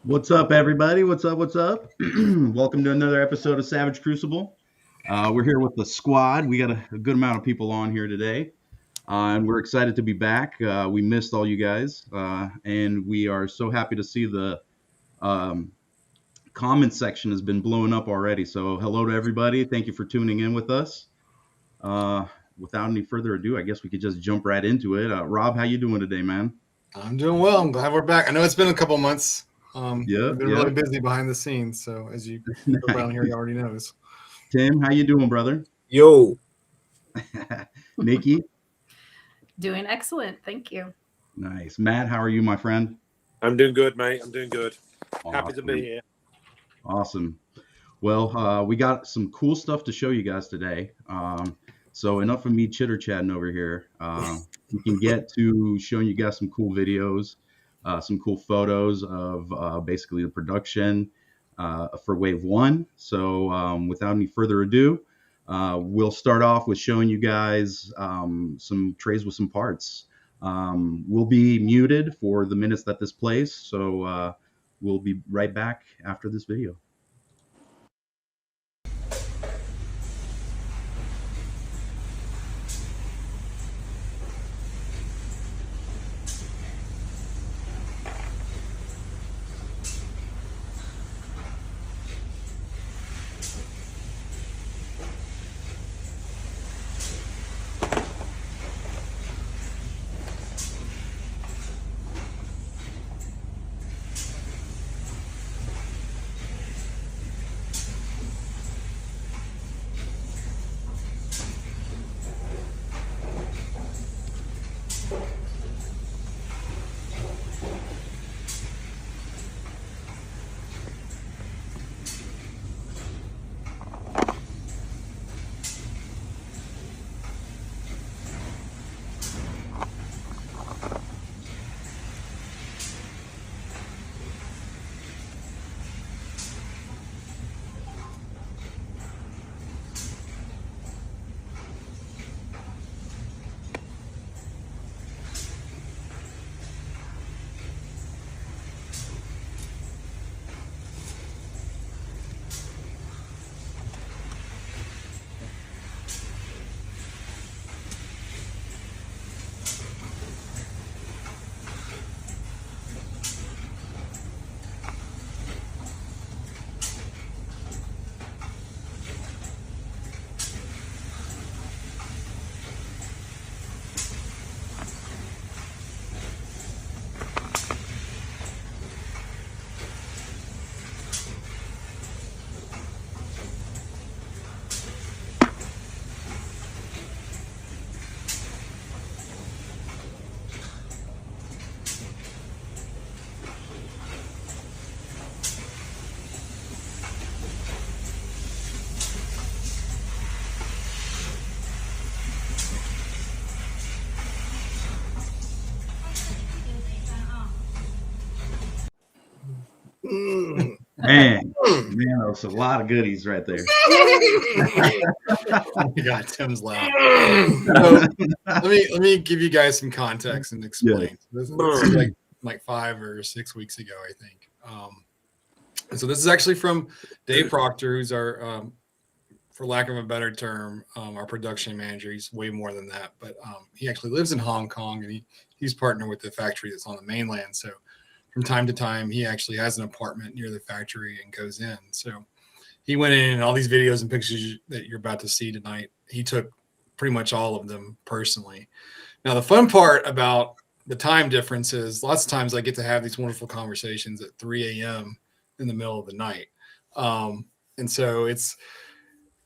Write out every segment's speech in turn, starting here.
What's up, everybody? What's up? What's up? Welcome to another episode of Savage Crucible. We're here with the squad. We got a good amount of people on here today, and we're excited to be back. We missed all you guys, and we are so happy to see the um, comment section has been blowing up already. So, hello to everybody. Thank you for tuning in with us. Uh, Without any further ado, I guess we could just jump right into it. Rob, how you doing today, man? I'm doing well. I'm glad we're back. I know it's been a couple months. Yep, We've been really yep. busy behind the scenes. So as you go around here, you already knows. Tim, how you doing, brother? Yo, Nikki, Doing excellent. Thank you. nice. Matt, how are you, my friend? I'm doing good, mate. I'm doing good. Happy to Awesome. be here. Awesome. Well, we got some cool stuff to show you guys today. So enough of me chitter chatting over here. We can get to showing you guys some cool videos, some cool photos of basically the production for Wave 1. So without any further ado, we'll start off with showing you guys some trays with some parts. We'll be muted for the minutes that this plays, so we'll be right back after this video. Man, that's a lot of goodies right there. Oh my God, Tim's loud. So, let me give you guys some context and explain. This is like 5 or 6 weeks ago, I think. And so this is actually from Dave Proctor, who's our, for lack of a better term, our production manager. He's way more than that, but he actually lives in Hong Kong, and he's partnered with the factory that's on the mainland. So from time to time, he actually has an apartment near the factory and goes in. So he went in, and all these videos and pictures that you're about to see tonight, he took pretty much all of them personally. Now, the fun part about the time difference is lots of times I get to have these wonderful conversations at 3 a.m. in the middle of the night. And so it's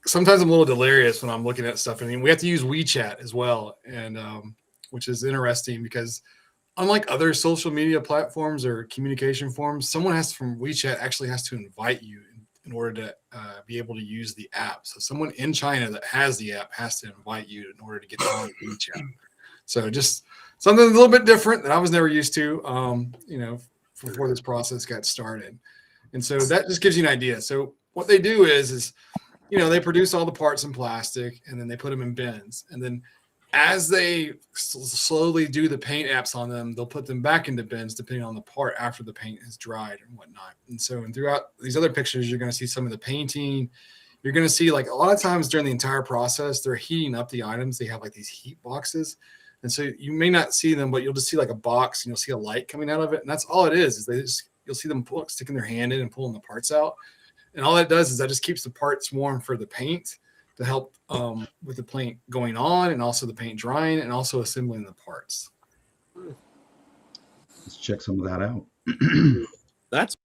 sometimes I'm a little delirious when I'm looking at stuff. I mean, we have to use WeChat as well, and which is interesting because unlike other social media platforms or communication forms, someone from WeChat actually has to invite you in order to be able to use the app. So someone in China that has the app has to invite you in order to get on WeChat. So just something a little bit different that I was never used to, before this process got started. And so that just gives you an idea. So what they do is they produce all the parts in plastic, and then they put them in bins. And then as they slowly do the paint apps on them, they'll put them back into bins depending on the part after the paint is dried and whatnot. And so, and throughout these other pictures, you're going to see some of the painting. You're going to see, like, a lot of times during the entire process, they're heating up the items. They have like these heat boxes. And so you may not see them, but you'll just see like a box and you'll see a light coming out of it. And that's all it is you'll see them sticking their hand in and pulling the parts out. And all that does is that just keeps the parts warm for the paint to help with the paint going on, and also the paint drying, and also assembling the parts. Let's check some of that out. That's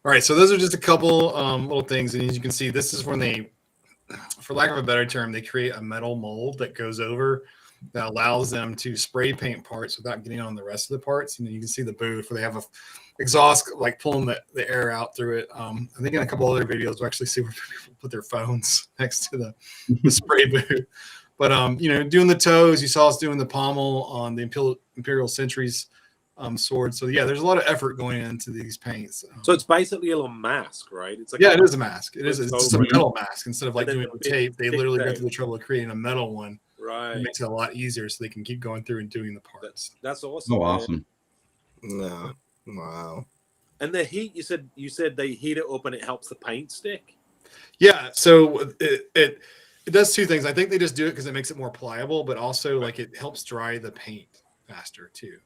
All right, so those are just a couple little things. And as you can see, this is when they, for lack of a better term, they create a metal mold that goes over that allows them to spray paint parts without getting on the rest of the parts. And then you can see the booth where they have a exhaust, like pulling the air out through it. I think in a couple other videos, we'll actually see where people put their phones next to the spray booth. But, you know, doing the toes, you saw us doing the pommel on the Imperial Centuries sword. So yeah, there's a lot of effort going into these paints. so it's basically a little mask, right? It's like Yeah, it is a mask. It's just a Mhm. metal mask. Instead of like And then doing it with big- tape, they big literally go tape. through the trouble of creating a metal one. Right. It makes it a lot easier so they can keep going through and doing the parts. That's awesome. Oh, man. awesome. No. Wow. And the heat, you said they heat it up and it helps the paint stick. Yeah, so it does two things. I think they just do it because it makes it more pliable, but also like it helps dry the paint faster too.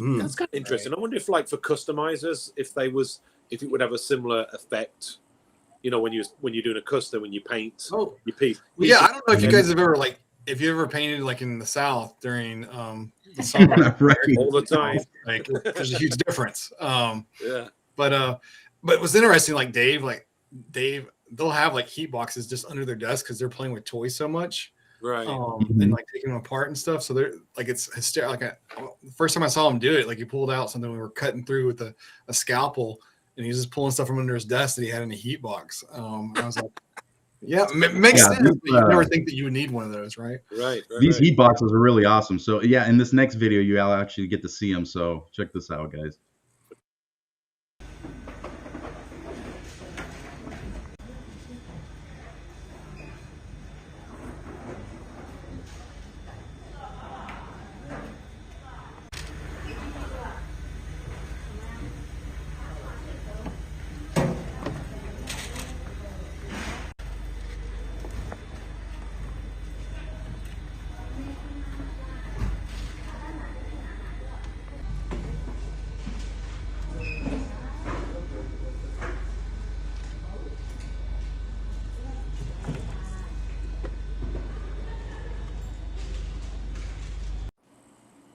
Mm. That's kind of interesting. I wonder if, like, for customizers, if it would have a similar effect. You know, when you're doing a custom, when you paint your piece. Yeah, I don't know if you guys have ever if you ever painted like in the South during the summer, Right. all the time. like there's a huge difference. Yeah. But it was interesting. Like Dave, they'll have like heat boxes just under their desk because they're playing with toys so much, Right. and like taking them apart and stuff. So they're like, it's hysterical. Like the first time I saw him do it, like he pulled out something we were cutting through with a scalpel, and he was just pulling stuff from under his desk that he had in a heat box. I was like, yeah, it makes sense. But you never think that you would need one of those, right? Right. These heat boxes are really awesome. So yeah, in this next video, you'll actually get to see them. So check this out, guys.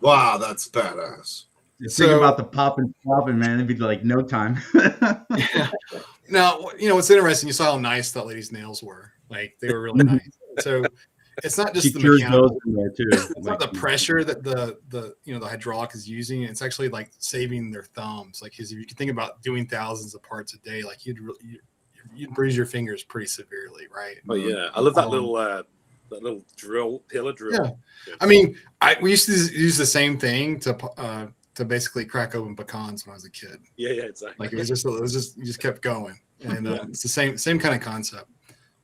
Wow, that's badass. Think about the popping, man. It'd be like no time. Yeah. Now, you know what's interesting? You saw how nice that lady's nails were. Like they were really nice. So it's not just She the cures mechanical. those in there too. It's not the pressure that the hydraulic is using. It's actually like saving their thumbs. Like, if you can think about doing thousands of parts a day, like you'd bruise your fingers pretty severely, right? Oh yeah, I love that little pillar drill. Yeah. I mean, we used to use the same thing to basically crack open pecans when I was a kid. Yeah, exactly. Like it was just you just kept going, and it's the same kind of concept.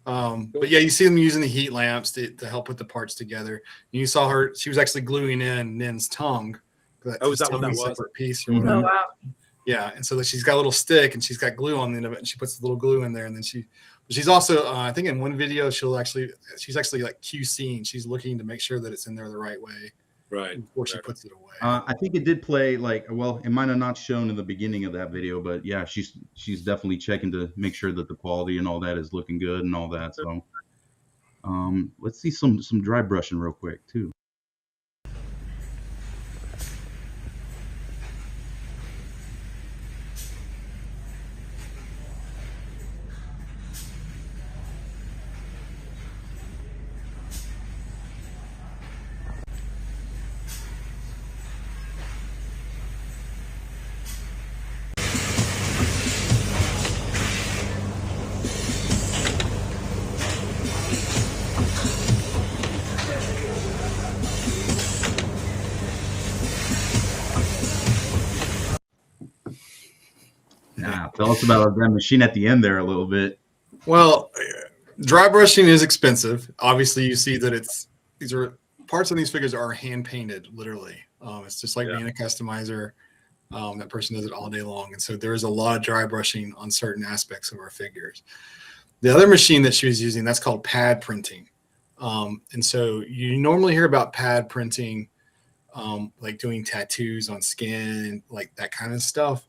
But yeah, you see them using the heat lamps to help put the parts together. And you saw her; she was actually gluing in Nin's tongue. Oh, is that what that was? Separate piece or Mhm. whatever. Oh wow. Yeah, and so she's got a little stick and she's got glue on the end of it, and she puts the little glue in there, and then she's also I think in one video she's actually like QCing. She's looking to make sure that it's in there the right way. Right. before she puts it away. I think it did play like, well, it might have not shown in the beginning of that video, but yeah, she's definitely checking to make sure that the quality and all that is looking good and all that. So let's see some dry brushing real quick too. Tell us about that machine at the end there a little bit. Well, dry brushing is expensive. Obviously, you see that these are parts of these figures are hand painted, literally. It's just like being a customizer. That person does it all day long, and so there is a lot of dry brushing on certain aspects of our figures. The other machine that she was using, that's called pad printing, and so you normally hear about pad printing, like doing tattoos on skin, like that kind of stuff.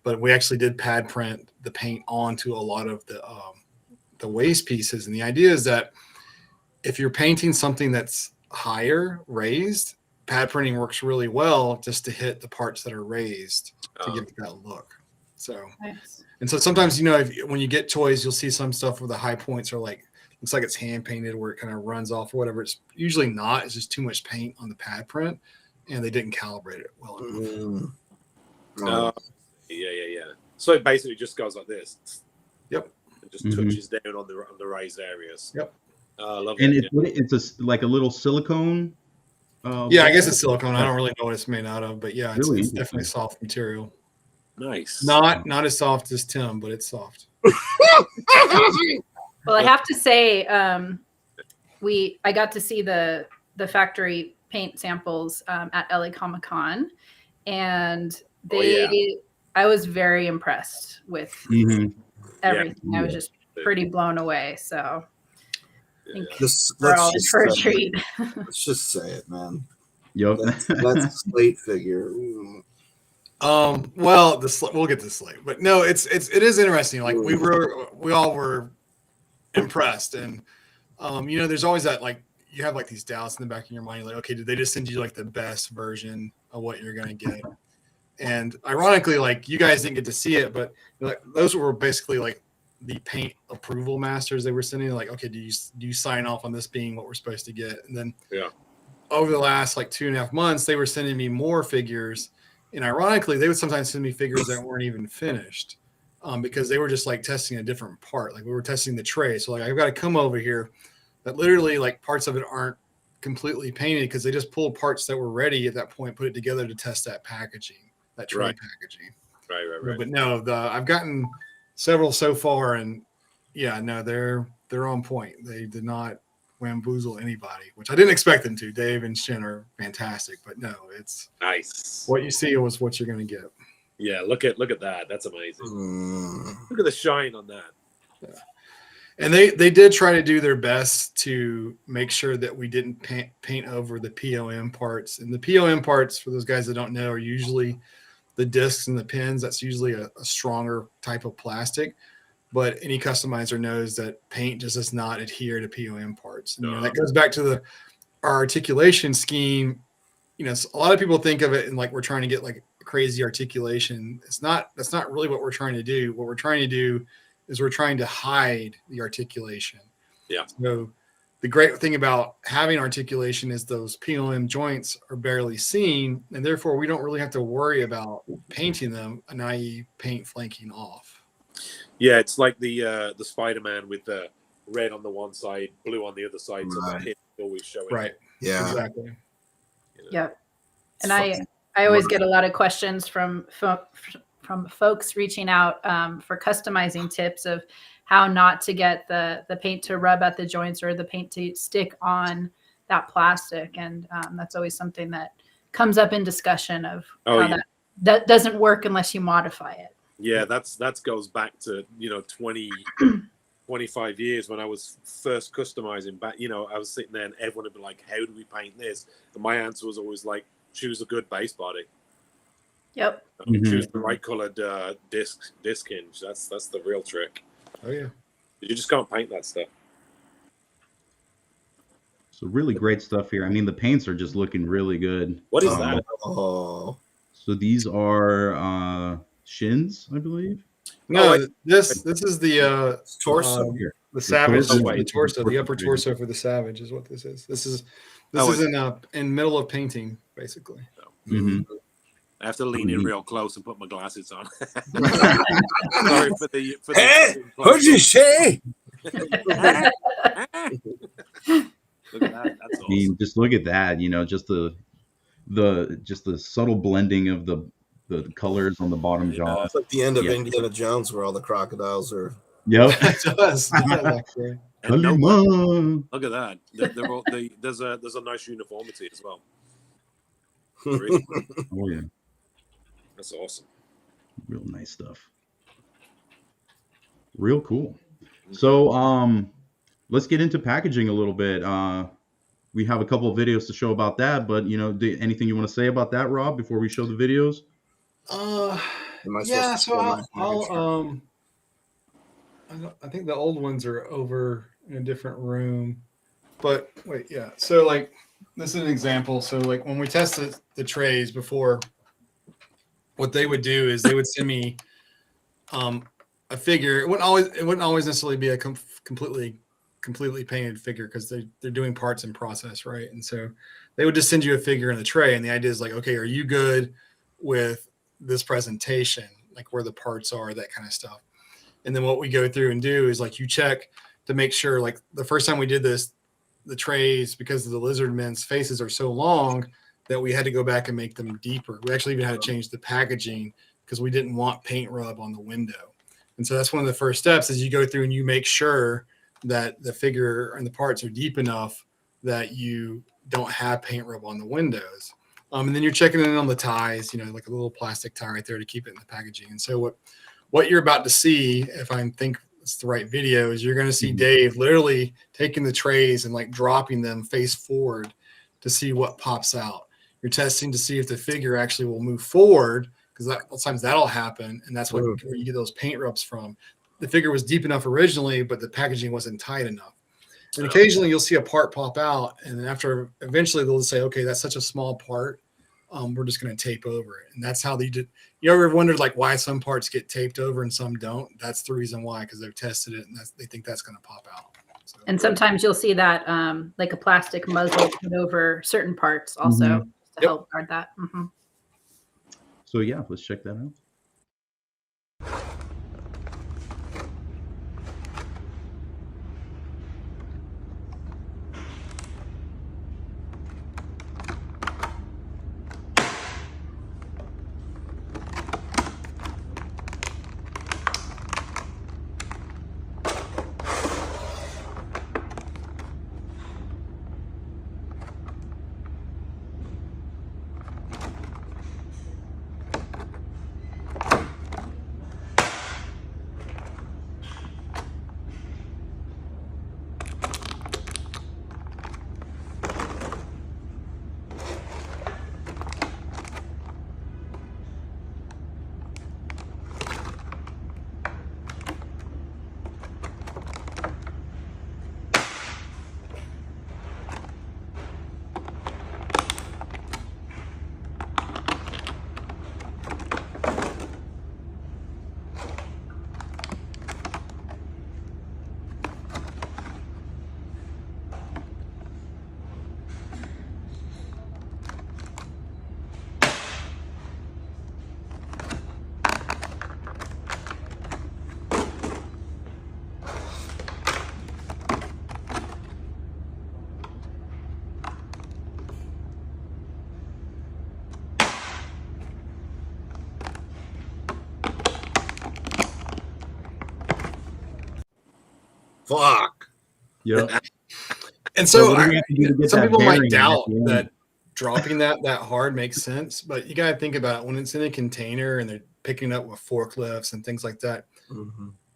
But we actually did pad print the paint onto a lot of the waist pieces. And the idea is that if you're painting something that's higher raised, pad printing works really well just to hit the parts that are raised to give it that look. So, Nice. and so sometimes, you know, when you get toys, you'll see some stuff where the high points are like, looks like it's hand painted where it kind of runs off or whatever. It's usually not. It's just too much paint on the pad print and they didn't calibrate it well enough. Yeah. So it basically just goes like this. Yep. It just touches down on the raised areas. Yep. I love And it. it's like a little silicone. Yeah, I guess it's silicone. I don't really know what it's made out of, but yeah, it's, Really it's definitely soft material. Nice. Not as soft as Tim, but it's soft. Well, I have to say, I got to see the factory paint samples at LA Comic Con, and I was very impressed with everything. I was just pretty blown away. So I think we're all in for a treat. Let's just say it, man. Yep. That's a slate figure. Well, we'll get to the slate, but no, it is interesting. Like we all were impressed, and you know, there's always that, like, you have like these doubts in the back of your mind. You're like, okay, did they just send you like the best version of what you're gonna get? And ironically, like, you guys didn't get to see it, but like, those were basically like the paint approval masters they were sending. Like, okay, do you sign off on this being what we're supposed to get? And then over the last like 2.5 months, they were sending me more figures. And ironically, they would sometimes send me figures that weren't even finished, because they were just like testing a different part. Like, we were testing the tray. So like, I've got to come over here that literally like parts of it aren't completely painted because they just pulled parts that were ready at that point, put it together to test that packaging, that tray packaging. Right. But no, I've gotten several so far, and yeah, no, they're on point. They did not bamboozle anybody, which I didn't expect them to. Dave and Shin are fantastic, but no, it's nice. What you see was what you're going to get. Yeah, look at that. That's amazing. Look at the shine on that. Yeah. And they did try to do their best to make sure that we didn't paint over the POM parts. And the POM parts, for those guys that don't know, are usually the discs and the pins. That's usually a stronger type of plastic. But any customizer knows that paint just does not adhere to POM parts. And, you know, that goes back to our articulation scheme. You know, a lot of people think of it and like we're trying to get like crazy articulation. That's not really what we're trying to do. What we're trying to do is we're trying to hide the articulation. Yeah. So the great thing about having articulation is those POM joints are barely seen, and therefore we don't really have to worry about painting them, i.e. paint flanking off. Yeah, it's like the Spider-Man with the red on the one side, blue on the other side, so that hit always showing. Right. Yeah. Exactly. Yep. And I always get a lot of questions from folks reaching out for customizing tips of how not to get the paint to rub at the joints or the paint to stick on that plastic. And that's always something that comes up in discussion of how that doesn't work unless you modify it. Yeah, that goes back to 20 25 years when I was first customizing back, you know, I was sitting there and everyone would be like, how do we paint this? And my answer was always like, choose a good base body. Yep. Choose the right colored disc hinge. That's the real trick. Oh yeah. You just can't paint that stuff. So really great stuff here. I mean, the paints are just looking really good. What is that? Oh, So these are shins, I believe. No, Oh, this is the torso. Here. the savage, torso. the torso, the upper Torso. torso for the savage is what this is. This is in middle of painting, basically. I have to lean in real close and put my glasses on. Sorry for the. Hey, what'd you say? Look at that. That's I mean, awesome. just look at that. You know, just the subtle blending of the colors on the bottom jaw. It's like the end of Indiana Jones, where all the crocodiles are. Yep. It does. Actually. And no, Kalima. look at that. They're all, there's a nice uniformity as well. Oh yeah, That's awesome. real nice stuff. Real cool. So let's get into packaging a little bit. We have a couple of videos to show about that, but you know, anything you want to say about that, Rob, before we show the videos? Yeah. So I'll I think the old ones are over in a different room, but wait, yeah. So like, this is an example. So like when we tested the trays before, what they would do is they would send me a figure. It wouldn't always necessarily be a completely painted figure, because they're doing parts in process, right? And so they would just send you a figure in the tray, and the idea is like, okay, are you good with this presentation, like where the parts are, that kind of stuff. And then what we go through and do is like, you check to make sure, like the first time we did this, the trays, because the lizard men's faces are so long that we had to go back and make them deeper. We actually even had to change the packaging because we didn't want paint rub on the window. And so that's one of the first steps, is you go through and you make sure that the figure and the parts are deep enough that you don't have paint rub on the windows. And then you're checking in on the ties, you know, like a little plastic tie right there to keep it in the packaging. And so what you're about to see, if I think it's the right video, is you're going to see Dave literally taking the trays and like dropping them face forward to see what pops out. You're testing to see if the figure actually will move forward, because sometimes that'll happen, and that's where you get those paint rubs from. The figure was deep enough originally, but the packaging wasn't tight enough. And occasionally you'll see a part pop out, and then eventually they'll say, okay, that's such a small part, we're just going to tape over it. And that's how they did. You ever wondered like why some parts get taped over and some don't? That's the reason why, because they've tested it and they think that's going to pop out. So, And sometimes you'll see that like a plastic muzzle put over certain parts also to help guard that. So yeah, let's check that out. Fuck. Yeah. And so what do we have to do to get some that people might bearing doubt at the end? that dropping that hard makes sense, but you got to think about it when it's in a container and they're picking it up with forklifts and things like that.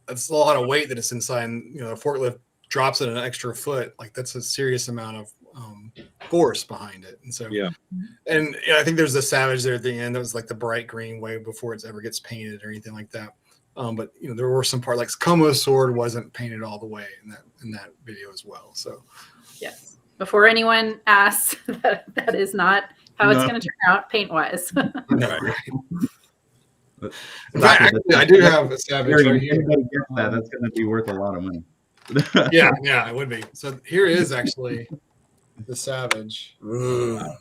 that's a lot of weight that it's inside. And, you know, a forklift drops it an extra foot. Like that's a serious amount of force behind it. And so, and I think there's a Savage there at the end that was like the bright green way before it ever gets painted or anything like that. But you know, there were some parts like Komo's sword wasn't painted all the way in that video as well. So yes, before anyone asks, that is not how it's going to turn out paint wise. Right. Actually, I do have a Savage right here. That's going to be worth a lot of money. yeah, it would be. So here is actually the Savage. So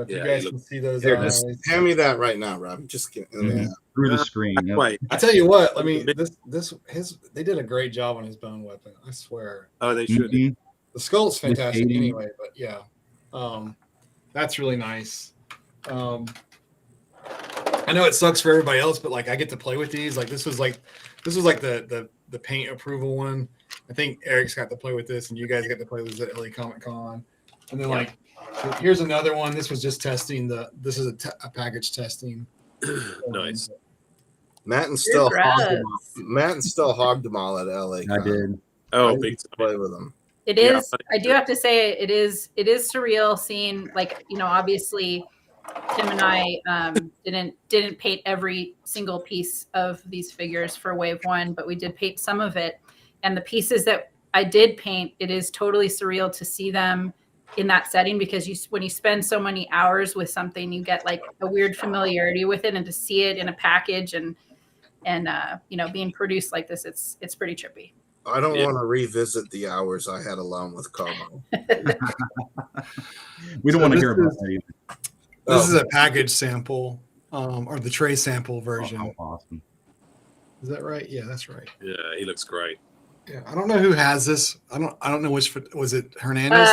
if you guys can see those eyes. Hand me that right now, Rob. Just kidding. Through the screen. Yep. Wait, I tell you what, I mean, they did a great job on his bone weapon. I swear. Oh, they should. Mhm. The skull's fantastic anyway, but yeah, that's really nice. I know it sucks for everybody else, but like I get to play with these. Like this was like the paint approval one. I think Eric's got to play with this, and you guys got to play with this at LA Comic Con. And then like here's another one. This was just testing this is a package testing. Nice. Matt and still hogged them all at LA. I did. Oh, big time. Play with them. It is. I do have to say it is surreal seeing, like, you know, obviously Tim and I didn't paint every single piece of these figures for wave one, but we did paint some of it. And the pieces that I did paint, it is totally surreal to see them in that setting, because when you spend so many hours with something, you get like a weird familiarity with it, and to see it in a package and you know, being produced like this, it's pretty trippy. I don't want to revisit the hours I had alone with Como. We don't want to hear about that either. This is a package sample, or the tray sample version. Oh, awesome. Is that right? Yeah, that's right. Yeah, he looks great. Yeah, I don't know who has this. I don't know which. Was it Hernandez?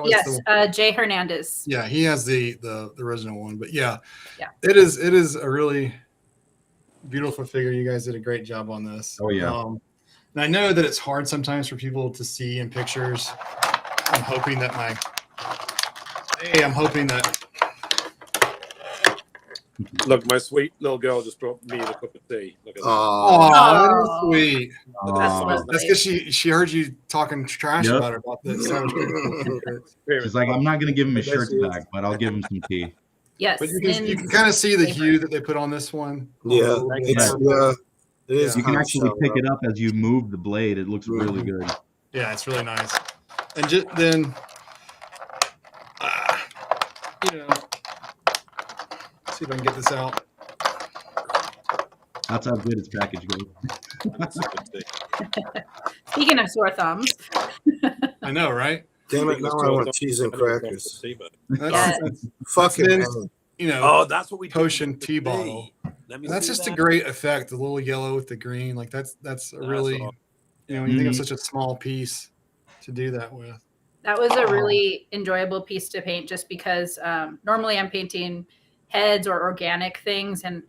Yes, Jay Hernandez. Yeah, he has the original one. But yeah, it is a really beautiful figure. You guys did a great job on this. Oh yeah. And I know that it's hard sometimes for people to see in pictures. I'm hoping that Look, my sweet little girl just brought me a cup of tea. Look at that. That is sweet. Oh. That's because she heard you talking trash about this. She's like, I'm not going to give him his shirts back, but I'll give him some tea. Yes. But you can kind of see the hue that they put on this one. Yeah. It is. You can actually pick it up as you move the blade. It looks really good. Yeah, it's really nice. And then, you know, see if I can get this out. That's how good its package goes. Speaking of sore thumbs. I know, right? Damn it, now I want cheese and crackers. That's Fucking, you know, oh, that's what we potion tea bottle. That's just a great effect. The little yellow with the green, like that's a really, you know, when you think of such a small piece to do that with. That was a really enjoyable piece to paint, just because normally I'm painting heads or organic things, and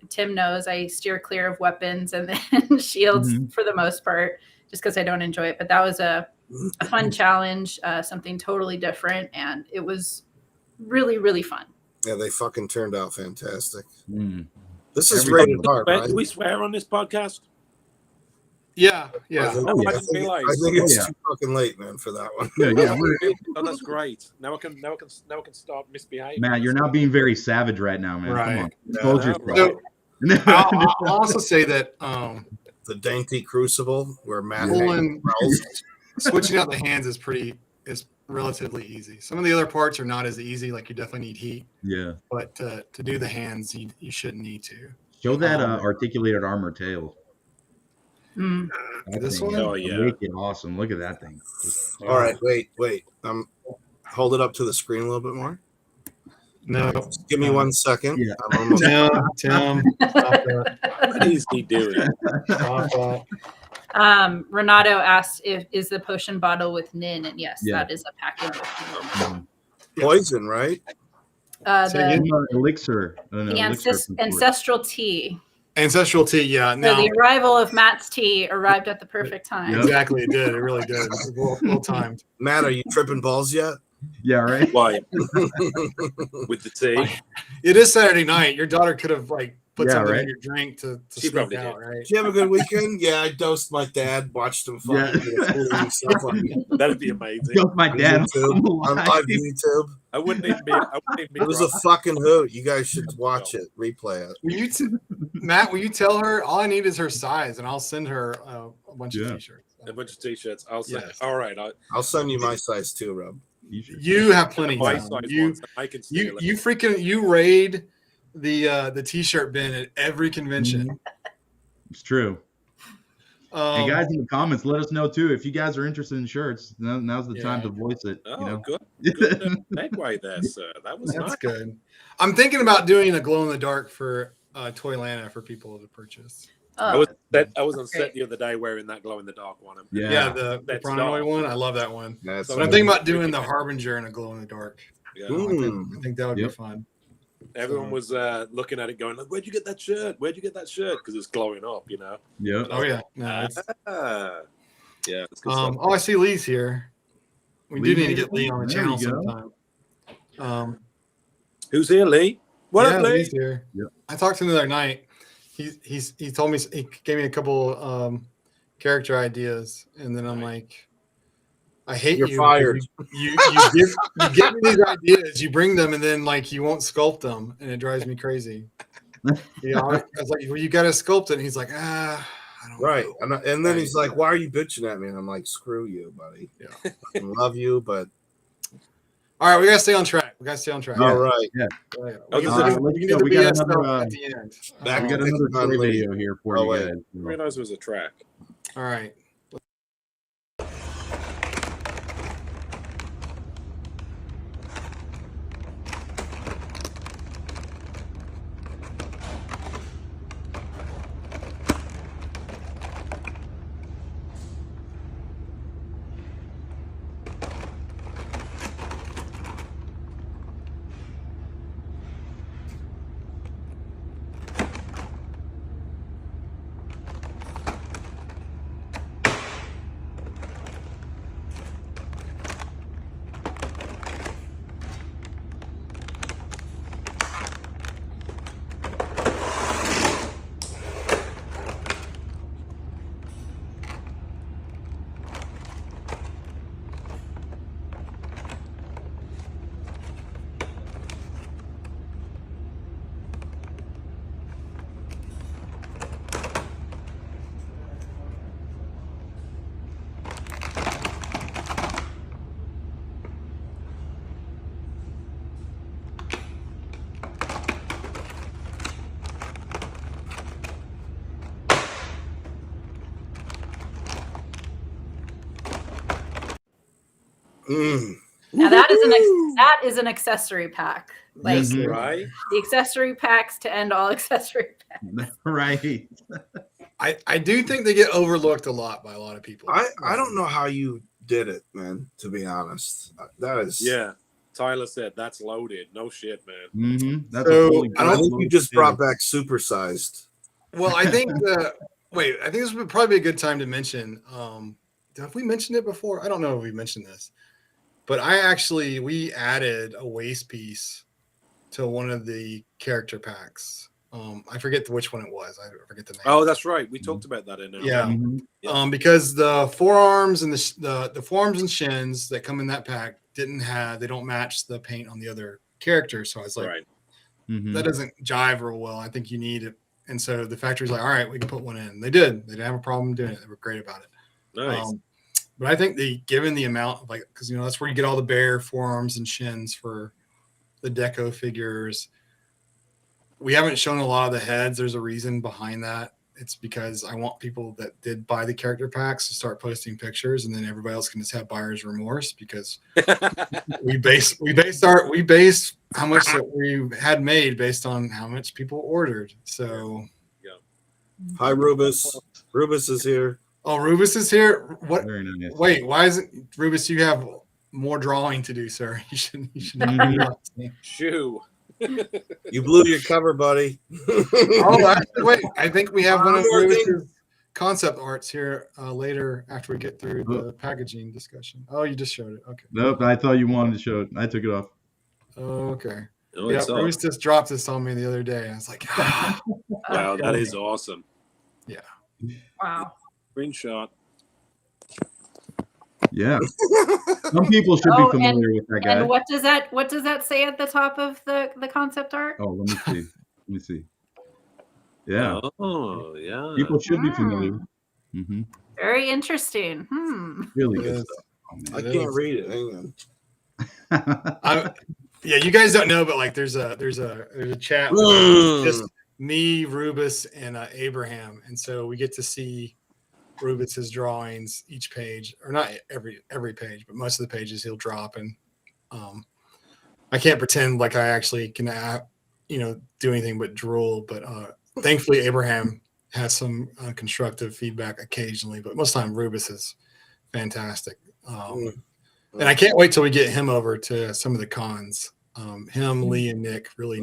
Tim knows I steer clear of weapons and then shields for the most part, just because I don't enjoy it. But that was a fun challenge, something totally different, and it was really, really fun. Yeah, they fucking turned out fantastic. This is rated hard, right? Do we swear on this podcast? Yeah. I think it's too fucking late, man, for that one. Yeah. Oh, that's great. Now I can start misbehaving. Matt, you're not being very savage right now, man. Right. Come on. Hold yourself. So, I'll also say that the dainty Crucible, where Matt switching out the hands is relatively easy. Some of the other parts are not as easy. Like, you definitely need heat. Yeah. But to do the hands, you shouldn't need to. Show that articulated armor tail. This one? Oh, yeah. Wicked awesome. Look at that thing. All right, wait. Hold it up to the screen a little bit more. No. Just give me 1 second. Yeah. I'm almost Tim, stop that. What is he doing? Stop that. Renato asked is the potion bottle with Nin, and yes, that is a package. poison, right? The elixir. ancestral tea. Ancestral tea, yeah. So the arrival of Matt's tea arrived at the perfect time. Yep. Exactly, it did. It really did. It was well timed. Matt, are you tripping balls yet? Yeah, right. Why? With the tea? It is Saturday night. Your daughter could have put Yeah, something right. in your drink to She sneak probably out, did. right? Did you have a good weekend? Yeah, I dosed my dad, watched him Yeah. fucking get fool himself on That'd be amazing. Killed my dad YouTube. on On live. live YouTube. I wouldn't even be. It was a fucking hoot. You guys should watch it, replay it. Will you Matt, will you tell her all I need is her size, and I'll send her a bunch of t-shirts. A bunch of t-shirts. I'll say. Yes. All right. I'll send you my size too, Rob. You have plenty. My Tom. size You ones, I can steal it. you freaking you raid the t-shirt bin at every convention. It's true. And guys in the comments, let us know too if you guys are interested in shirts. Now's the time to voice it. Oh, you know? good segue there, sir. That was That's nice. good. I'm thinking about doing a glow in the dark for Toylanta for people to purchase. I was on set the other day wearing that glow in the dark one. Yeah, the Pronoy one. I love that one. That's But I'm thinking about doing the Harbinger in a glow in the dark. Yeah. I think that would be fun. Everyone was looking at it going, like, where'd you get that shirt? Where'd you get that shirt? Because it's glowing up, you know? Yeah. Oh, yeah. No, yeah. It's good stuff. I see Lee's here. We do need to get Lee on the There channel you go. sometime. Who's here, Lee? What up, Lee? Lee's here. Yep. I talked to him the other night. He told me, he gave me a couple character ideas, and then I'm like, I hate You're you. fired. You give me these ideas, you bring them, and then like you won't sculpt them, and it drives me crazy. I was like, well, you got to sculpt it. And he's like, I don't Right. know. And then he's like, why are you bitching at me? And I'm like, screw you, buddy. Yeah. I love you, but All right, we gotta stay on track. all right. Yeah. We Oh, can do the we got BS another, stuff at the end. Back We got to another Picking on story Lee. video here for Oh, you wait. guys. I didn't realize it was a track. All right. Now that is an accessory pack. Like Mhm. Right? the accessory packs to end all accessory packs. Right. I do think they get overlooked a lot by a lot of people. I don't know how you did it, man, to be honest. That is Yeah. Tyler said that's loaded. No shit, man. Mm-hmm. That's So, a fully I I think you just yeah. brought back supersized. Well, I think I think this would probably be a good time to mention. Have we mentioned it before? I don't know if we mentioned this, but we added a waist piece to one of the character packs. I forget which one it was. I forget the name. Oh, that's right. We talked about that in there. Yeah. Mhm. Because the forearms and the forearms and shins that come in that pack they don't match the paint on the other characters. So I was like, Right. Mhm. that doesn't jive real well. I think you need it. And so the factory's like, all right, we can put one in. They did. They didn't have a problem doing it. They were great about it. Nice. But I think given the amount of because that's where you get all the bare forearms and shins for the deco figures. We haven't shown a lot of the heads. There's a reason behind that. It's because I want people that did buy the character packs to start posting pictures, and then everybody else can just have buyer's remorse because we base how much that we had made based on how much people ordered. So, Hi, Rubus. Rubus is here. oh, Rubus is here. What? Very nice. Wait, why isn't Rubus? You have more drawing to do, sir. You should. Shoo. You blew your cover, buddy. Oh, actually, wait. I think we have one of One more Rubus's concept arts here later after we get through the packaging discussion. Oh, you just showed it. Okay. Nope. I thought you wanted to show it. I took it off. Okay. Oh, Yeah, it's up. Bruce just dropped this on me the other day. I was like, Wow, that is awesome. yeah. Wow. Screenshot. Yeah. Some people should be familiar with that guy. And what does that say at the top of the concept art? Oh, let me see. Yeah. Oh, yeah. People should be familiar. Mm-hmm. Very interesting. Really It good is. stuff. Oh, I man. can't read it. Hang on. Yeah, you guys don't know, but like there's a chat with just me, Rubus, and Abraham, and so we get to see Rubus's drawings each page, or not every page, but most of the pages he'll drop, and I can't pretend like I actually can do anything but drool, but thankfully Abraham has some constructive feedback occasionally, but most of the time Rubus is fantastic. And I can't wait till we get him over to some of the cons. Him, Lee, and Nick really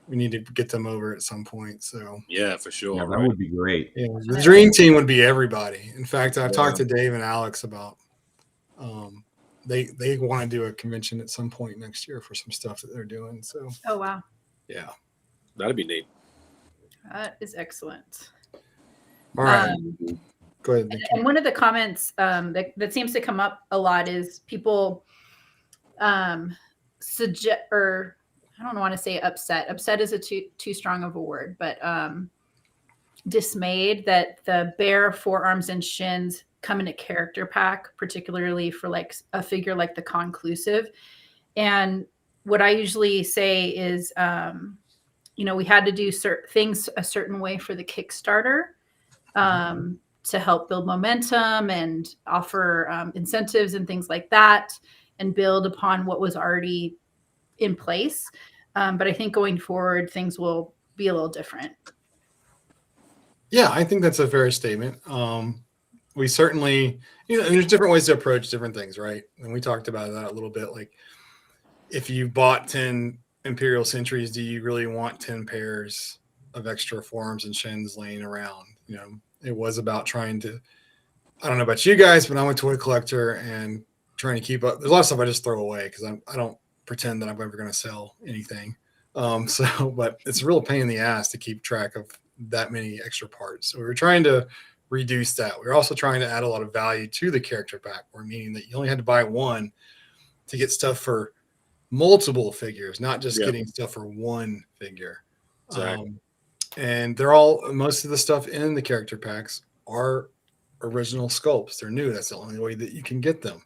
we need to get them over at some point. So yeah, for sure. Yeah, that would be great. yeah, the dream team would be everybody. In fact, I've talked to Dave and Alex about they want to do a convention at some point next year for some stuff that they're doing. So Oh wow, yeah, That'd be neat. that is excellent. all right, go ahead. Nikki. And one of the comments that seems to come up a lot is people suggest, or I don't want to say upset. Upset is a too strong of a word, but dismayed that the bare forearms and shins come in a character pack, particularly for like a figure like the Conclusive. And what I usually say is, we had to do certain things a certain way for the Kickstarter to help build momentum and offer incentives and things like that, and build upon what was already in place. But I think going forward, things will be a little different. Yeah, I think that's a fair statement. We certainly, there's different ways to approach different things, right? And we talked about that a little bit. Like, if you bought 10 Imperial Centuries, do you really want 10 pairs of extra forearms and shins laying around? It was about trying to, I don't know about you guys, but I'm a toy collector and trying to keep up. There's a lot of stuff I just throw away because I don't pretend that I'm ever going to sell anything. But it's a real pain in the ass to keep track of that many extra parts. So we were trying to reduce that. We were also trying to add a lot of value to the character pack, meaning that you only had to buy one to get stuff for multiple figures, not just getting stuff for one figure. Exactly. And most of the stuff in the character packs are original sculpts. They're new. That's the only way that you can get them.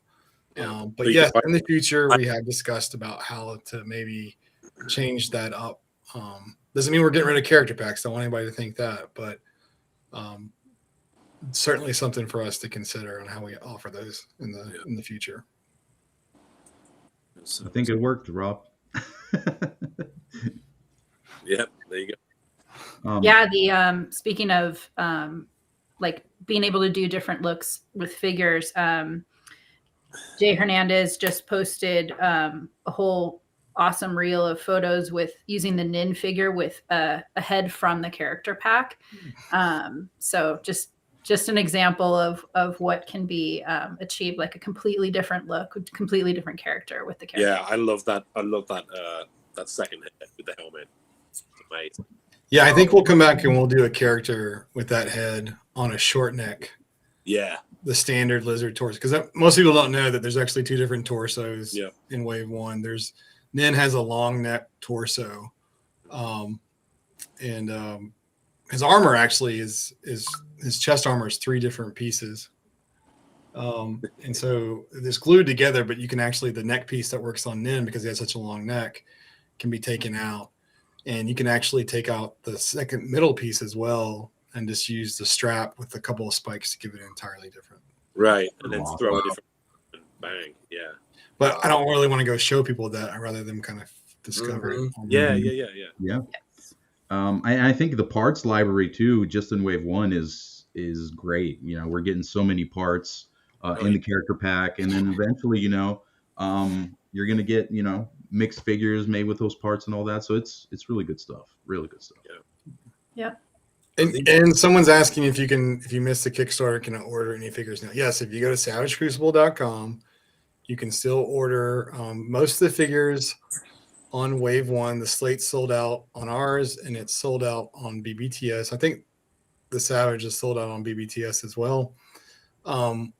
But yes, in the future, we have discussed about how to maybe change that up. Doesn't mean we're getting rid of character packs. Don't want anybody to think that, but certainly something for us to consider on how we offer those in the future. I think it worked, Rob. Yep, there you go. The speaking of like being able to do different looks with figures, Jay Hernandez just posted a whole awesome reel of photos with using the Nin figure with a head from the character pack. So just an example of what can be achieved, like a completely different look, completely different character with the character. Yeah, I love that. I love that that second head with the helmet. It's amazing. Yeah, I think we'll come back and we'll do a character with that head on a short neck. Yeah. The standard lizard torso, because most people don't know that there's actually two different torsos in Wave 1. Nin has a long neck torso, and his armor actually is his chest armor is 3 different pieces, and so it's glued together. But you can actually, the neck piece that works on Nin, because he has such a long neck, can be taken out, and you can actually take out the second middle piece as well and just use the strap with a couple of spikes to give it entirely different. Right, and then throw a different bang. Yeah. But I don't really want to go show people that. I'd rather them kind of discover it. Yeah. I think the parts library too, just in Wave 1, is great. We're getting so many parts in the character pack, and then eventually, you're gonna get mixed figures made with those parts and all that. So it's really good stuff. Really good stuff. Yeah. And someone's asking if you missed the Kickstarter, can I order any figures now? Yes, if you go to savagecrucible.com, you can still order most of the figures on wave 1. The slate sold out on ours, and it's sold out on BBTS. I think the Savage is sold out on BBTS as well.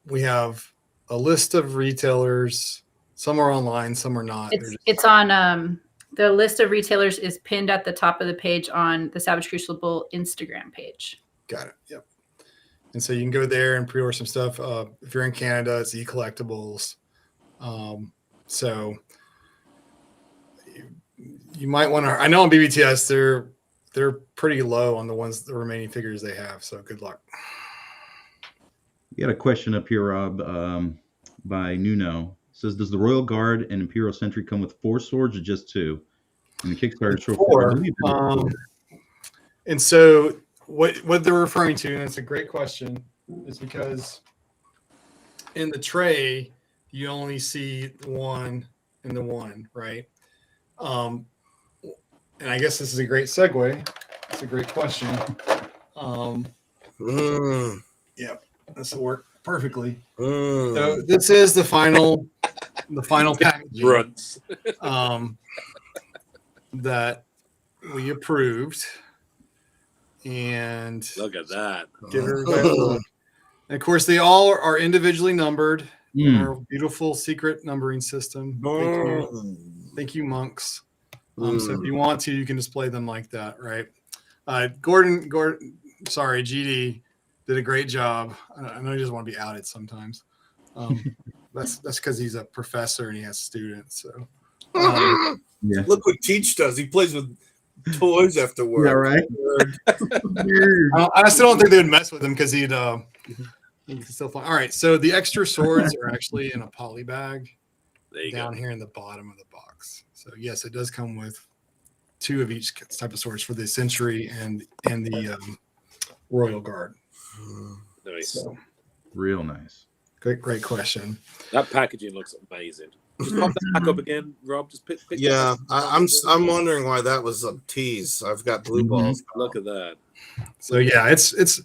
We have a list of retailers. Some are online, some are not. It's on the list of retailers is pinned at the top of the page on the Savage Crucible Instagram page. Got it. Yep. And so you can go there and pre-order some stuff. If you're in Canada, it's eCollectibles. So you might want to. I know on BBTS they're pretty low on the remaining figures they have. So good luck. You got a question up here, Rob, by Nuno. It says, does the Royal Guard and Imperial Sentry come with 4 swords or just 2? And the Kickstarter show 4. And so what they're referring to, and it's a great question, is because in the tray you only see 1 and the 1, right? And I guess this is a great segue. It's a great question. Yeah, this will work perfectly. So this is the final packaging Runs. that we approved. And Look at that. give everybody a look. And of course, they all are individually numbered in our beautiful secret numbering system. Thank you, monks. So if you want to, you can display them like that, right? Gordon, sorry, GD did a great job. I know he doesn't want to be outed sometimes. That's because he's a professor and he has students. So Yeah. Look what Teach does. He plays with toys after work. Yeah, right. I still don't think they would mess with him because he'd still fly. All right, so the extra swords are actually in a poly bag down here in the bottom of the box. So yes, it does come with 2 of each type of swords for the Century and the Royal Guard. Nice. So, Real nice. great question. That packaging looks amazing. Just pop that back up again, Rob. Just pick Yeah, I'm wondering why that was a tease. I've got blue balls. Look at that. So yeah, it's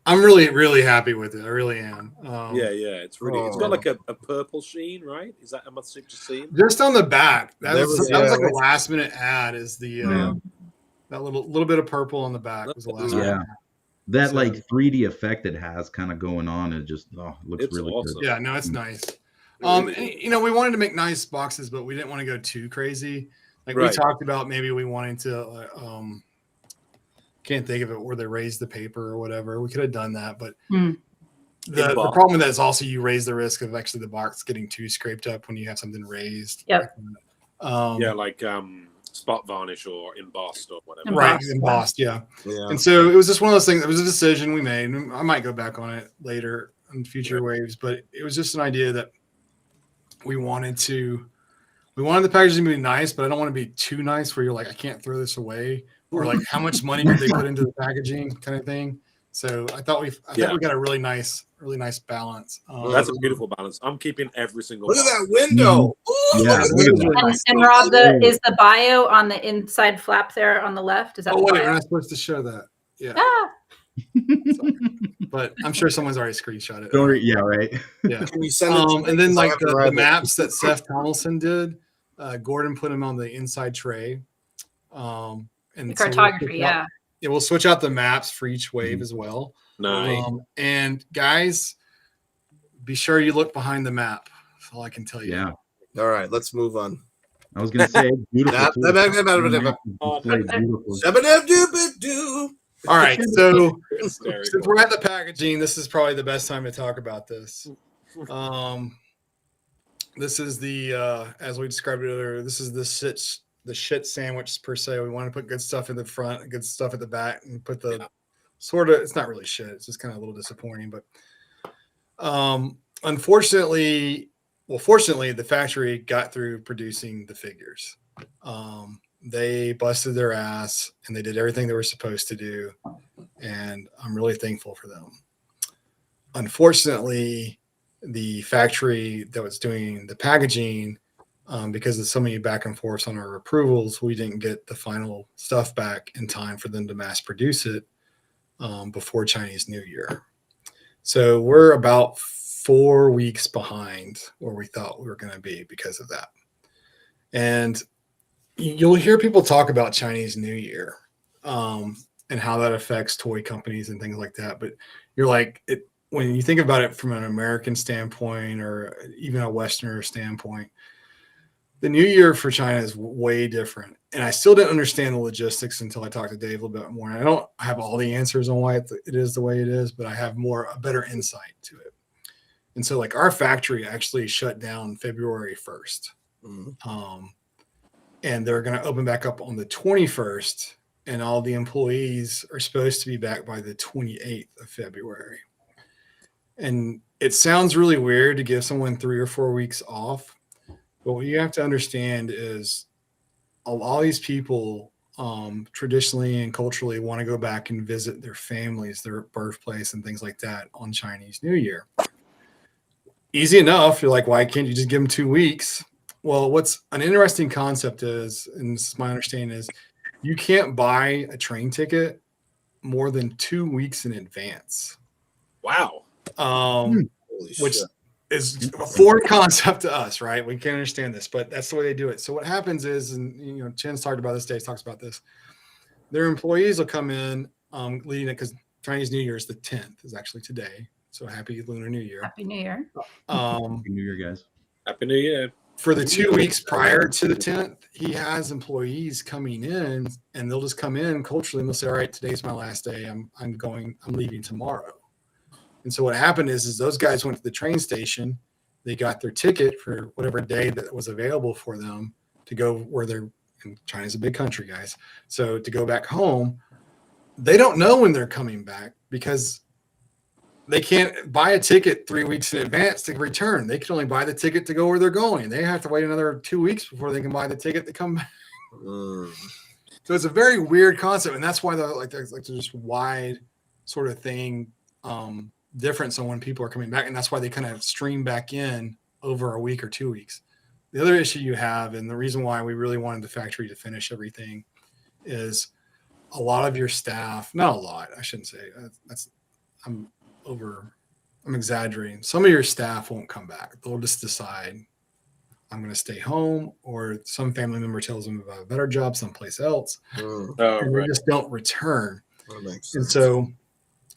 I'm really happy with it. I really am. Yeah, it's really. It's got like a purple sheen, right? Is that am I just seeing? Just on the back. That was like yeah. a last minute ad. Is the that little bit of purple on the back was the last minute. Yeah. That like 3D effect it has kind of going on. It just looks It's really awesome. Yeah, no, it's nice. And, we wanted to make nice boxes, but we didn't want to go too crazy. Like we talked about, maybe we wanted to. Can't think of it where they raised the paper or whatever. We could have done that, but the problem with that is also you raise the risk of actually the box getting too scraped up when you have something raised. Yep. Like spot varnish or embossed or whatever. Right, embossed. Yeah. And so it was just one of those things. It was a decision we made. I might go back on it later in future waves, but it was just an idea that we wanted the packaging to be nice, but I don't want to be too nice where you're like, I can't throw this away, or like how much money did they put into the packaging kind of thing. So I thought we got a really nice balance. That's a beautiful balance. I'm keeping every single. Look at that window. Yeah. And Rob, is the bio on the inside flap there on the left? Is that? Oh wait, bio? we're not supposed to show that. Yeah. But I'm sure someone's already screenshot it. Yeah, right. Yeah. Can you send it to me? And then 'Cause I like have to the write it. maps that Seth Tomlinson did, Gordon put them on the inside tray. And The cartography, we'll switch out the maps for each wave as well. Nice. And guys, be sure you look behind the map. That's all I can tell you. Yeah. All right, let's move on. I was gonna say beautiful. All right, so since we're at the packaging, this is probably the best time to talk about this. This is the as we described it earlier, this is the shit sandwich per se. We want to put good stuff in the front, good stuff at the back, and put the sort of, it's not really shit, it's just kind of a little disappointing, but fortunately the factory got through producing the figures. They busted their ass and they did everything they were supposed to do, and I'm really thankful for them. Unfortunately, the factory that was doing the packaging, because of so many back and forths on our approvals, we didn't get the final stuff back in time for them to mass produce it before Chinese New Year. So we're about 4 weeks behind where we thought we were going to be because of that. And you'll hear people talk about Chinese New Year, and how that affects toy companies and things like that. But you're like, when you think about it from an American standpoint or even a Westerner standpoint, the New Year for China is way different. And I still didn't understand the logistics until I talked to Dave a little bit more. And I don't have all the answers on why it is the way it is, but I have a better insight to it. And so, like, our factory actually shut down February 1st. And they're going to open back up on the 21st. And all the employees are supposed to be back by the 28th of February. And it sounds really weird to give someone 3 or 4 weeks off. But what you have to understand is all these people traditionally and culturally want to go back and visit their families, their birthplace, and things like that on Chinese New Year. Easy enough. You're like, why can't you just give them 2 weeks? Well, what's an interesting concept is, and this is my understanding, is you can't buy a train ticket more than 2 weeks in advance. Wow. Which is a foreign concept to us, right? We can't understand this, but that's the way they do it. So what happens is, and Chen's talked about this, Dave talks about this, their employees will come in leading it, because Chinese New Year is the 10th, is actually today. So happy Lunar New Year. Happy New Year. Happy New Year, guys. Happy New Year. For the 2 weeks prior to the 10th, he has employees coming in, and they'll just come in culturally and they'll say, all right, today's my last day. I'm leaving tomorrow. And so what happened is those guys went to the train station. They got their ticket for whatever day that was available for them to go where they're, and China's a big country, guys. So to go back home, they don't know when they're coming back because they can't buy a ticket 3 weeks in advance to return. They can only buy the ticket to go where they're going. They have to wait another 2 weeks before they can buy the ticket to come back. So it's a very weird concept, and that's why there's this wide sort of thing difference on when people are coming back, and that's why they kind of stream back in over a week or 2 weeks. The other issue you have, and the reason why we really wanted the factory to finish everything, is a lot of your staff. Not a lot, I shouldn't say. I'm exaggerating. Some of your staff won't come back. They'll just decide, I'm going to stay home, or some family member tells them about a better job someplace else. And they just don't return. That makes sense. And so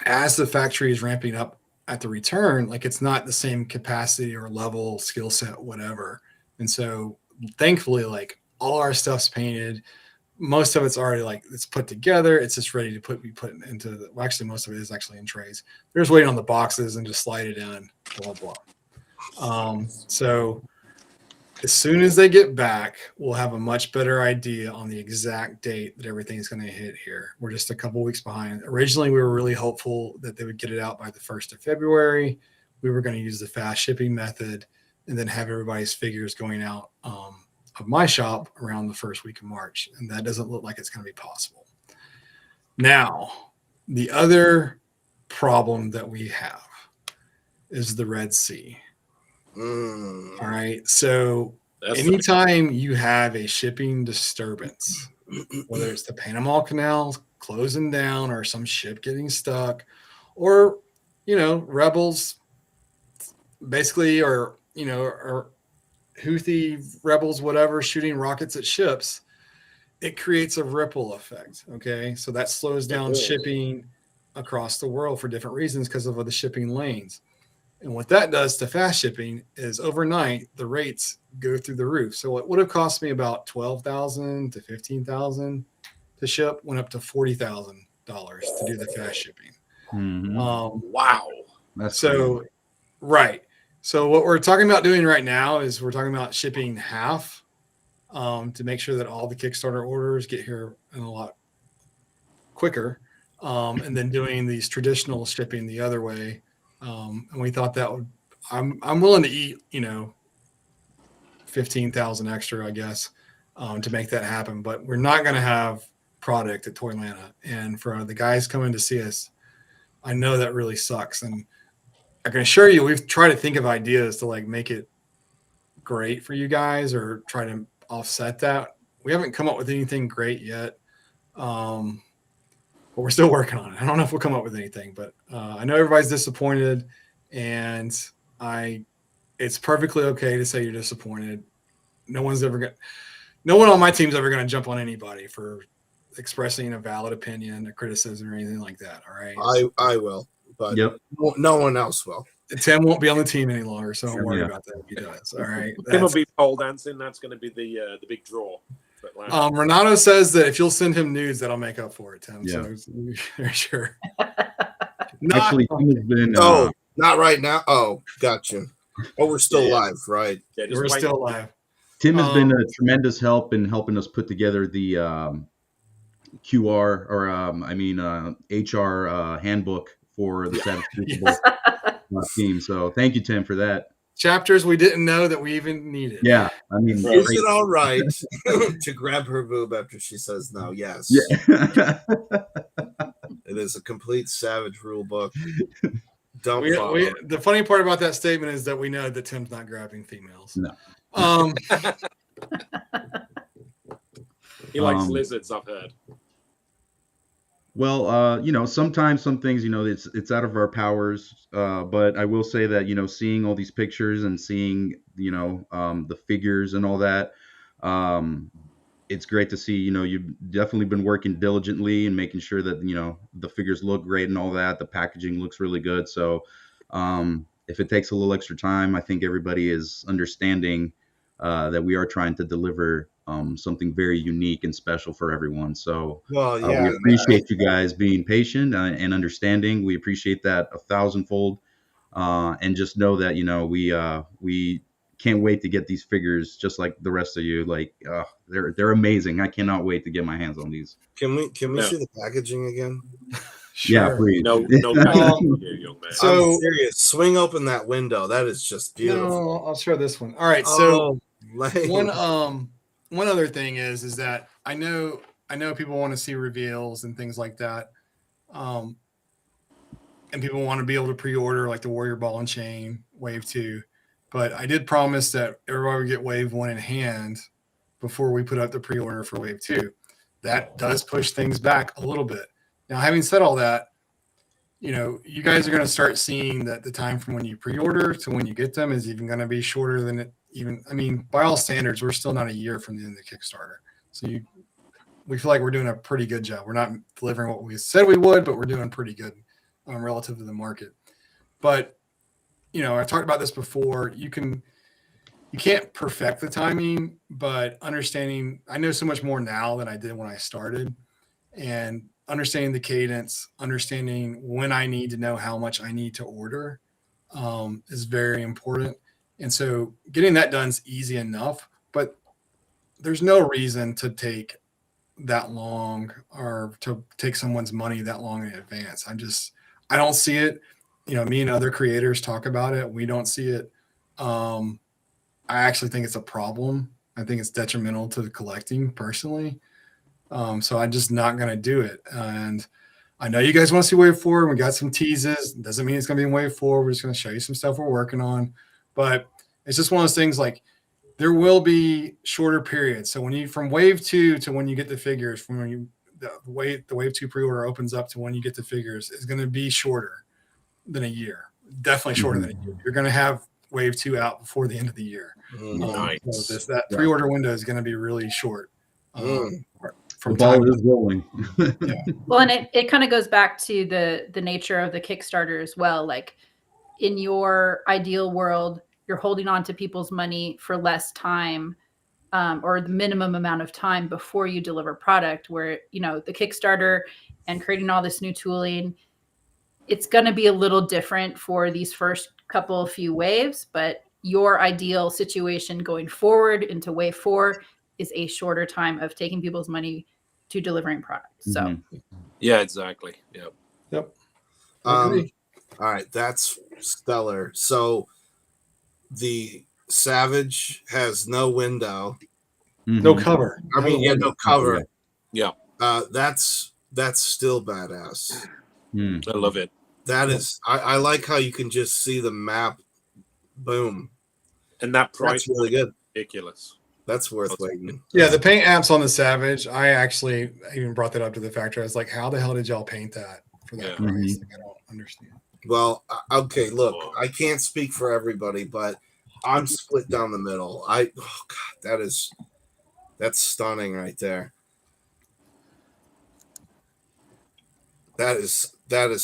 as the factory is ramping up at the return, like, it's not the same capacity or level, skill set, whatever. And so thankfully, like, all our stuff's painted. Most of it's already, like, it's put together. It's just ready to be put into actually, most of it is actually in trays. They're just waiting on the boxes and just slide it in, blah, blah. So as soon as they get back, we'll have a much better idea on the exact date that everything's going to hit here. We're just a couple weeks behind. Originally, we were really hopeful that they would get it out by the 1st of February. We were going to use the fast shipping method and then have everybody's figures going out of my shop around the first week of March. And that doesn't look like it's going to be possible. Now, the other problem that we have is the Red Sea. All right. So anytime you have a shipping disturbance, whether it's the Panama Canal closing down or some ship getting stuck, or, rebels basically, or Houthi rebels, whatever, shooting rockets at ships, it creates a ripple effect. Okay. So that slows down shipping across the world for different reasons because of the shipping lanes. And what that does to fast shipping is overnight, the rates go through the roof. So what would have cost me about $12,000 to $15,000 to ship went up to $40,000 to do the fast shipping. Wow. That's so crazy. Right. So what we're talking about doing right now is we're talking about shipping half to make sure that all the Kickstarter orders get here in a lot quicker, and then doing these traditional shipping the other way. And we thought that would, I'm willing to eat, 15,000 extra, I guess, to make that happen. But we're not going to have product at Toylanta. And for the guys coming to see us, I know that really sucks. And I can assure you, we've tried to think of ideas to like make it great for you guys or try to offset that. We haven't come up with anything great yet. But we're still working on it. I don't know if we'll come up with anything, but I know everybody's disappointed, and it's perfectly okay to say you're disappointed. No one's ever no one on my team's ever going to jump on anybody for expressing a valid opinion, a criticism, or anything like that. All right. I will, but Yep. no one else will. Tim won't be on the team any longer, so don't worry about that if he does. All right. Tim will be pole dancing. That's going to be the big draw. Renato says that if you'll send him nudes, that'll make up for it, Tim. Yeah. So very sure. Actually, Tim has been. Not right now. Oh, gotcha. Oh, we're still live, right? Yeah, We're still live. Tim has been a tremendous help in helping us put together the QR or HR handbook for the Savage Crucible team. So thank you, Tim, for that. Chapters we didn't know that we even needed. Yeah, I mean, is it all right to grab her boob after she says no? Yes. Yeah. It is a complete Savage rule book. Don't the funny part about that statement is that we know that Tim's not grabbing females. No. He likes lizards, I've heard. Well, sometimes some things, it's out of our powers. But I will say that, seeing all these pictures and seeing, the figures and all that, it's great to see, you've definitely been working diligently and making sure that, the figures look great and all that. The packaging looks really good. So if it takes a little extra time, I think everybody is understanding that we are trying to deliver something very unique and special for everyone. So we appreciate you guys being patient and understanding. We appreciate that 1,000-fold. And just know that, we can't wait to get these figures just like the rest of you. Like they're amazing. I cannot wait to get my hands on these. Can we see the packaging again? Sure. Yeah, please. No packaging here, young man. So I'm serious. Swing open that window. That is just beautiful. No, I'll show this one. All right. So one other thing is that I know people want to see reveals and things like that. And people want to be able to pre-order like the Warrior Ball and Chain Wave 2. But I did promise that everybody would get Wave 1 in hand before we put up the pre-order for Wave 2. That does push things back a little bit. Now, having said all that, you guys are going to start seeing that the time from when you pre-order to when you get them is even going to be shorter than it even. I mean, by all standards, we're still not a year from the end of the Kickstarter. So we feel like we're doing a pretty good job. We're not delivering what we said we would, but we're doing pretty good relative to the market. But, I've talked about this before. You can't perfect the timing, but understanding, I know so much more now than I did when I started, and understanding the cadence, understanding when I need to know how much I need to order is very important. And so getting that done is easy enough, but there's no reason to take that long or to take someone's money that long in advance. I don't see it. Me and other creators talk about it. We don't see it. I actually think it's a problem. I think it's detrimental to the collecting personally. So I'm just not going to do it. And I know you guys want to see Wave 4. We got some teases. Doesn't mean it's going to be in Wave 4. We're just going to show you some stuff we're working on. But it's just one of those things, like there will be shorter periods. So from Wave 2 to when you get the figures, from when the Wave 2 pre-order opens up to when you get the figures is going to be shorter than a year. Definitely shorter than a year. You're going to have Wave 2 out before the end of the year. Nice. So that pre-order window is going to be really short. From the ball is rolling. Yeah. Well, and it kind of goes back to the nature of the Kickstarter as well. Like in your ideal world, you're holding on to people's money for less time or the minimum amount of time before you deliver product, where, the Kickstarter and creating all this new tooling, it's going to be a little different for these first few waves, but your ideal situation going forward into Wave 4 is a shorter time of taking people's money to delivering products. So, yeah, exactly. Yep. All right, that's stellar. So the Savage has no window, no cover. I mean, no cover. Yeah. That's still badass. I love it. That is, I like how you can just see the map. Boom. And that price That's really good. Ridiculous. That's worth waiting. Yeah, the paint apps on the Savage, I actually even brought that up to the factory. I was like, how the hell did y'all paint that for that price? Like, I don't understand. Well, okay, look, I can't speak for everybody, but I'm split down the middle. That is That's stunning right there. That is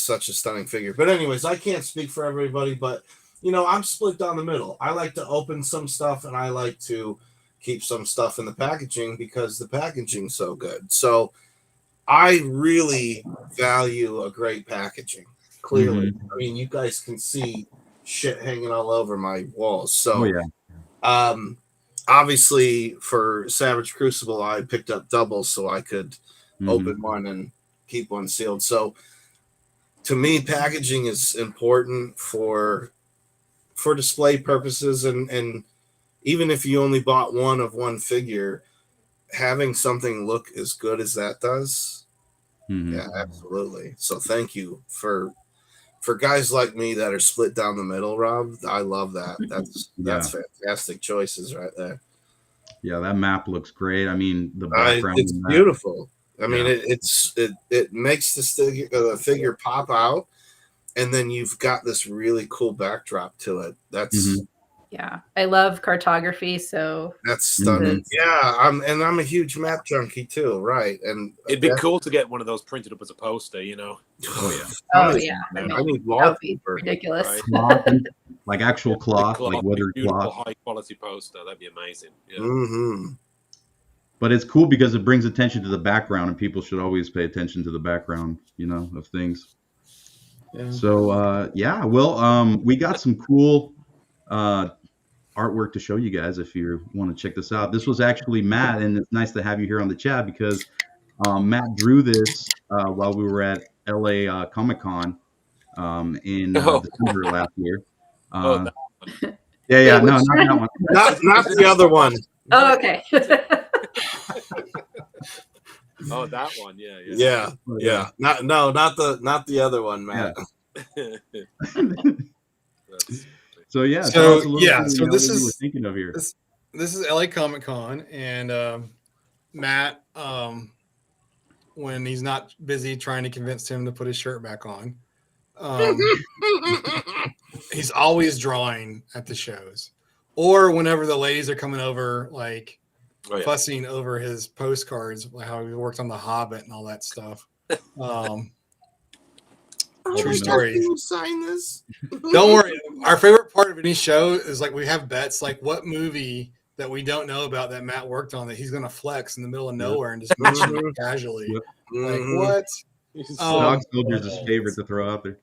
such a stunning figure. But anyways, I can't speak for everybody, but I'm split down the middle. I like to open some stuff and I like to keep some stuff in the packaging because the packaging's so good. So I really value a great packaging. Clearly. I mean, you guys can see shit hanging all over my walls. So obviously for Savage Crucible, I picked up doubles so I could open one and keep one sealed. So to me, packaging is important for display purposes, and even if you only bought one of one figure, having something look as good as that does. Yeah, absolutely. So thank you for guys like me that are split down the middle, Rob. I love that. That's fantastic choices right there. Yeah, that map looks great. I mean, the background. It's beautiful. I mean, it makes the figure pop out, and then you've got this really cool backdrop to it. That's yeah. I love cartography, so that's stunning. Yeah, I'm a huge map junkie too, right? And it'd be cool to get one of those printed up as a poster, Oh yeah. Oh yeah. I need that would be wallpaper. ridiculous. Right. Cloth, like actual cloth, like weathered beautiful, cloth. high quality poster. That'd be amazing. Yeah. But it's cool because it brings attention to the background, and people should always pay attention to the background, of things. Yeah. So we got some cool artwork to show you guys if you want to check this out. This was actually Matt, and it's nice to have you here on the chat because Matt drew this while we were at LA Comic-Con in December last year. That one. Yeah, no, not that one. Not the other one. Oh, okay. Oh, that one. Yeah. Not the other one, Matt. So this is we're thinking of here. This is LA Comic Con, and Matt, when he's not busy trying to convince Tim to put his shirt back on, he's always drawing at the shows, or whenever the ladies are coming over, like fussing over his postcards, like how he worked on The Hobbit and all that stuff. True story. Can you sign this? Don't worry. Our favorite part of any show is like we have bets, like what movie that we don't know about that Matt worked on that he's going to flex in the middle of nowhere and just mention it casually. Like what? Dog Soldier's his favorite to throw out there.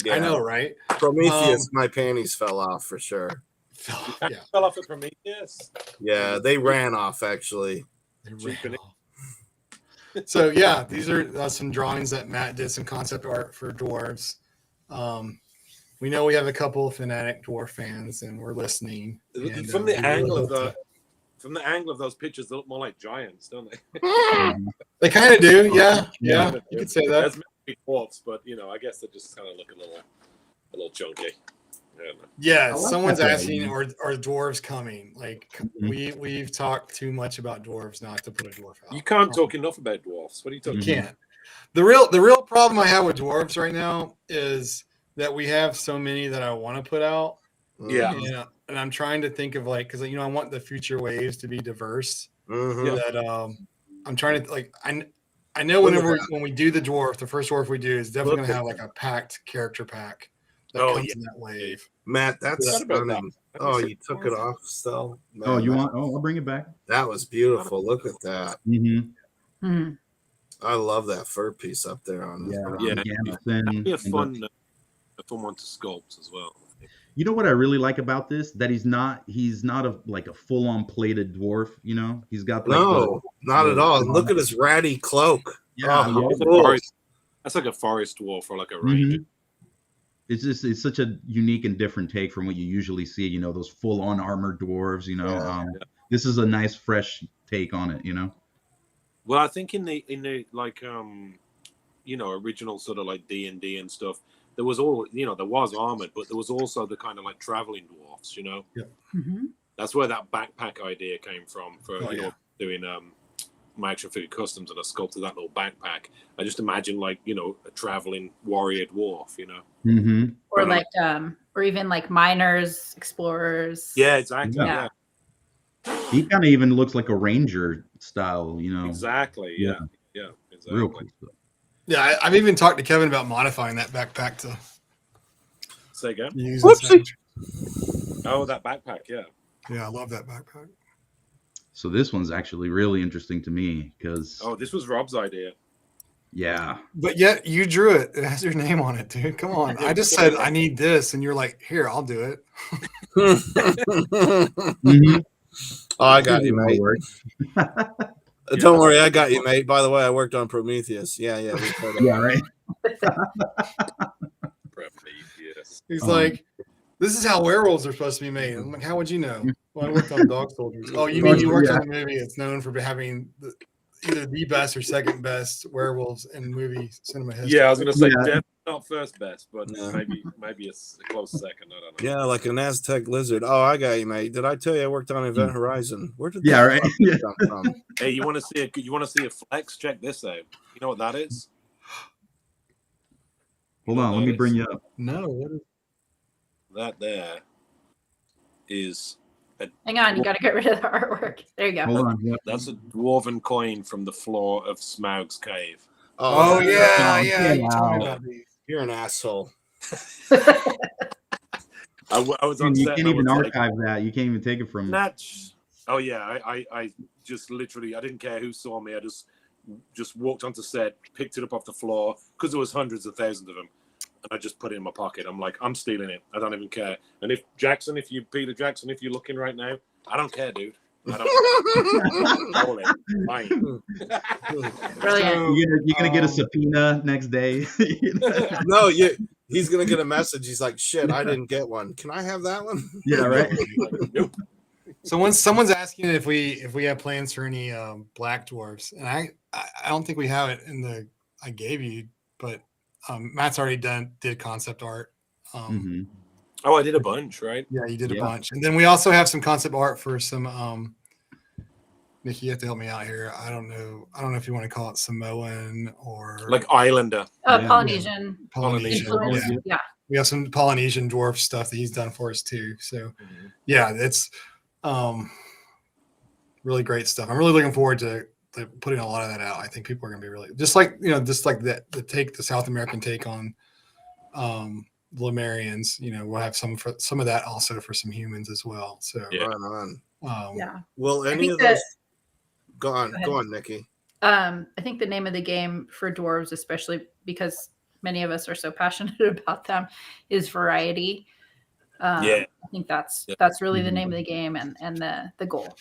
Yeah. I know, right? Prometheus, my panties fell off for sure. Fell off at Prometheus. Yeah, they ran off actually. So yeah, these are some drawings that Matt did, some concept art for dwarves. We know we have a couple of fanatic dwarf fans, and we're listening. And, from the angle of those pictures, they look more like giants, don't they? They kind of do, yeah. You could say that. That's maybe dwarfs, but I guess they just kind of look a little chunky. Yeah, someone's asking, are dwarves coming? Like we've talked too much about dwarves not to put a dwarf out. You can't talk enough about dwarfs. What are you talking about? You can't. The real problem I have with dwarves right now is that we have so many that I want to put out. Yeah. And I'm trying to think of because I want the future waves to be diverse. That I'm trying to I know when we do the dwarf, the first dwarf we do is definitely going to have like a packed character pack. That comes in that wave. Matt, that's stunning. Oh, you took it off still. Man, I'll bring it back. That was beautiful. Look at that. I love that fur piece up there on that'd be a fun one to sculpt as well. You know what I really like about this? That he's not a full-on plated dwarf, He's got not at all. Look at his ratty cloak. Yeah, that's like a forest dwarf or like a ranger. It's such a unique and different take from what you usually see, those full-on armored dwarves, This is a nice fresh take on it, Well, I think in the original sort of like D&D and stuff, there was there was armored, but there was also the kind of like traveling dwarfs, That's where that backpack idea came from for doing my action figure customs, and I sculpted that little backpack. I just imagine a traveling warrior dwarf, Or or even like miners, explorers. Yeah, exactly. Yeah. He kind of even looks like a ranger style, Exactly. Yeah. Exactly. Real cool stuff. Yeah, I've even talked to Kevin about modifying that backpack to say again. use. Oh, that backpack. Yeah. Yeah, I love that backpack. So this one's actually really interesting to me because. Oh, this was Rob's idea. Yeah. But yet you drew it. It has your name on it, dude. Come on. I just said I need this, and you're like, here, I'll do it. Mm-hmm. Oh, I got you, mate. Don't worry, I got you, mate. By the way, I worked on Prometheus. Yeah. Yeah, right. Prometheus. He's like, this is how werewolves are supposed to be made. I'm like, how would you know? Well, I worked on Dog Soldiers. Oh, you mean you worked on a movie? It's known for having either the best or second best werewolves in movie cinema history. Yeah, I was going to say definitely not first best, but maybe a close second. I don't know. Yeah, like an Aztec lizard. Oh, I got you, mate. Did I tell you I worked on Event Horizon? Where did right? come from? Hey, you want to see a flex? Check this out. You know what that is? Hold on, let me bring you up. No, what is that? There is. Hang on, you got to get rid of the artwork. There you go. Hold on. Yep. That's a dwarven coin from the floor of Smaug's cave. Oh yeah. You told me about these. You're an asshole. I was on You set. can't even archive that. You can't even take it from. Oh yeah, I just literally I didn't care who saw me. I just walked onto set, picked it up off the floor because there was hundreds of thousands of them, and I just put it in my pocket. I'm like, I'm stealing it. I don't even care. And if Peter Jackson, if you're looking right now, I don't care, dude. I don't. Fine. Brilliant. You're gonna get a subpoena next day. No, he's gonna get a message. He's like, shit, I didn't get one. Can I have that one? Yeah, right. Nope. So when someone's asking if we have plans for any black dwarfs, and I don't think we have it in the I gave you, but Matt's already did concept art. Oh, I did a bunch, right? Yeah, you did a bunch, and then we also have some concept art for some. Nikki, you have to help me out here. I don't know if you want to call it Samoan or like Islander. Polynesian. Polynesian. Yeah. We have some Polynesian dwarf stuff that he's done for us too. So, yeah, it's really great stuff. I'm really looking forward to putting a lot of that out. I think people are going to be really just like the South American take on Lemurians. We'll have some of that also for some humans as well. So, right on. Well, any of those. Go on, Nikki. I think the name of the game for dwarves, especially because many of us are so passionate about them, is variety. I think that's really the name of the game and the goal.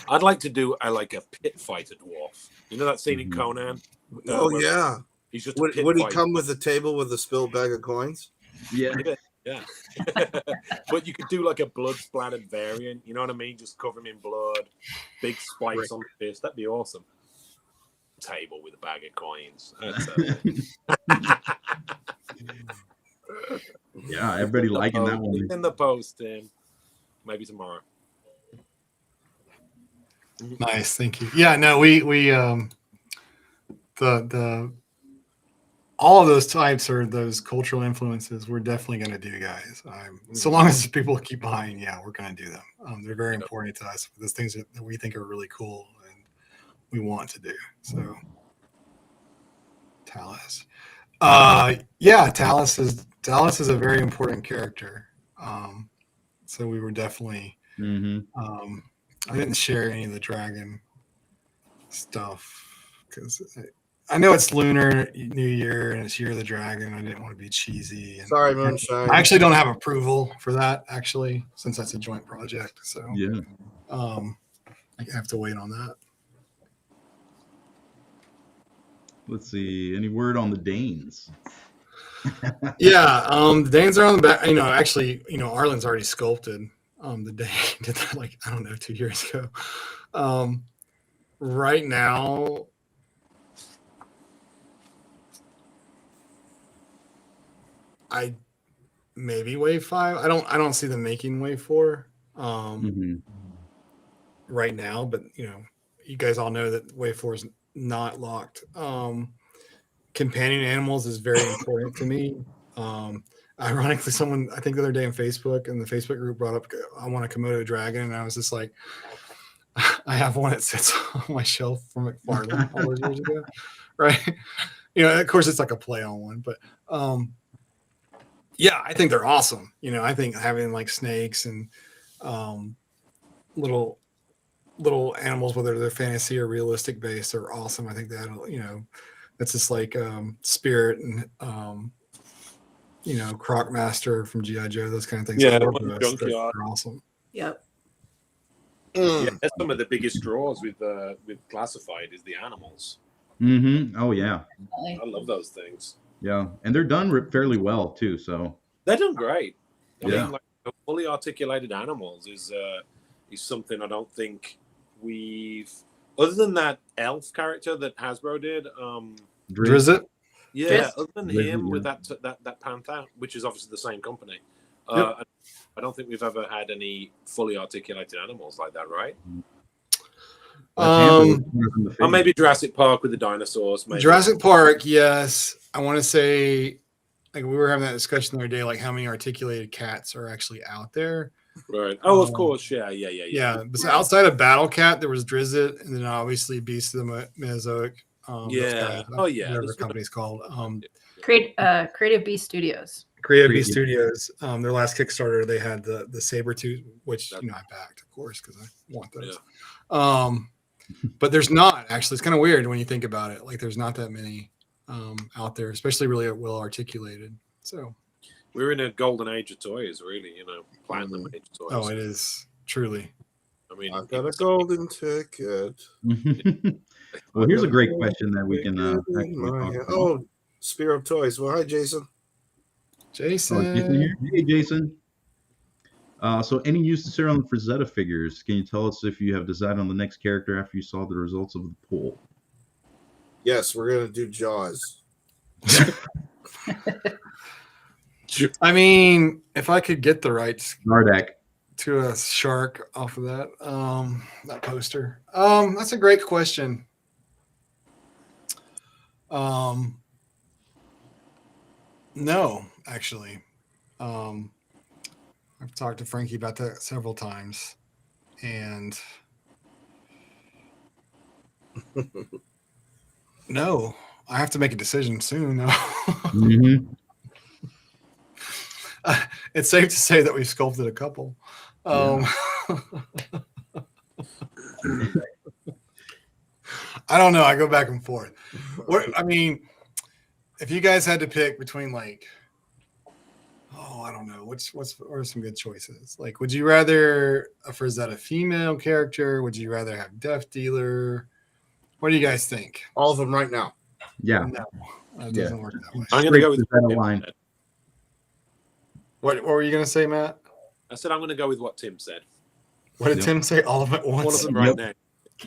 I'd like to do a pit fighter dwarf. You know that scene in Conan? Yeah. He's just would he come with a table with a spilled bag of coins? Yeah. But you could do like a blood splattered variant, you know what I mean? Just cover him in blood, big spikes on the fist. That'd be awesome. Table with a bag of coins. Yeah, everybody liking that one. In the post, Tim. Maybe tomorrow. Nice, thank you. Yeah, no, we the all of those types or those cultural influences we're definitely going to do, guys. So long as people keep buying, we're going to do them. They're very important to us. Those things that we think are really cool and we want to do. So Talus. Talus is a very important character. So we were definitely I didn't share any of the dragon stuff because I know it's Lunar New Year and it's Year of the Dragon. I didn't want to be cheesy. Sorry, Moonshine. I actually don't have approval for that, actually, since that's a joint project. So I have to wait on that. Let's see. Any word on the Danes? The Danes are on the back. Actually, Arlen's already sculpted. The Dane did that 2 years ago. Right now, I maybe wave 5. I don't see them making wave 4 right now, but you guys all know that wave 4 is not locked. Companion animals is very important to me. Ironically, someone I think the other day on Facebook in the Facebook group brought up I want a Komodo dragon, and I was just like, I have one that sits on my shelf from McFarlane all those years ago, right? You know, of course, it's like a play on one, but yeah, I think they're awesome. You know, I think having like snakes and little animals, whether they're fantasy or realistic based, are awesome. I think that, you know, that's just like Spirit and you know, Crocmaster from G.I. Joe, those kind of things. Yeah, they're awesome. Yep. Yeah, that's some of the biggest draws with classified is the animals. Oh yeah. I love those things. Yeah, and they're done fairly well too. So they're done great. I Yeah. mean, like fully articulated animals is something I don't think we've, other than that elf character that Hasbro did. Drizzt? Yeah, Drizzt? other than Drizzt, him yeah. with that Panther, which is obviously the same company. Yep. I don't think we've ever had any fully articulated animals like that, right? Or maybe Jurassic Park with the dinosaurs. Maybe. Jurassic Park, yes. I want to say, like we were having that discussion the other day, like how many articulated cats are actually out there. Right. Oh, of course. Yeah. But so outside of Battle Cat, there was Drizzt, and then obviously Beast of the Mesozoic. Yeah. Oh, yeah. Whatever the company's called. Creative Beast Studios. Creative Beast Studios. Their last Kickstarter, they had the Sabertooth, which you know I backed, of course, because I want those. Yeah. But there's not actually. It's kind of weird when you think about it. Like there's not that many out there, especially really well articulated. So we're in a golden age of toys, really. You know, platinum age of toys. Oh, it is truly. I mean, I've got a golden ticket. Well, here's a great question that we can actually talk about. Oh, Spear of Toys. Well, hi, Jason. Jason. Here. Hey, Jason. So any use to sir on the Frazetta figures? Can you tell us if you have decided on the next character after you saw the results of the poll? Yes, we're gonna do Jaws. I mean, if I could get the rights Nardak. to a shark off of that that poster, that's a great question. No, actually. I've talked to Frankie about that several times, and no, I have to make a decision soon. No. It's safe to say that we've sculpted a couple. I don't know. I go back and forth. I mean, if you guys had to pick between like, I don't know, what are some good choices? Like, would you rather a Frazetta female character? Would you rather have Death Dealer? What do you guys think? All of them right now. Yeah. No, it doesn't work that way. I'm going to go with that line. What were you going to say, Matt? I said I'm going to go with what Tim said. What did Tim say? All of it at once? All of them right now.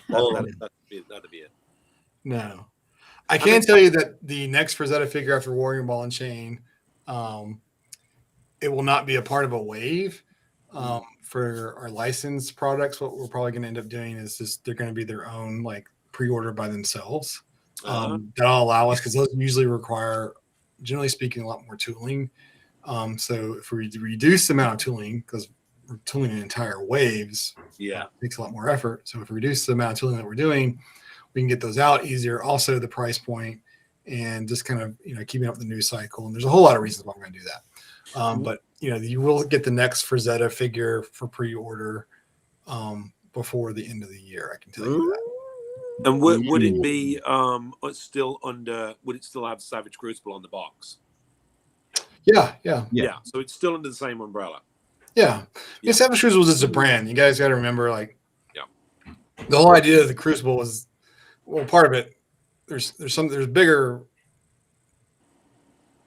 That'd be it. No. I can tell you that the next Frazetta figure after Warrior Ball and Chain, it will not be a part of a wave. For our licensed products, what we're probably going to end up doing is just they're going to be their own like pre-order by themselves. That'll allow us, because those usually require, generally speaking, a lot more tooling. So if we reduce the amount of tooling, because we're tooling entire waves, it takes a lot more effort. So if we reduce the amount of tooling that we're doing, we can get those out easier. Also, the price point and just kind of keeping up the news cycle. And there's a whole lot of reasons why I'm going to do that. But you will get the next Frazetta figure for pre-order before the end of the year. I can tell you that. And would it be still under? Would it still have Savage Crucible on the box? Yeah. So it's still under the same umbrella. Yeah. Savage Crucible is just a brand. You guys got to remember, like, the whole idea of the Crucible was, well, part of it. There's bigger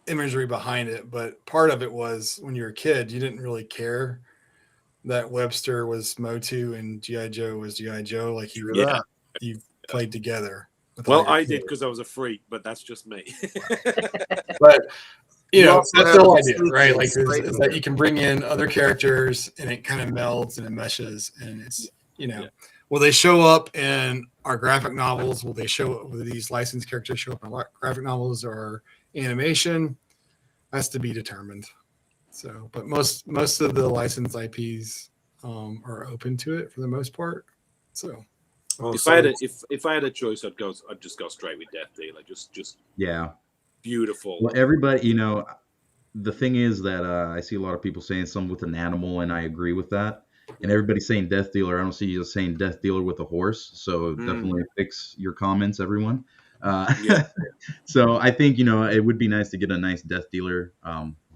imagery behind it, but part of it was when you were a kid, you didn't really care that Webster was Motu and G.I. Joe was G.I. Joe. Like you played together. Well, I did because I was a freak, but that's just me. But that's the whole idea, right? Like is that you can bring in other characters and it kind of melds and it meshes, and it's will they show up in our graphic novels? Will these licensed characters show up in graphic novels or animation? That's to be determined. So, but most of the licensed IPs are open to it for the most part. So if I had a choice, I'd just go straight with Death Dealer. Just Yeah. beautiful. Well, everybody, the thing is that I see a lot of people saying something with an animal, and I agree with that. And everybody's saying Death Dealer. I don't see you saying Death Dealer with a horse. So definitely fix your comments, everyone. Yeah. So I think, it would be nice to get a nice Death Dealer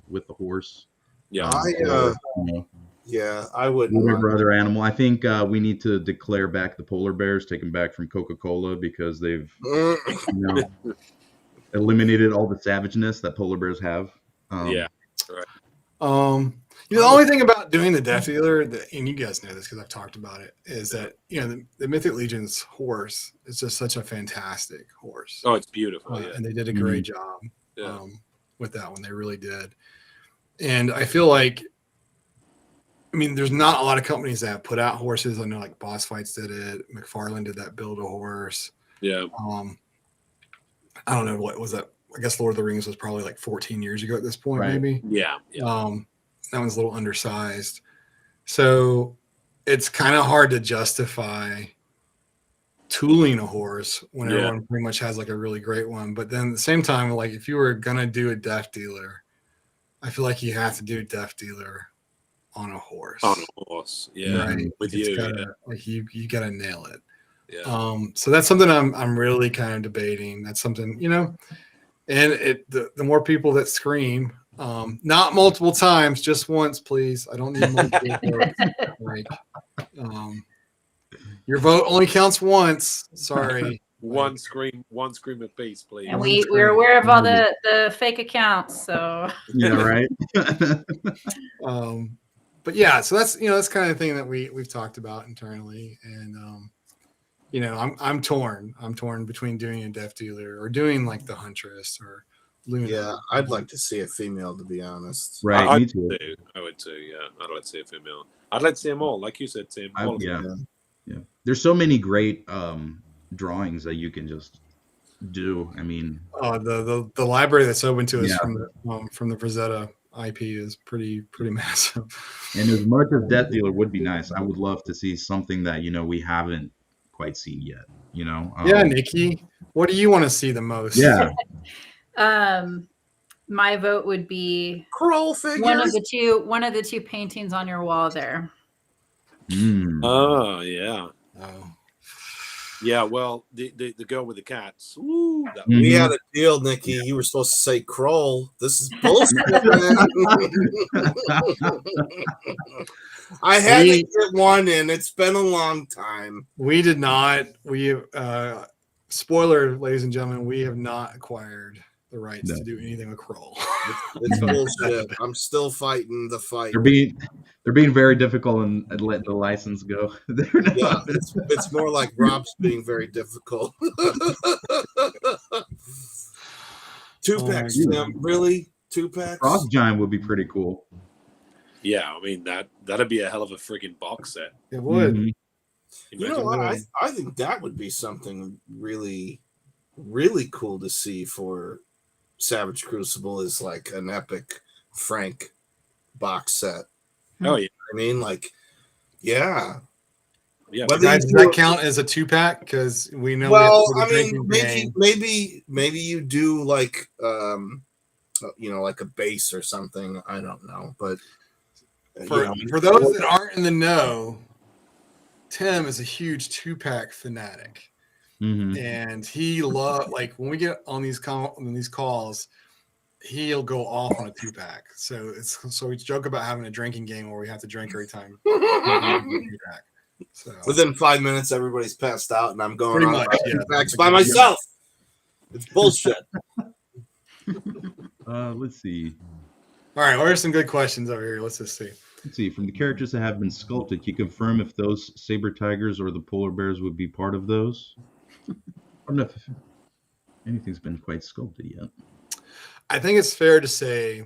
with the horse. Yeah. Yeah, I wouldn't. Whatever other animal. I think we need to declare back the polar bears, take them back from Coca-Cola because they've eliminated all the savageness that polar bears have. Yeah. Right. The only thing about doing the Death Dealer, and you guys know this because I've talked about it, is that the Mythic Legion's horse is just such a fantastic horse. Oh, it's beautiful. And they did a great job with that one. They really did. And I feel like, there's not a lot of companies that have put out horses. I know like Boss Fights did it. McFarlane did that Build a Horse. Yeah. I don't know, what was that? I guess Lord of the Rings was probably like 14 years ago at this point, maybe. Yeah. That one's a little undersized. So it's kind of hard to justify tooling a horse when everyone pretty much has like a really great one. But then at the same time, like if you were going to do a Death Dealer, I feel like you have to do Death Dealer on a horse. On a horse. Yeah. Right? With you gotta nail it. Yeah. So that's something I'm really kind of debating. That's something, and the more people that scream, not multiple times, just once, please. I don't need multiple votes. Like, your vote only counts once. Sorry. One scream apiece, please. And we're aware of all the fake accounts, so yeah, right. But yeah, so that's that's kind of the thing that we've talked about internally, and I'm torn. I'm torn between doing a Death Dealer or doing like the Huntress or Luna. Yeah, I'd like to see a female, to be honest. Right, me too. I would too. Yeah, I'd like to see a female. I'd like to see them all, like you said, Tim. Yeah. There's so many great drawings that you can just do. The library that's open to us from the Frazetta IP is pretty massive. And as much as Death Dealer would be nice, I would love to see something that we haven't quite seen yet. Yeah, Nikki, what do you want to see the most? Yeah. My vote would be Kroll figures. One of the two paintings on your wall there. Oh yeah. Oh. Yeah, well, the girl with the cats. Ooh, we had a deal, Nikki. You were supposed to say Kroll. This is bullshit, man. I had to get one in. It's been a long time. We did not. Spoiler, ladies and gentlemen, we have not acquired the rights to do anything with Kroll. It's bullshit. I'm still fighting the fight. They're being very difficult and letting the license go. Yeah, it's more like Rob's being very difficult. 2-packs, really? 2-packs? Frost Giant would be pretty cool. Yeah, that'd be a hell of a friggin' box set. It would. Mm-hmm. You know what? I think that would be something really, really cool to see for Savage Crucible, is like an epic Frank box set. Oh yeah, yeah. Guys, does that count as a 2-pack? Because we know. Well, maybe you do like like a base or something. I don't know, but for those that aren't in the know, Tim is a huge 2-pack fanatic. Mm-hmm. And he when we get on these calls, he'll go off on a 2-pack. So we joke about having a drinking game where we have to drink every time. So within 5 minutes, everybody's passed out, and I'm going pretty on much 2-packs by myself. It's bullshit. Let's see. All right, what are some good questions over here? Let's just see. Let's see. From the characters that have been sculpted, can you confirm if those saber tigers or the polar bears would be part of those? I don't know if anything's been quite sculpted yet. I think it's fair to say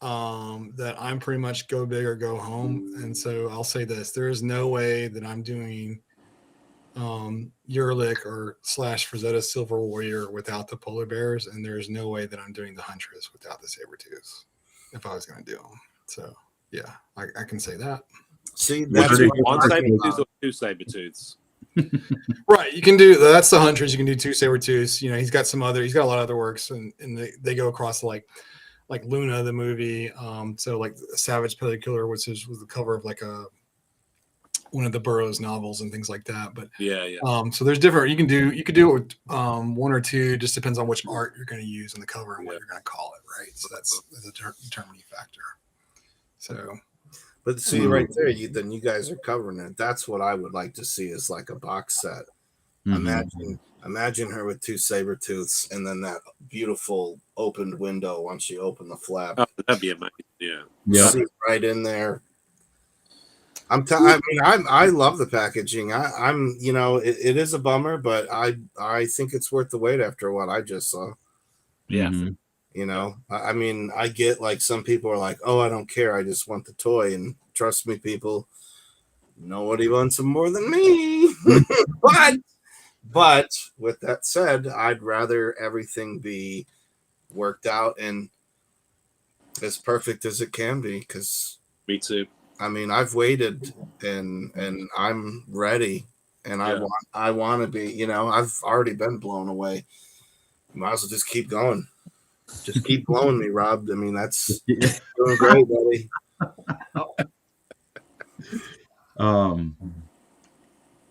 that I'm pretty much go big or go home. And so I'll say this. There is no way that I'm doing Urlik or / Frazetta Silver Warrior without the polar bears. And there is no way that I'm doing the Huntress without the Sabertooths if I was going to do them. So, yeah, I can say that. See, that's one Sabertooth or 2 Sabertooths? Right. You can do that's the Hunters. You can do 2 Sabertooths. You know, he's got a lot of other works, and they go across like Luna the movie. So like Savage Pelicular, which was the cover of like one of the Burroughs novels and things like that. But so there's different. You could do it with 1 or 2. Just depends on which art you're going to use in the cover and what you're going to call it. Right. So that's a determining factor. So. But see right there, then you guys are covering it. That's what I would like to see is like a box set. Imagine her with 2 Sabertooths and then that beautiful opened window once you open the flap. Oh, that'd be amazing. Yeah. See right in there. I love the packaging. I'm you know, it is a bummer, but I think it's worth the wait after what I just saw. Yeah. You know, I mean, I get like some people are like, oh, I don't care. I just want the toy. And trust me, people, nobody wants them more than me. but with that said, I'd rather everything be worked out and as perfect as it can be. Because me too. I mean, I've waited and I'm ready, and I want to be. You know, I've already been blown away. Might as well just keep going. Just keep blowing me, Rob. I mean, that's doing great, buddy.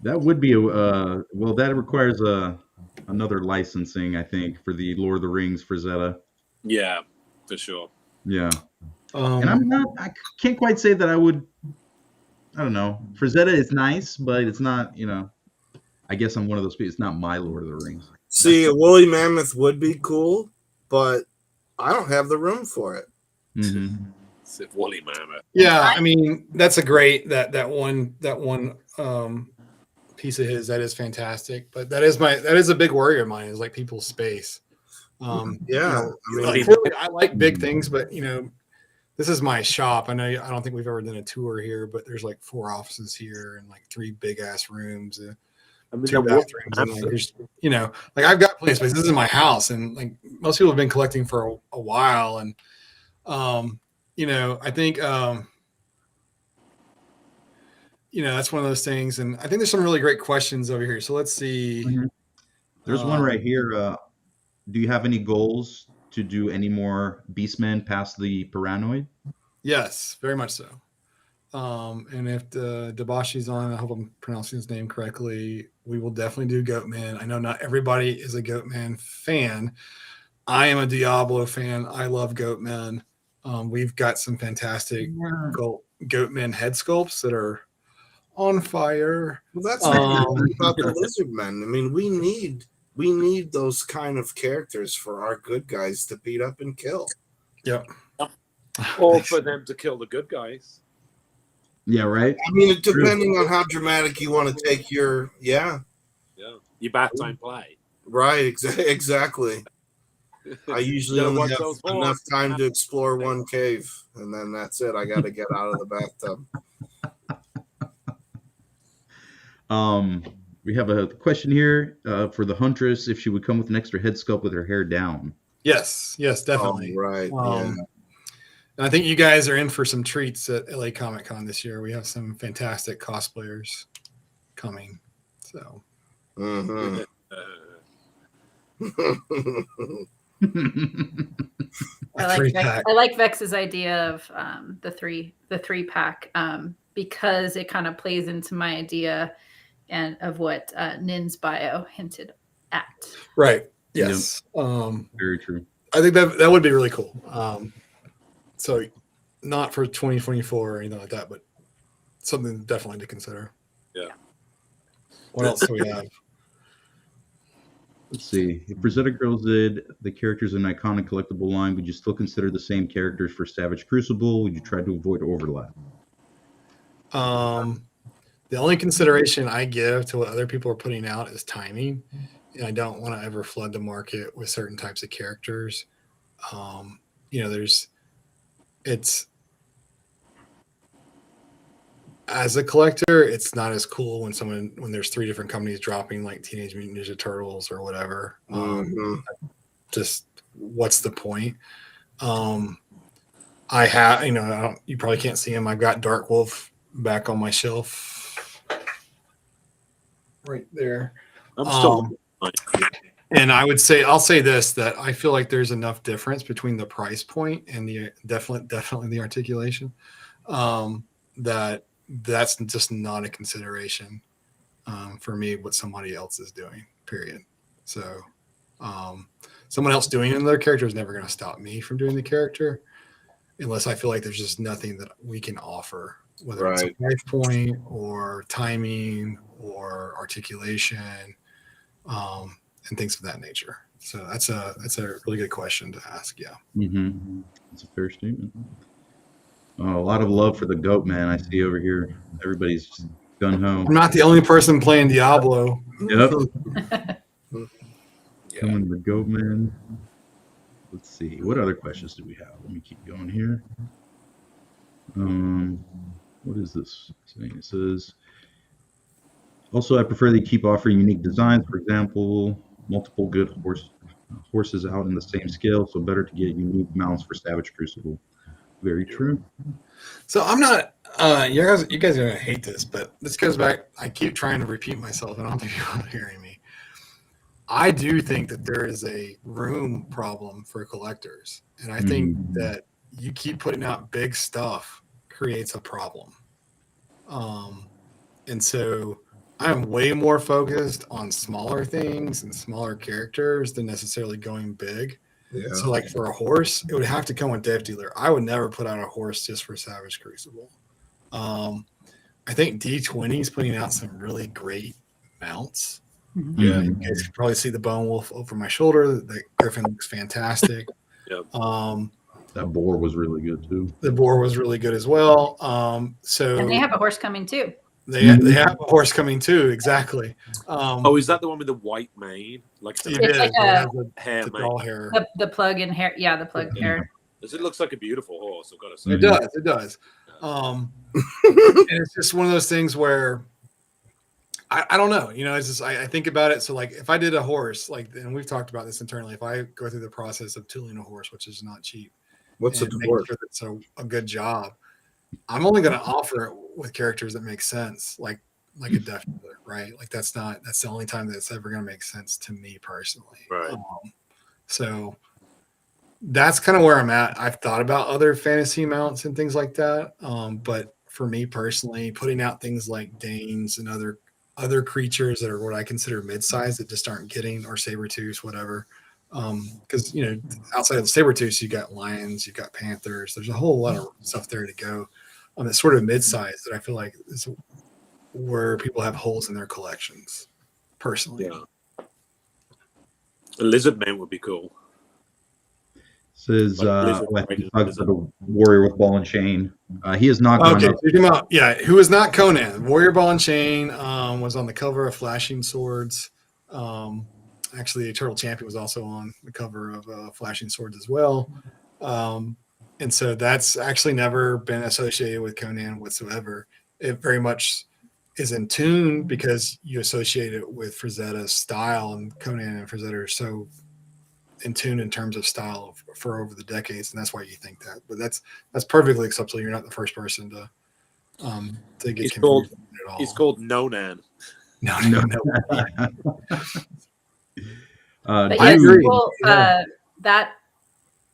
That would be well, that requires another licensing, I think, for the Lord of the Rings Frazetta. Yeah, for sure. Yeah. And I can't quite say that I would. I don't know. Frazetta is nice, but it's not. You know, I guess I'm one of those people. It's not my Lord of the Rings. See, a woolly mammoth would be cool, but I don't have the room for it. It's a woolly mammoth. Yeah, I mean that's a great that one piece of his that is fantastic. But that is a big worry of mine is like people's space. Yeah, you know, I mean, I like big things, but you know, this is my shop. I know I don't think we've ever done a tour here, but there's like 4 offices here and like 3 big ass rooms. 2 bathrooms and like there's, you know, like I've got plenty of space. This is my house, and like most people have been collecting for a while, and you know, I think you know, that's one of those things, and I think there's some really great questions over here. So let's see. There's one right here. Do you have any goals to do any more Beastmen past the Paranoid? Yes, very much so. And if the Debashi's on, I hope I'm pronouncing his name correctly, we will definitely do Goatman. I know not everybody is a Goatman fan. I am a Diablo fan. I love Goatman. We've got some fantastic Goatman head sculpts that are on fire. Well, that's about the lizard men. I mean, we need those kind of characters for our good guys to beat up and kill. Yep. Or for them to kill the good guys. Yeah, right. I mean, depending on how dramatic you want to take your your bath time play. Right, exactly. I usually only have enough time to explore one cave, and then that's it. I got to get out of the bathtub. We have a question here for the Huntress if she would come with an extra head sculpt with her hair down. Yes, definitely. Right. And I think you guys are in for some treats at LA Comic Con this year. We have some fantastic cosplayers coming. So. I like Vex's idea of the three pack because it kind of plays into my idea and of what Nin's bio hinted at. Right. Yes. Very true. I think that would be really cool. So not for 2024 or anything like that, but something definitely to consider. Yeah. What else do we have? Let's see. If Frazetta Girls did the characters in an iconic collectible line, would you still consider the same characters for Savage Crucible? Would you try to avoid overlap? The only consideration I give to what other people are putting out is timing. And I don't want to ever flood the market with certain types of characters. You know, it's as a collector, it's not as cool when there's 3 different companies dropping like Teenage Mutant Ninja Turtles or whatever. Just what's the point? I have, you know, you probably can't see him. I've got Dark Wolf back on my shelf. right there. I'm still. And I'll say this, that I feel like there's enough difference between the price point and the definitely the articulation, that's just not a consideration for me what somebody else is doing, period. So someone else doing another character is never going to stop me from doing the character unless I feel like there's just nothing that we can offer, whether it's a price point or timing or articulation. And things of that nature. So that's a really good question to ask. Yeah. That's a fair statement. Oh, a lot of love for the goat, man. I see over here. Everybody's just gun ho. I'm not the only person playing Diablo. Yep. Coming the goat, man. Let's see. What other questions do we have? Let me keep going here. What is this saying? It says, also, I prefer they keep offering unique designs. For example, multiple good horses out in the same scale, so better to get unique mounts for Savage Crucible. Very true. So I'm not. You guys are gonna hate this, but this goes back. I keep trying to repeat myself, and I don't think you're hearing me. I do think that there is a room problem for collectors, and I think that you keep putting out big stuff creates a problem. And so I'm way more focused on smaller things and smaller characters than necessarily going big. Yeah. So like for a horse, it would have to come with Death Dealer. I would never put out a horse just for Savage Crucible. I think D20 is putting out some really great mounts. Yeah, you guys can probably see the Bone Wolf over my shoulder. The Griffin looks fantastic. Yep. That boar was really good too. The boar was really good as well. So and they have a horse coming too. They have a horse coming too, exactly. Is that the one with the white mane? It's like hair, hair. The plug in hair. Yeah, the plug hair. It looks like a beautiful horse, I've got to say. It does. And it's just one of those things where I don't know. You know, it's just I think about it. So like if I did a horse, like, and we've talked about this internally, if I go through the process of tooling a horse, which is not cheap, what's a dwarf? Sure that's a good job. I'm only going to offer it with characters that make sense, like a Death Dealer, right? Like that's the only time that it's ever going to make sense to me personally. Right. So that's kind of where I'm at. I've thought about other fantasy mounts and things like that. But for me personally, putting out things like Danes and other creatures that are what I consider mid-size that just aren't getting, or saber-tooths, whatever. Because you know, outside of the saber-tooths, you got lions, you got panthers. There's a whole lot of stuff there to go. It's sort of mid-size that I feel like is where people have holes in their collections. Personally, yeah. A lizard mount would be cool. Says the warrior with ball and chain. He is not. Okay, check him out. Yeah, who is not Conan? Warrior Ball and Chain was on the cover of Flashing Swords. Actually, Eternal Champion was also on the cover of Flashing Swords as well. And so that's actually never been associated with Conan whatsoever. It very much is in tune because you associate it with Frazetta's style, and Conan and Frazetta are so in tune in terms of style for over the decades, and that's why you think that. But that's perfectly acceptable. You're not the first person to get confused at all. He's called Nonan. No. I agree. Well, that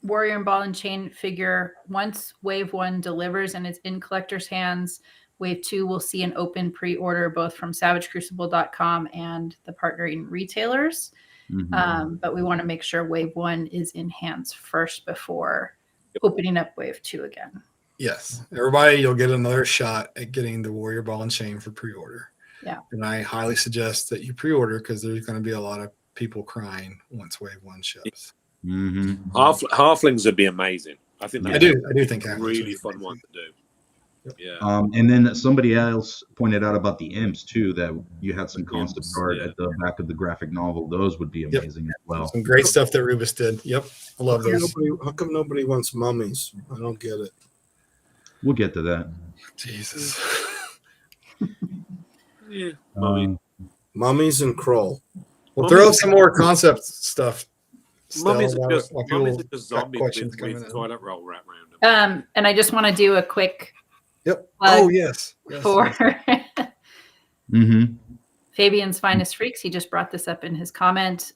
Warrior and Ball and Chain figure, once Wave 1 delivers and it's in collectors' hands, Wave 2 will see an open pre-order both from SavageCrucible.com and the partnering retailers. But we want to make sure Wave 1 is in hands first before opening up Wave 2 again. Yes. Everybody, you'll get another shot at getting the Warrior Ball and Chain for pre-order. Yeah. And I highly suggest that you pre-order because there's going to be a lot of people crying once Wave 1 ships. Halflings would be amazing. I think I do think a really fun one to do. Yeah. And then somebody else pointed out about the imps too, that you had some concept art at the back of the graphic novel. Those would be amazing as well. Some great stuff that Rubus did. Yep. I love those. How come nobody wants mummies? I don't get it. We'll get to that. Jesus. Yeah. Mummies and Kroll. We'll throw some more concept stuff. Mummies are just zombies with toilet roll wrapped around them. And I just want to do a quick Yep. Oh, yes. For Fabian's Finest Freaks, he just brought this up in his comment.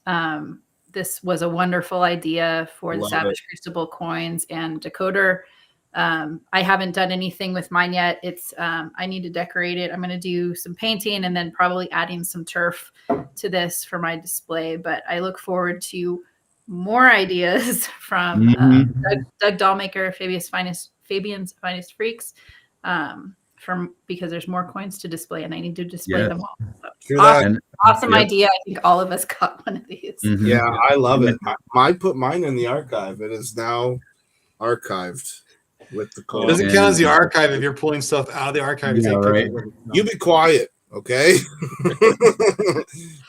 This was a wonderful idea for the Savage Crucible coins and decoder. I haven't done anything with mine yet. It's I need to decorate it. I'm going to do some painting and then probably adding some turf to this for my display. But I look forward to more ideas from Doug Dollmaker, Fabian's Finest Freaks, because there's more coins to display and I need to display them all. So, awesome idea. I think all of us got one of these. Yeah, I love it. I put mine in the archive. It is now archived with the code. It doesn't count as the archive if you're pulling stuff out of the archive. Yeah, right. You be quiet, okay?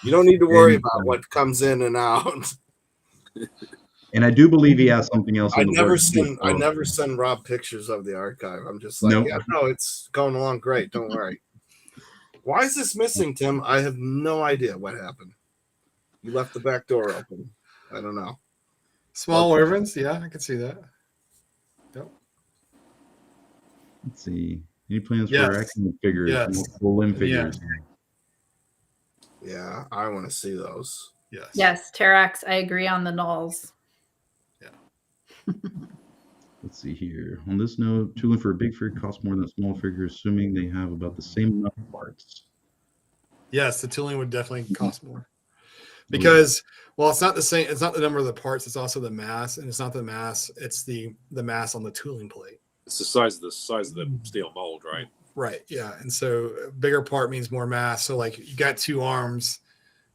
You don't need to worry about what comes in and out. And I do believe he has something else. I never send Rob pictures of the archive. I'm just like, yeah, no, it's going along great. Don't worry. Why is this missing, Tim? I have no idea what happened. You left the back door open. I don't know. Small wyverns, yeah, I can see that. Yep. Let's see. Any plans for action figures? Multiple limb figures. Yeah, I want to see those. Yes, Terax, I agree on the nulls. Let's see here. On this note, tooling for a big figure costs more than a small figure, assuming they have about the same amount of parts. Yes, the tooling would definitely cost more. Because, well, it's not the same. It's not the number of the parts. It's also the mass, and it's not the mass. It's the mass on the tooling plate. It's the size of the steel mold, right? Right. Yeah. And so a bigger part means more mass. So like you got 2 arms,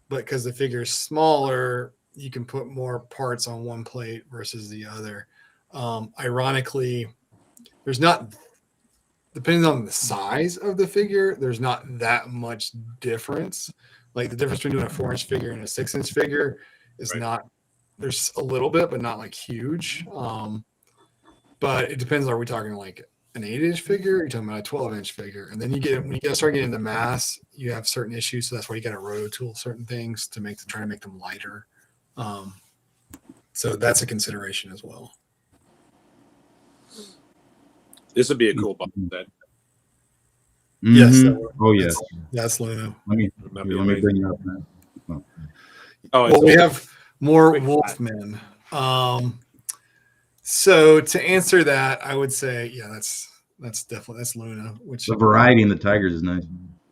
but because the figure is smaller, you can put more parts on one plate versus the other. Ironically, there's not, depending on the size of the figure, there's not that much difference. Like the difference between doing a 4-inch figure and a 6-inch figure is not, there's a little bit, but not like huge. But it depends. Are we talking like an 8-inch figure? You're talking about a 12-inch figure. And then when you start getting into mass, you have certain issues. So that's why you got to roto tool certain things to try to make them lighter. So that's a consideration as well. This would be a cool box set. Yes. Oh yes. That's Luna. Let me bring you up now. Well, we have more Wolfmen. So to answer that, I would say, that's definitely Luna. Which the variety in the tigers is nice.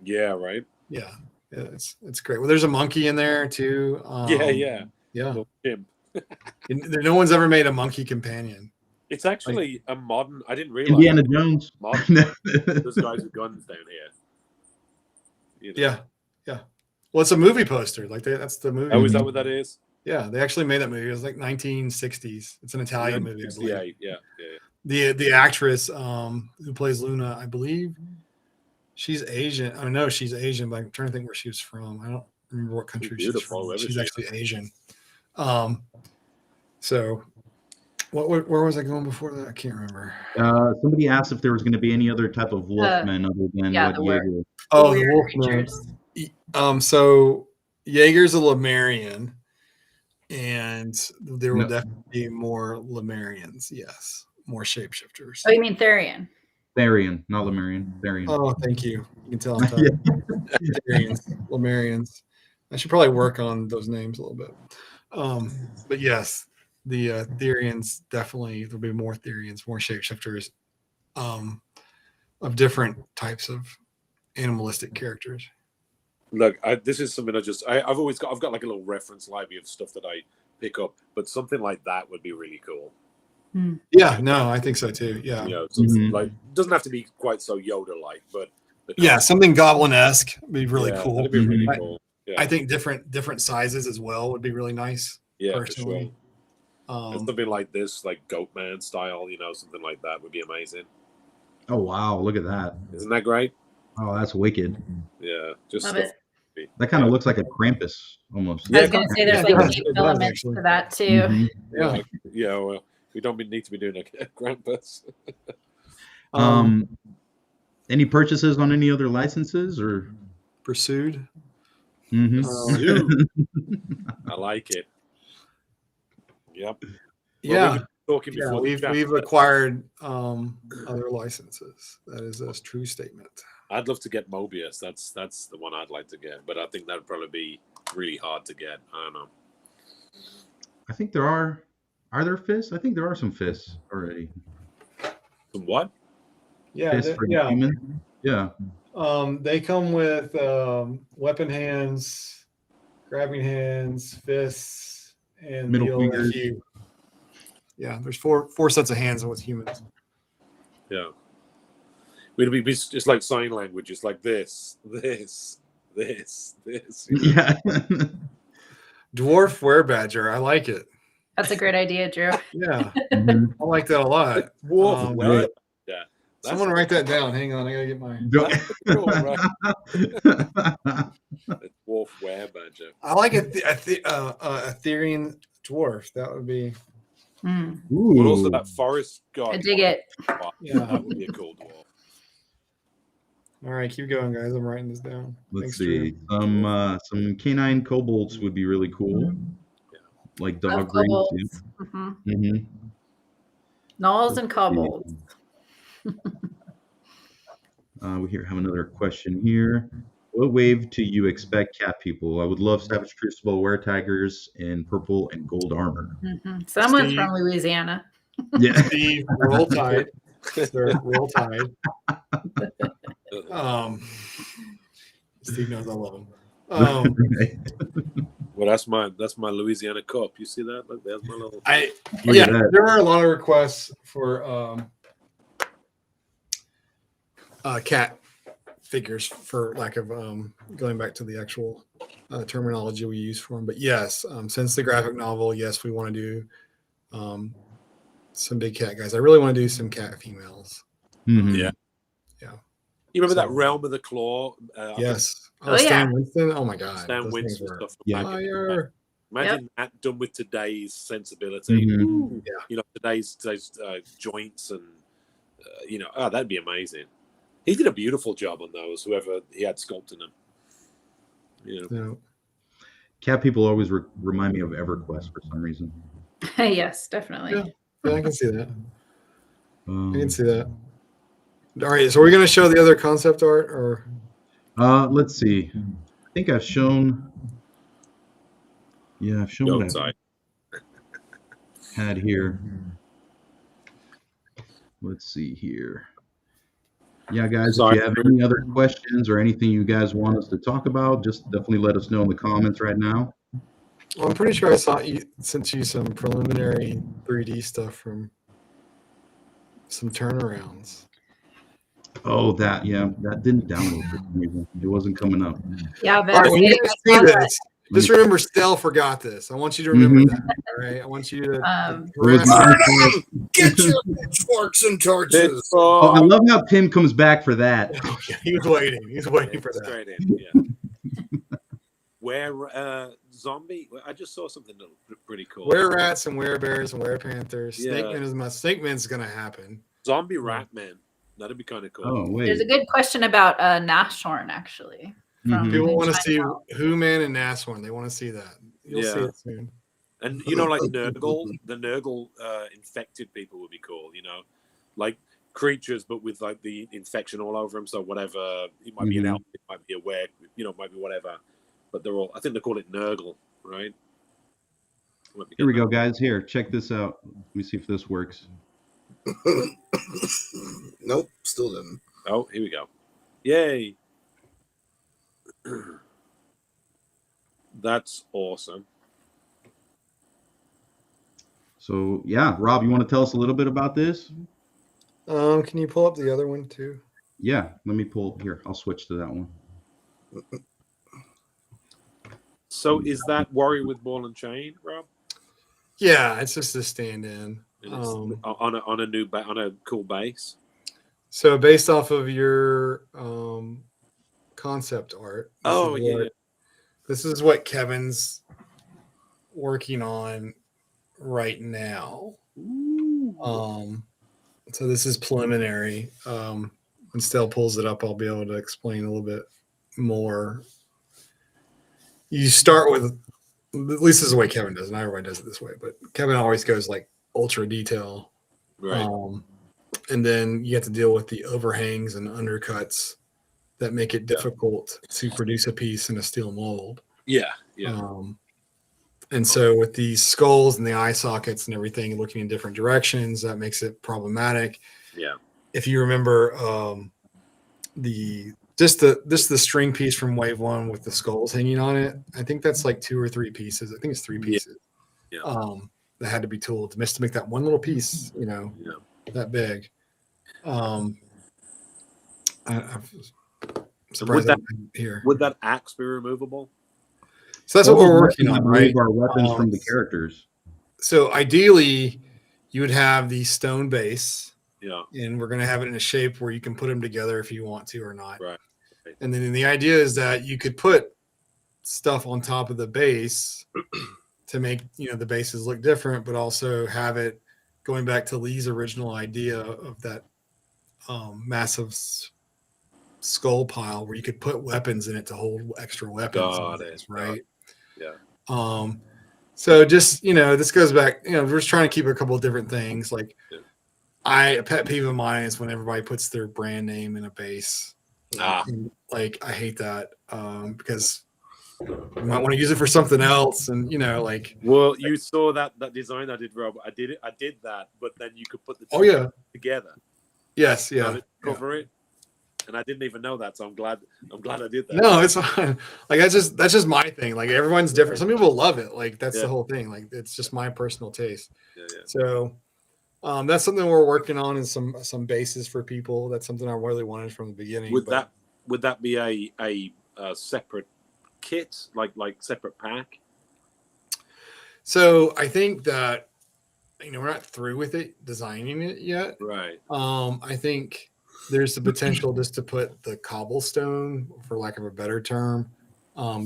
Yeah, right. Yeah, it's great. Well, there's a monkey in there too. Yeah. No one's ever made a monkey companion. It's actually a modern. I didn't realize. Indiana Jones. There's guys with guns down here. Yeah. Well, it's a movie poster. Like that's the movie. Oh, is that what that is? Yeah, they actually made that movie. It was like 1960s. It's an Italian movie. Yeah. The actress who plays Luna, I believe, she's Asian. I know she's Asian, but I'm trying to think where she was from. I don't remember what country she's from. She's actually Asian. So, where was I going before that? I can't remember. Somebody asked if there was going to be any other type of Wolfman other than what Jaeger. Oh, the Wolfman. So Jaeger's a Lemurian. And there will definitely be more Lemurians. Yes, more shapeshifters. Oh, you mean Therian? Therian, not Lemurian. Therian. Oh, thank you. You can tell I'm talking. Therians, Lemurians. I should probably work on those names a little bit. But yes, the Therians definitely. There'll be more Therians, more shapeshifters, of different types of animalistic characters. Look, this is something I've got like a little reference library of stuff that I pick up, but something like that would be really cool. Yeah, no, I think so too. Yeah, like doesn't have to be quite so Yoda-like, but something goblin-esque would be really cool. That'd be really cool. Yeah. I think different sizes as well would be really nice. Yeah, personally. For sure. Something like this, like Goatman style, something like that would be amazing. Oh wow, look at that! Isn't that great? Oh, that's wicked. Yeah, just love stuff. it. That kind of looks like a Krampus almost. I was going to say there's like deep elements to that too. Well, we don't need to be doing a Krampus. Any purchases on any other licenses or pursued? I like it. Yep. Talking before we've acquired other licenses. That is a true statement. I'd love to get Mobius. That's the one I'd like to get, but I think that'd probably be really hard to get. I don't know. I think there are. Are there fists? I think there are some fists already. Some what? Yeah, Fists for the human. Yeah. They come with weapon hands, grabbing hands, fists, and Middle the fingers. cube. Yeah, there's four sets of hands with humans. Yeah. It'd be just like sign language. It's like this. Yeah. Dwarf werebadger. I like it. That's a great idea, Drew. Yeah, Mhm. I like that a lot. Dwarf right. Yeah. Someone write that down. Hang on, I gotta get my. Dwarf werebadger. I like a Etherean dwarf. That would be. Mm. But also Ooh. that forest guy. I dig it. Yeah. That would be a cool dwarf. All right, keep going, guys. I'm writing this down. Let's Thanks, see. Drew. Some canine kobolds would be really cool. Like Love dog breeds. kobolds. Yeah. Mhm. Mhm. Gnolls and kobolds. We have another question here. What wave do you expect cat people? I would love Savage Crucible were tigers in purple and gold armor. Mhm. Someone's Steve. from Louisiana. Yeah. Steve, roll tide. Sir, roll tide. Steve knows I love him. Well, that's my Louisiana cup. You see that? Look, there's my little. Look at that. there are a lot of requests for cat figures, for lack of going back to the actual terminology we use for them. But yes, since the graphic novel, yes, we want to do some big cat guys. I really want to do some cat females. Mhm. Yeah. You remember that Realm of the Claw? Yes. Oh, Stan yeah. Winston. Oh my God. Stan Those Winston things were stuff. From Yeah. back in the day. fire. Imagine that done with today's sensibility. Mhm. Ooh, Yeah. You know, today's joints and that'd be amazing. He did a beautiful job on those. Whoever he had sculpting them. No. Cat people always remind me of EverQuest for some reason. Yes, definitely. Yeah, I can see that. I Um, can see that. All right, so we're going to show the other concept art, or let's see. I think I've shown. Yeah, I've shown Go what inside. I had here. Let's see here. Yeah, guys, Sorry. if you have any other questions or anything you guys want us to talk about, just definitely let us know in the comments right now. well, I'm pretty sure I sent you some preliminary 3D stuff from some turnarounds. Oh, that didn't download for some reason. It wasn't coming up. Yeah, All right, that's when you guys see this, just me- remember, Stell forgot this. I want you to remember Mhm. that. All right, I want you to Um, It was harass my her. fault. Get your pitchforks and torches. Oh, I love how Tim comes back for that. He was waiting. He's waiting for that. Straight in. Yeah. Where zombie? I just saw something that looked pretty cool. Were rats and were bears and were panthers. Yeah. Snake Man is my Snake Man's gonna happen. Zombie rat man. That'd be kind of cool. Oh, wait. there's a good question about Nashorn, actually. Mhm. People want to see China. Who Man and Nashorn. They want to see that. You'll see Yeah. it soon. And like Nurgle, the Nurgle infected people would be cool. Like creatures, but with like the infection all over them. So whatever, it might be an Mhm. elf, it might be a were, might be whatever. But they're all. I think they call it Nurgle, right? Here we go, guys. Here, check this out. Let me see if this works. Nope, still didn't. Oh, here we go. Yay! That's awesome. So, yeah, Rob, you want to tell us a little bit about this? Can you pull up the other one too? Yeah, let me pull here. I'll switch to that one. So is that Warrior with Ball and Chain, Rob? Yeah, it's just a stand-in. And it's on a cool base. So based off of your concept art. This is what Kevin's working on right now. So this is preliminary. When Stell pulls it up, I'll be able to explain a little bit more. You start with, at least this is the way Kevin does, not everybody does it this way, but Kevin always goes like ultra detail. Right. And then you have to deal with the overhangs and undercuts that make it difficult to produce a piece in a steel mold. Yeah. And so with these skulls and the eye sockets and everything looking in different directions, that makes it problematic. Yeah. If you remember the string piece from Wave 1 with the skulls hanging on it, I think that's like 2 or 3 pieces. I think it's 3 pieces. Yeah. That had to be tooled to make that one little piece, that big. I'm surprised would that axe be removable? So that's what we're working on, right? Our weapons from the characters. So ideally, you would have the stone base. Yeah. And we're going to have it in a shape where you can put them together if you want to or not. Right. And then the idea is that you could put stuff on top of the base to make, the bases look different, but also have it going back to Lee's original idea of that massive skull pile where you could put weapons in it to hold extra weapons. Right. Yeah. So just, this goes back, we're just trying to keep a couple of different things. Like a pet peeve of mine is when everybody puts their brand name in a base. And, I hate that because you might want to use it for something else. And, well, you saw that design I did, Rob. I did that, but then you could put the two together. Yes. Yeah. Cover it. And I didn't even know that, so I'm glad I did that. No, it's fine. That's just my thing. Everyone's different. Some people love it. That's the whole thing. It's just my personal taste. Yeah. So that's something we're working on, and some bases for people. That's something I really wanted from the beginning. Would that be a separate kit, like separate pack? So I think that we're not through with it, designing it yet. Right. I think there's the potential just to put the cobblestone, for lack of a better term,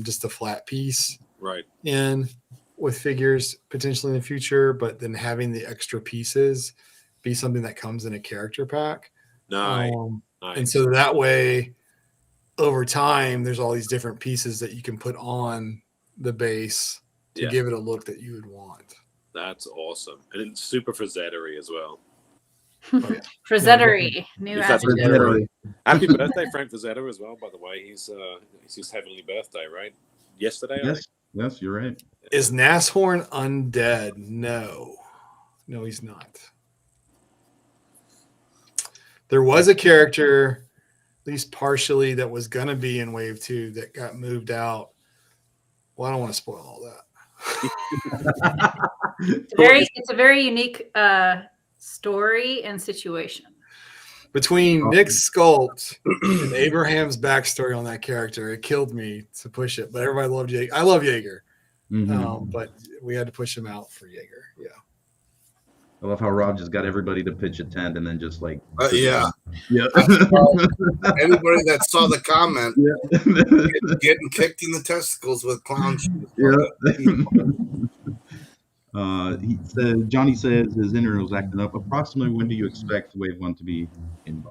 just a flat piece, right, in with figures potentially in the future, but then having the extra pieces be something that comes in a character pack. Nice. And so that way, over time, there's all these different pieces that you can put on the base to give it a look that you would want. That's awesome. And it's super Frazetta-y as well. Frazetta-y, new adjective. Happy birthday, Frank Frazetta, as well, by the way. He's his heavenly birthday, right? Yesterday? Yes, you're right. Is Nashorn undead? No, he's not. There was a character, at least partially, that was going to be in Wave 2 that got moved out. Well, I don't want to spoil all that. It's a very unique story and situation. Between Nick's sculpt and Abraham's backstory on that character, it killed me to push it. But everybody loved Jaeger. I love Jaeger, but we had to push him out for Jaeger. Yeah. I love how Rob just got everybody to pitch a tent and then just yeah. Anybody that saw the comment, getting kicked in the testicles with clown shoes. He said, Johnny says his internet was acting up. Approximately when do you expect Wave 1 to be in?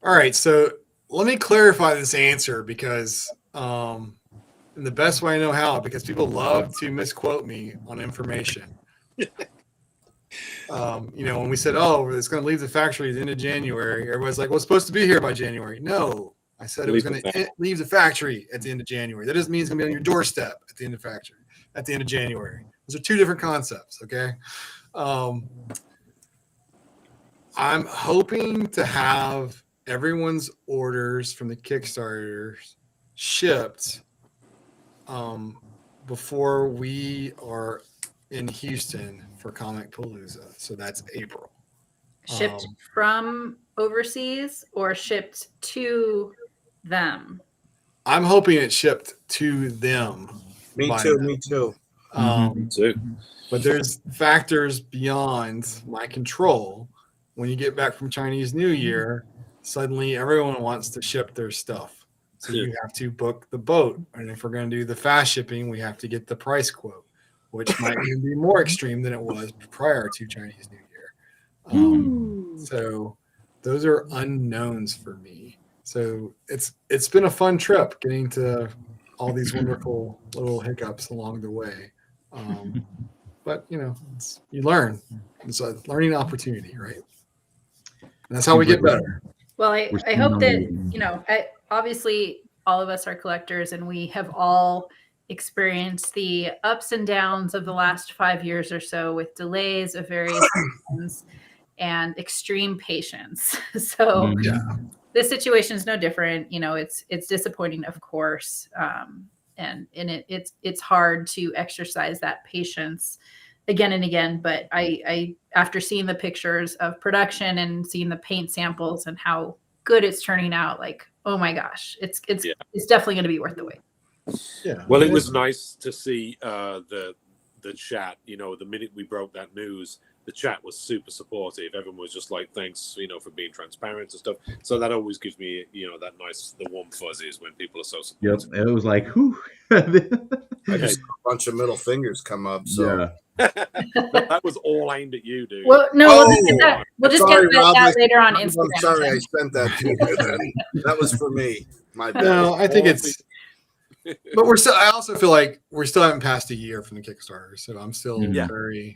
All right, so let me clarify this answer because in the best way I know how, because people love to misquote me on information. When we said, it's going to leave the factory at the end of January, everybody's like, well, it's supposed to be here by January. No, I said it was going to leave the factory at the end of January. That doesn't mean it's going to be on your doorstep at the end of factory. At the end of January. Those are two different concepts, okay? I'm hoping to have everyone's orders from the Kickstarter shipped before we are in Houston for Comic Palooza. So that's April. Shipped from overseas or shipped to them? I'm hoping it's shipped to them. Me too. But there's factors beyond my control. When you get back from Chinese New Year, suddenly everyone wants to ship their stuff. So you have to book the boat. And if we're going to do the fast shipping, we have to get the price quote, which might even be more extreme than it was prior to Chinese New Year. So those are unknowns for me. So it's been a fun trip getting to all these wonderful little hiccups along the way. But you learn. It's a learning opportunity, right? And that's how we get better. Well, I seeing hope on that, the obviously all of us are collectors and we have all experienced the ups and downs of the last 5 years or so with delays of various kinds and extreme patience. So Mhm. this situation is no different. It's disappointing, of course. And it's hard to exercise that patience again and again. But I after seeing the pictures of production and seeing the paint samples and how good it's turning out, like, oh my gosh, it's definitely going to be worth the wait. Yeah. Well, it was nice to see the chat. The minute we broke that news, the chat was super supportive. Everyone was just like, "Thanks, for being transparent and stuff." So that always gives me, that nice, the warm fuzzies when people are so Yep, supportive. it was like, whew. I just saw a bunch of middle fingers come up. So Yeah. No, that was all aimed at you, dude. Well, no, Oh, we'll just sorry, get Rob, that later on I'm Instagram. sorry, I sent that to you. Then. That was for me. My bad. No, I think it's. But I also feel like we still haven't passed a year from the Kickstarter, so I'm still very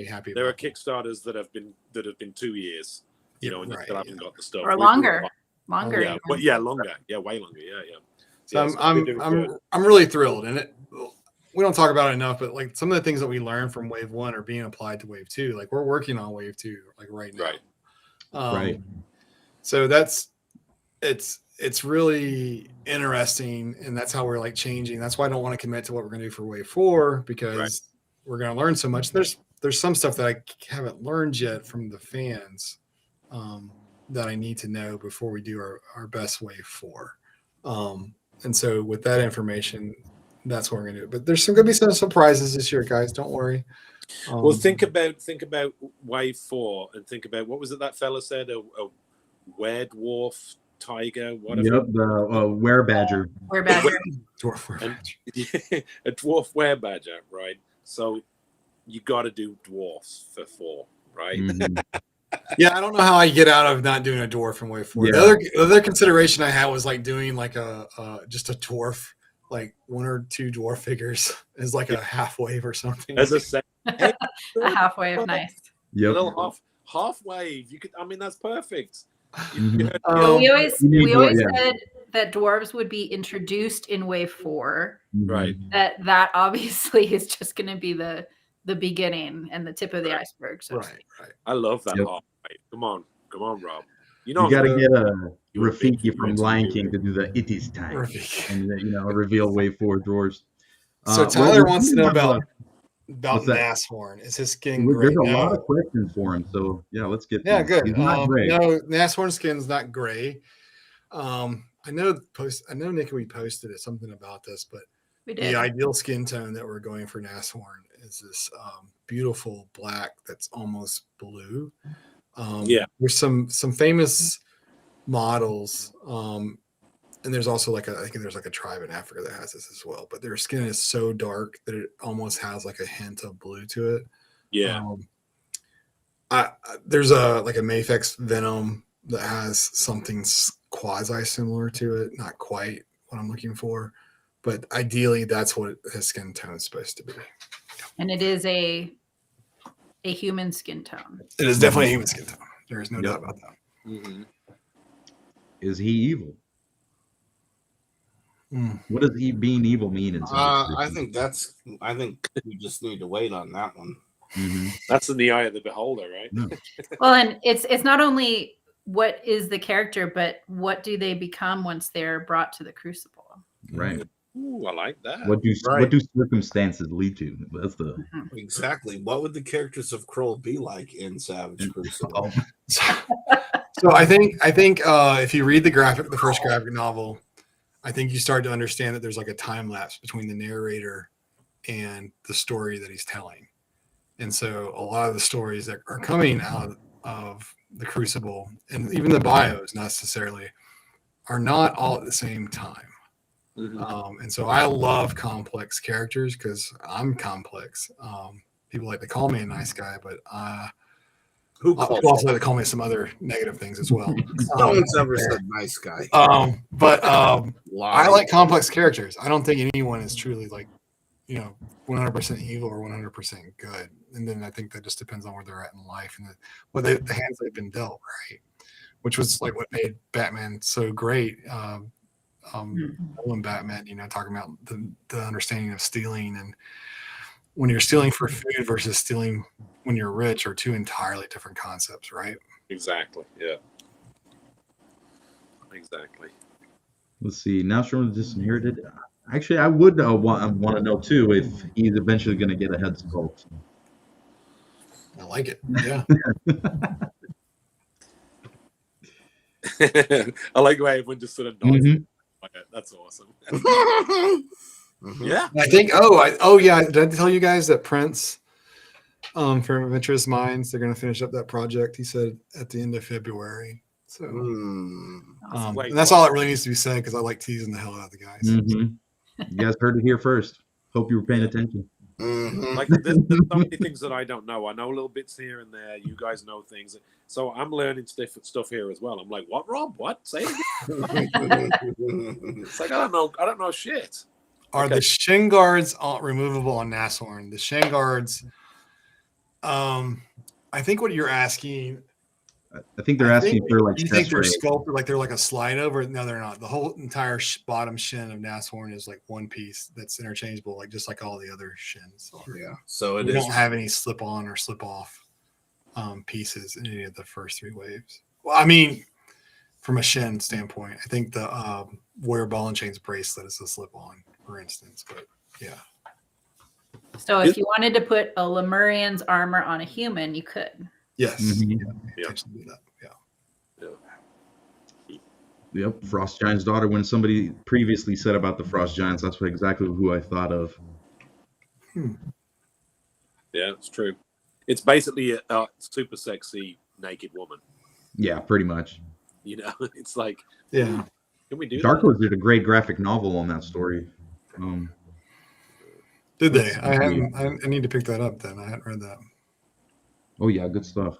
happy. There are Kickstarters that have been 2 years, and you still haven't got the stuff. Or longer. Yeah, but longer. Yeah, way longer. Yeah. So I'm really thrilled, and we don't talk about it enough, but like some of the things that we learned from Wave 1 are being applied to Wave 2. Like we're working on Wave 2 like right now. Right. So it's really interesting, and that's how we're like changing. That's why I don't want to commit to what we're going to do for Wave 4 because we're going to learn so much. There's some stuff that I haven't learned yet from the fans that I need to know before we do our best Wave 4. And so with that information, that's what we're going to do. But there's going to be some surprises this year, guys. Don't worry. Well, think about Wave 4 and think about what was it that fella said? A were-dwarf tiger, whatever. Yep, the were-badger. Dwarf were-badger. A dwarf were-badger, right? So you got to do dwarfs for 4, right? Mm-hmm. Yeah, I don't know how I get out of not doing a dwarf in Wave 4. Yeah. The other consideration I had was like doing like just a dwarf, like 1 or 2 dwarf figures as like a half wave or something. As a set. A half wave, nice. Yep. A little half wave. You could. I mean, that's perfect. Mm-hmm. We always said that dwarves would be introduced in Wave 4. Right. That obviously is just going to be the beginning and the tip of the iceberg. So right. I love that. Yep. Half wave. Come on, Rob. You got to get a Rafiki from Lion King to do the "It is time" and reveal Wave 4 drawers. So Tyler wants to know about Nashorn. Is his skin great? There's a lot of questions for him, so yeah, let's get. Yeah, good. He's not gray. No, Nashorn skin's not gray. I know Nick, we posted something about this, but the ideal skin tone that we're going for Nashorn is this beautiful black that's almost blue. There's some famous models, and there's also I think there's a tribe in Africa that has this as well. But their skin is so dark that it almost has like a hint of blue to it. Yeah. There's a Mafex Venom that has something quasi similar to it. Not quite what I'm looking for, but ideally that's what his skin tone is supposed to be. And it is a human skin tone. It is definitely a human skin tone. There is no doubt about that. Mm-hmm. Is he evil? What does being evil mean? I think we just need to wait on that one. Mm-hmm. That's in the eye of the beholder, right? No. Well, and it's not only what is the character, but what do they become once they're brought to the Crucible? Right. Ooh, I like that. What do circumstances lead to? That's the Exactly. What would the characters of Kroll be like in Savage Crucible? So I think if you read the first graphic novel, I think you start to understand that there's like a time lapse between the narrator and the story that he's telling. And so a lot of the stories that are coming out of the Crucible, and even the bios necessarily, are not all at the same time. Mm-hmm. And so I love complex characters because I'm complex. People like to call me a nice guy, but people also like to call me some other negative things as well. No one's ever said nice guy. But I like complex characters. I don't think anyone is truly 100% evil or 100% good. And then I think that just depends on where they're at in life and the hands they've been dealt, right? which was like what made Batman so great. Nolan Batman, talking about the understanding of stealing, and when you're stealing for food versus stealing when you're rich are two entirely different concepts, right? Exactly. Yeah. Exactly. Let's see. Now Storm Disinherited. Actually, I would want to know too if he's eventually going to get a head sculpt. I like it. Yeah. I like the way everyone just sort of nods. Mhm. Okay, that's awesome. Mhm. Yeah. I think. Yeah. Did I tell you guys that Prince, from Adventurous Minds, they're going to finish up that project? He said at the end of February. So, Mm. and that's all that really needs to be said because I like teasing the hell out of the guys. Mhm. You guys heard it here first. Hope you were paying attention. Mhm. Like there's so many things that I don't know. I know little bits here and there. You guys know things, so I'm learning different stuff here as well. I'm like, what, Rob? What? Say it again. It's like I don't know shit. Are the shin guards removable on Nashorn? The shin guards. I think what you're asking. I think they're asking if they're like you think they're chest sculpted like they're like a slide over. No, they're not. The whole entire bottom shin of Nashorn is like one piece that's interchangeable, like just like all the other shins are. Yeah. So we don't have any slip on or slip off pieces in any of the first three waves. Well, I mean, from a shin standpoint, I think the Warrior Ball and Chains bracelet is a slip on, for instance. But yeah. So if you wanted to put a Lemurian's armor on a human, you could. Yes. Mhm. Yeah. Yep, Frost Giant's daughter. When somebody previously said about the Frost Giants, that's exactly who I thought of. Yeah, it's true. It's basically a super sexy naked woman. Yeah, pretty much. It's like, yeah. Can we do Dark that? Horse did a great graphic novel on that story. Did they? I need to pick that up then. I hadn't read that. Oh yeah, good stuff.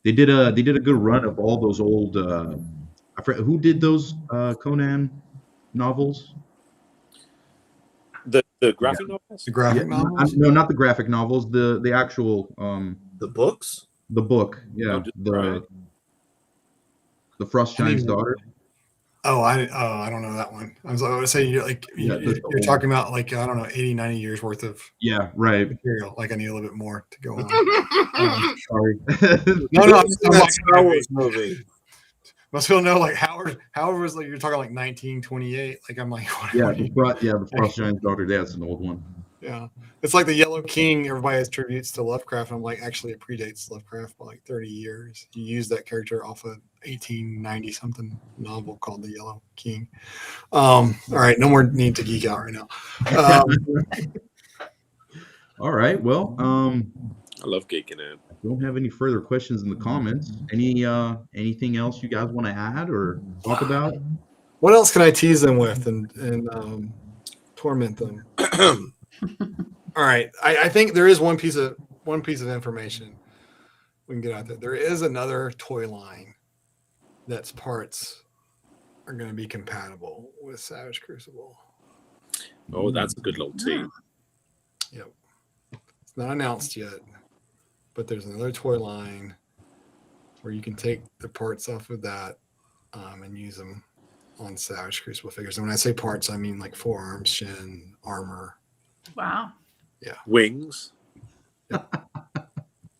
They did a good run of all those old. I forget who did those Conan novels. The graphic novels. The graphic novels. No, not the graphic novels. The actual the books. The book. Yeah. The Frost Giant's daughter. Oh, I don't know that one. I was going to say you're talking about like I don't know 80, 90 years worth of material. Like I need a little bit more to go on. Sorry. No, I'm like Star Wars movie. Most people know like Howard was like you're talking like 1928. Like I'm like the Frost Giant's daughter. That's an old one. Yeah, it's like the Yellow King. Everybody has tributes to Lovecraft. I'm like, actually, it predates Lovecraft by like 30 years. He used that character off a 1890 something novel called The Yellow King. All right, no more need to geek out right now. All right, well, I love geeking out. I don't have any further questions in the comments. Anything else you guys want to add or talk about? What else can I tease them with and torment them? All right. I think there is one piece of information we can get out there. There is another toy line that's parts are going to be compatible with Savage Crucible. Oh, that's a good little team. Yep. It's not announced yet, but there's another toy line where you can take the parts off of that and use them on Savage Crucible figures. And when I say parts, I mean like forearms, shin, armor. Wow. Yeah. Wings.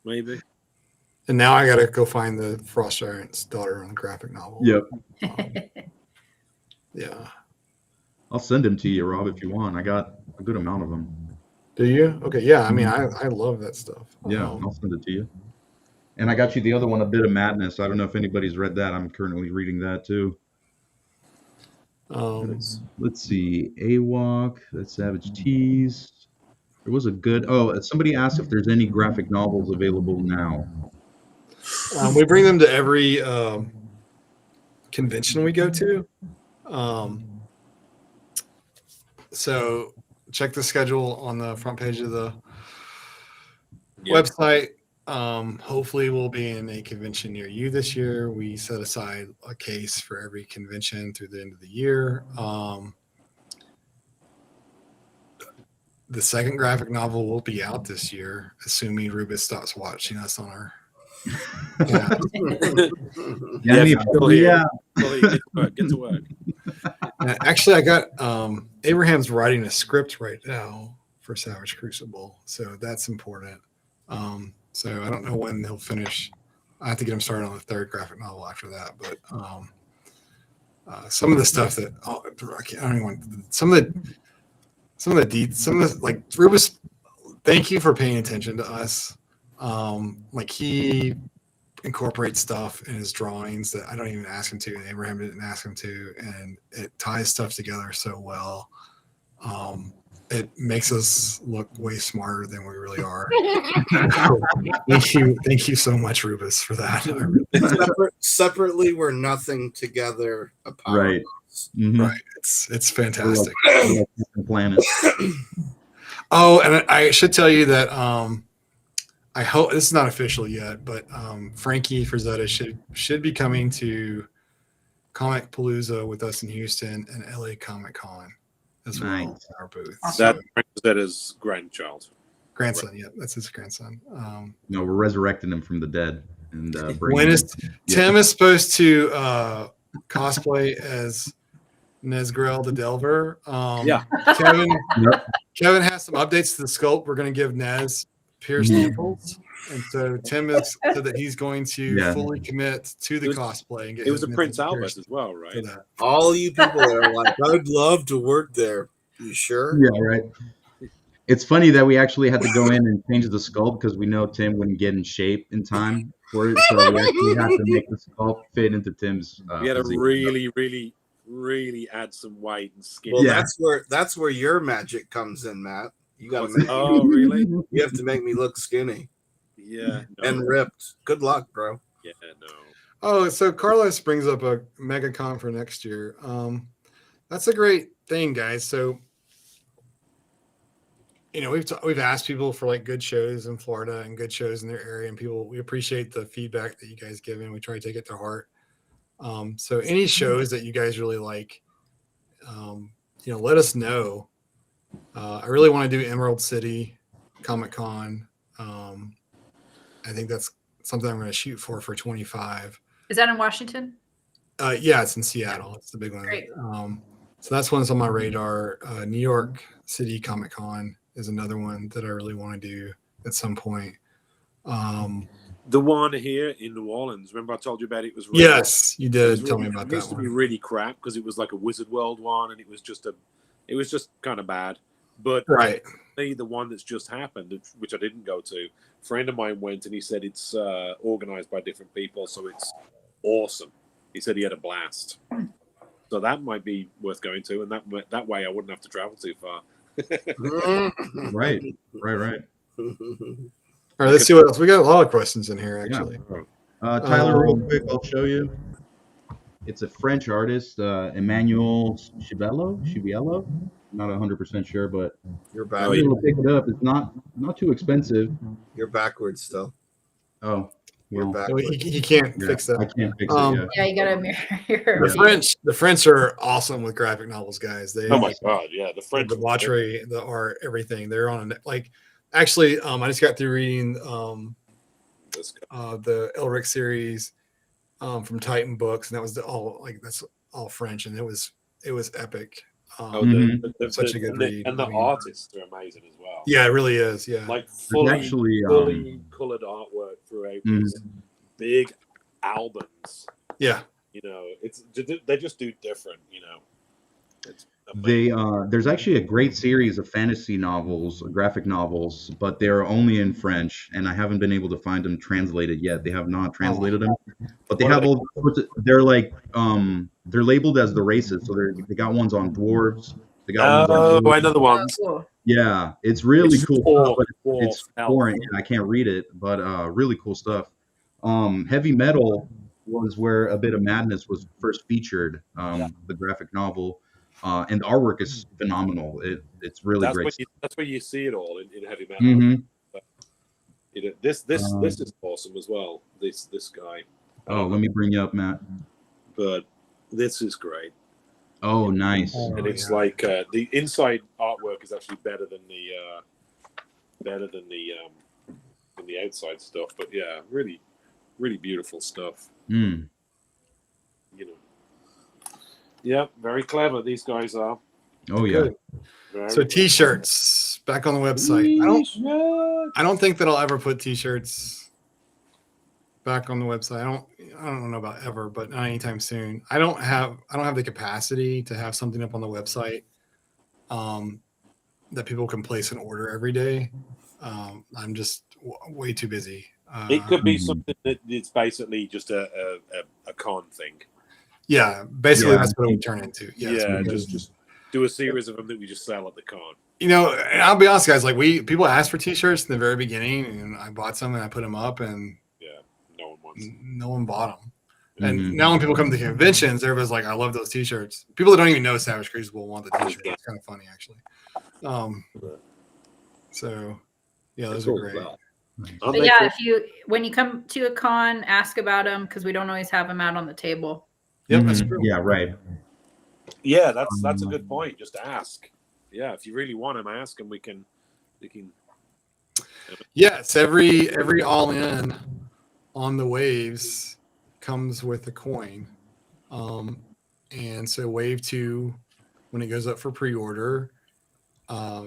Maybe. And now I got to go find the Frost Giant's daughter on the graphic novel. Yep. Yeah. I'll send them to you, Rob, if you want. I got a good amount of them. Do you? Okay. Yeah. I mean, I love that stuff. Yeah, I'll send it to you. And I got you the other one, A Bit of Madness. I don't know if anybody's read that. I'm currently reading that too. Let's see. AWOC, that's Savage Tees. There was a good. Oh, somebody asked if there's any graphic novels available now. We bring them to every convention we go to. So check the schedule on the front page of the website. Hopefully we'll be in a convention near you this year. We set aside a case for every convention through the end of the year. The second graphic novel will be out this year, assuming Rubus stops watching us on our Yeah. Still here. Get to work. Actually, I got Abraham's writing a script right now for Savage Crucible, so that's important. So I don't know when he'll finish. I have to get him started on the third graphic novel after that. But some of the stuff that I don't even want. Some of the like Rubus. Thank you for paying attention to us. Like he incorporates stuff in his drawings that I don't even ask him to, and Abraham didn't ask him to, and it ties stuff together so well. It makes us look way smarter than we really are. Thank you so much, Rubus, for that. Separately, we're nothing. Together, a power. Right. Mm-hmm. Right. It's fantastic. Planet. Oh, and I should tell you that I hope this is not official yet, but Frankie Frazetta should be coming to Comic Palooza with us in Houston and LA Comic Con as well in our booth. That Frazetta's grandchild. Grandson, yeah, that's his grandson. No, we're resurrecting him from the dead. And when is Tim is supposed to cosplay as Nezgrel the Delver? Kevin has some updates to the sculpt. We're going to give Nez pierced nipples, and so Tim has said that he's going to fully commit to the cosplay. And get it was a Prince Albert as well, right? All you people are like, I'd love to work there. You sure? Yeah, right. It's funny that we actually had to go in and change the sculpt because we know Tim wouldn't get in shape in time for it, so we actually had to make the sculpt fit into Tim's. We had to really add some weight and skin. Well, that's where your magic comes in, Matt. You got to. Oh, really? You have to make me look skinny. Yeah. And ripped. Good luck, bro. Yeah. No. Oh, so Carlos brings up a MegaCon for next year. That's a great thing, guys. So, we've asked people for like good shows in Florida and good shows in their area, and we appreciate the feedback that you guys give, and we try to take it to heart. So any shows that you guys really like, let us know. I really want to do Emerald City Comic Con. I think that's something I'm going to shoot for 25. Is that in Washington? Yeah, it's in Seattle. It's the big one. Great. So that's one's on my radar. New York City Comic Con is another one that I really want to do at some point. The one here in New Orleans, remember I told you about it? Was yes, you did tell me about that. It used to be really crap because it was like a Wizard World one, and it was just kind of bad. But the one that's just happened, which I didn't go to, a friend of mine went and he said it's organized by different people, so it's awesome. He said he had a blast. So that might be worth going to, and that way I wouldn't have to travel too far. Right. All right, let's see what else. We got a lot of questions in here, actually. Yeah. Tyler, real quick, I'll show you. It's a French artist, Emmanuel Chivello. Not 100% sure, but you're back. You'll pick it up. It's not too expensive. You're backwards still. Oh, well, he can't fix that. I can't fix it. Yeah, you got to mirror. The French are awesome with graphic novels, guys. Oh my god, yeah, the French, the debauchery, the art, everything. They're on actually. I just got through reading the Elric series from Titan Books, and that was that's all French, and it was epic. Such a good read, and the artists are amazing as well. Yeah, it really is. Yeah, like fully colored artwork throughout these big albums. Yeah, they just do different. It's there's actually a great series of fantasy novels, graphic novels, but they're only in French, and I haven't been able to find them translated yet. They have not translated them, but they have all sorts of, they're like they're labeled as the races, so they got ones on dwarves. They got ones on another ones. Yeah, it's really cool stuff, but it's boring. I can't read it, but really cool stuff. Heavy Metal was where A Bit of Madness was first featured, the graphic novel. And the artwork is phenomenal. It's really great. That's where you see it all in Heavy Metal. Mm-hmm. This is awesome as well. This guy. Oh, let me bring you up, Matt. But this is great. Oh, nice. And it's like the inside artwork is actually better than the outside stuff. But yeah, really, really beautiful stuff. Mm. You know. Yeah, very clever. These guys are. Oh yeah. So t-shirts back on the website. I don't think that I'll ever put t-shirts back on the website. I don't know about ever, but not anytime soon. I don't have the capacity to have something up on the website that people can place an order every day. I'm just way too busy. It could be something that it's basically just a con thing. Yeah, basically that's what it would turn into. Yes, yeah, just do a series of them that we just sell at the con. You know, and I'll be honest, guys. Like people asked for t-shirts in the very beginning, and I bought some and I put them up, and no one bought them. And now when people come to conventions, everybody's like, "I love those t-shirts." People that don't even know Savage Crucible want the t-shirt. It's kind of funny, actually. So yeah, those are great. But yeah, when you come to a con, ask about them because we don't always have them out on the table. Yep, that's true. Yeah, right. Yeah, that's a good point. Just ask. Yeah, if you really want them, ask, and we can. Yes, every all-in on the waves comes with a coin, and so wave 2, when it goes up for pre-order,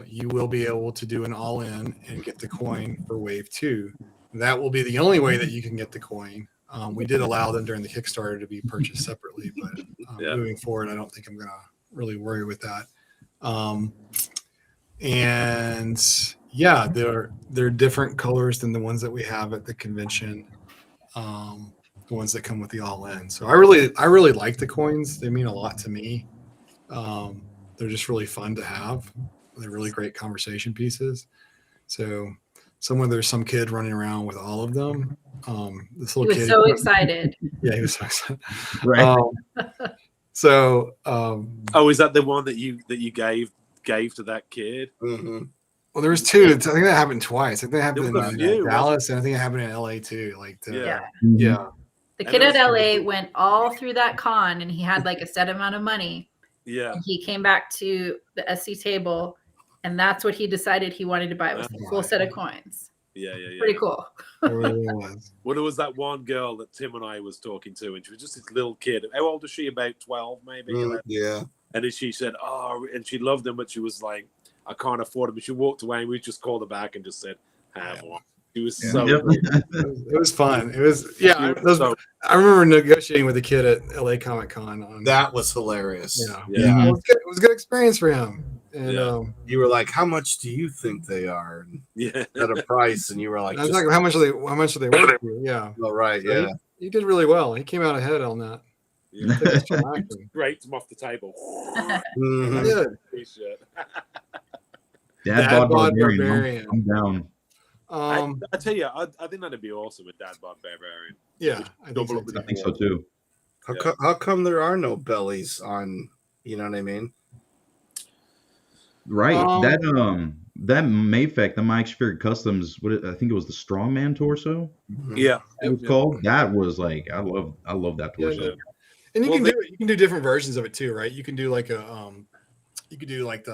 you will be able to do an all-in and get the coin for wave 2. That will be the only way that you can get the coin. We did allow them during the Kickstarter to be purchased separately, but moving forward, I don't think I'm going to really worry with that. And yeah, they're different colors than the ones that we have at the convention. The ones that come with the all-in. So I really like the coins. They mean a lot to me. They're just really fun to have. They're really great conversation pieces. So somewhere there's some kid running around with all of them. This little kid was so excited. Yeah, he was so excited. Right. Is that the one that you gave to that kid? Mm-hmm. Well, there was 2. I think that happened twice. I think that happened in Dallas, and I think it happened in LA too. Yeah. The kid at LA went all through that con, and he had like a set amount of money. Yeah. And he came back to the SC table, and that's what he decided he wanted to buy was the full set of coins. Yeah. Pretty cool. It really was. Well, there was that one girl that Tim and I was talking to, and she was just this little kid. How old is she? About 12, maybe? Yeah. And then she said, and she loved them, but she was like, I can't afford them. And she walked away, and we just called her back and just said, have one. She was so great. It was fun. It was, I remember negotiating with a kid at LA Comic Con. That was hilarious. Yeah. It was a good experience for him. And you were like, "How much do you think they are?" At a price, and you were like, "I was like, how much are they worth to you?" Yeah. Oh, right. So yeah. He did really well. He came out ahead on that. Yeah. Scraped him off the table. Good. Dad Bod Barbarian. I'm down. I tell you, I think that'd be awesome with Dad Bod Barbarian. Yeah, I think so too. How come there are no bellies on? You know what I mean? Right. That Mayfect, the Mike Spirit Customs, I think it was the Strongman torso. Yeah. It was called. That was like I love that torso. Yeah. And you can do different versions of it too, right? You can do like the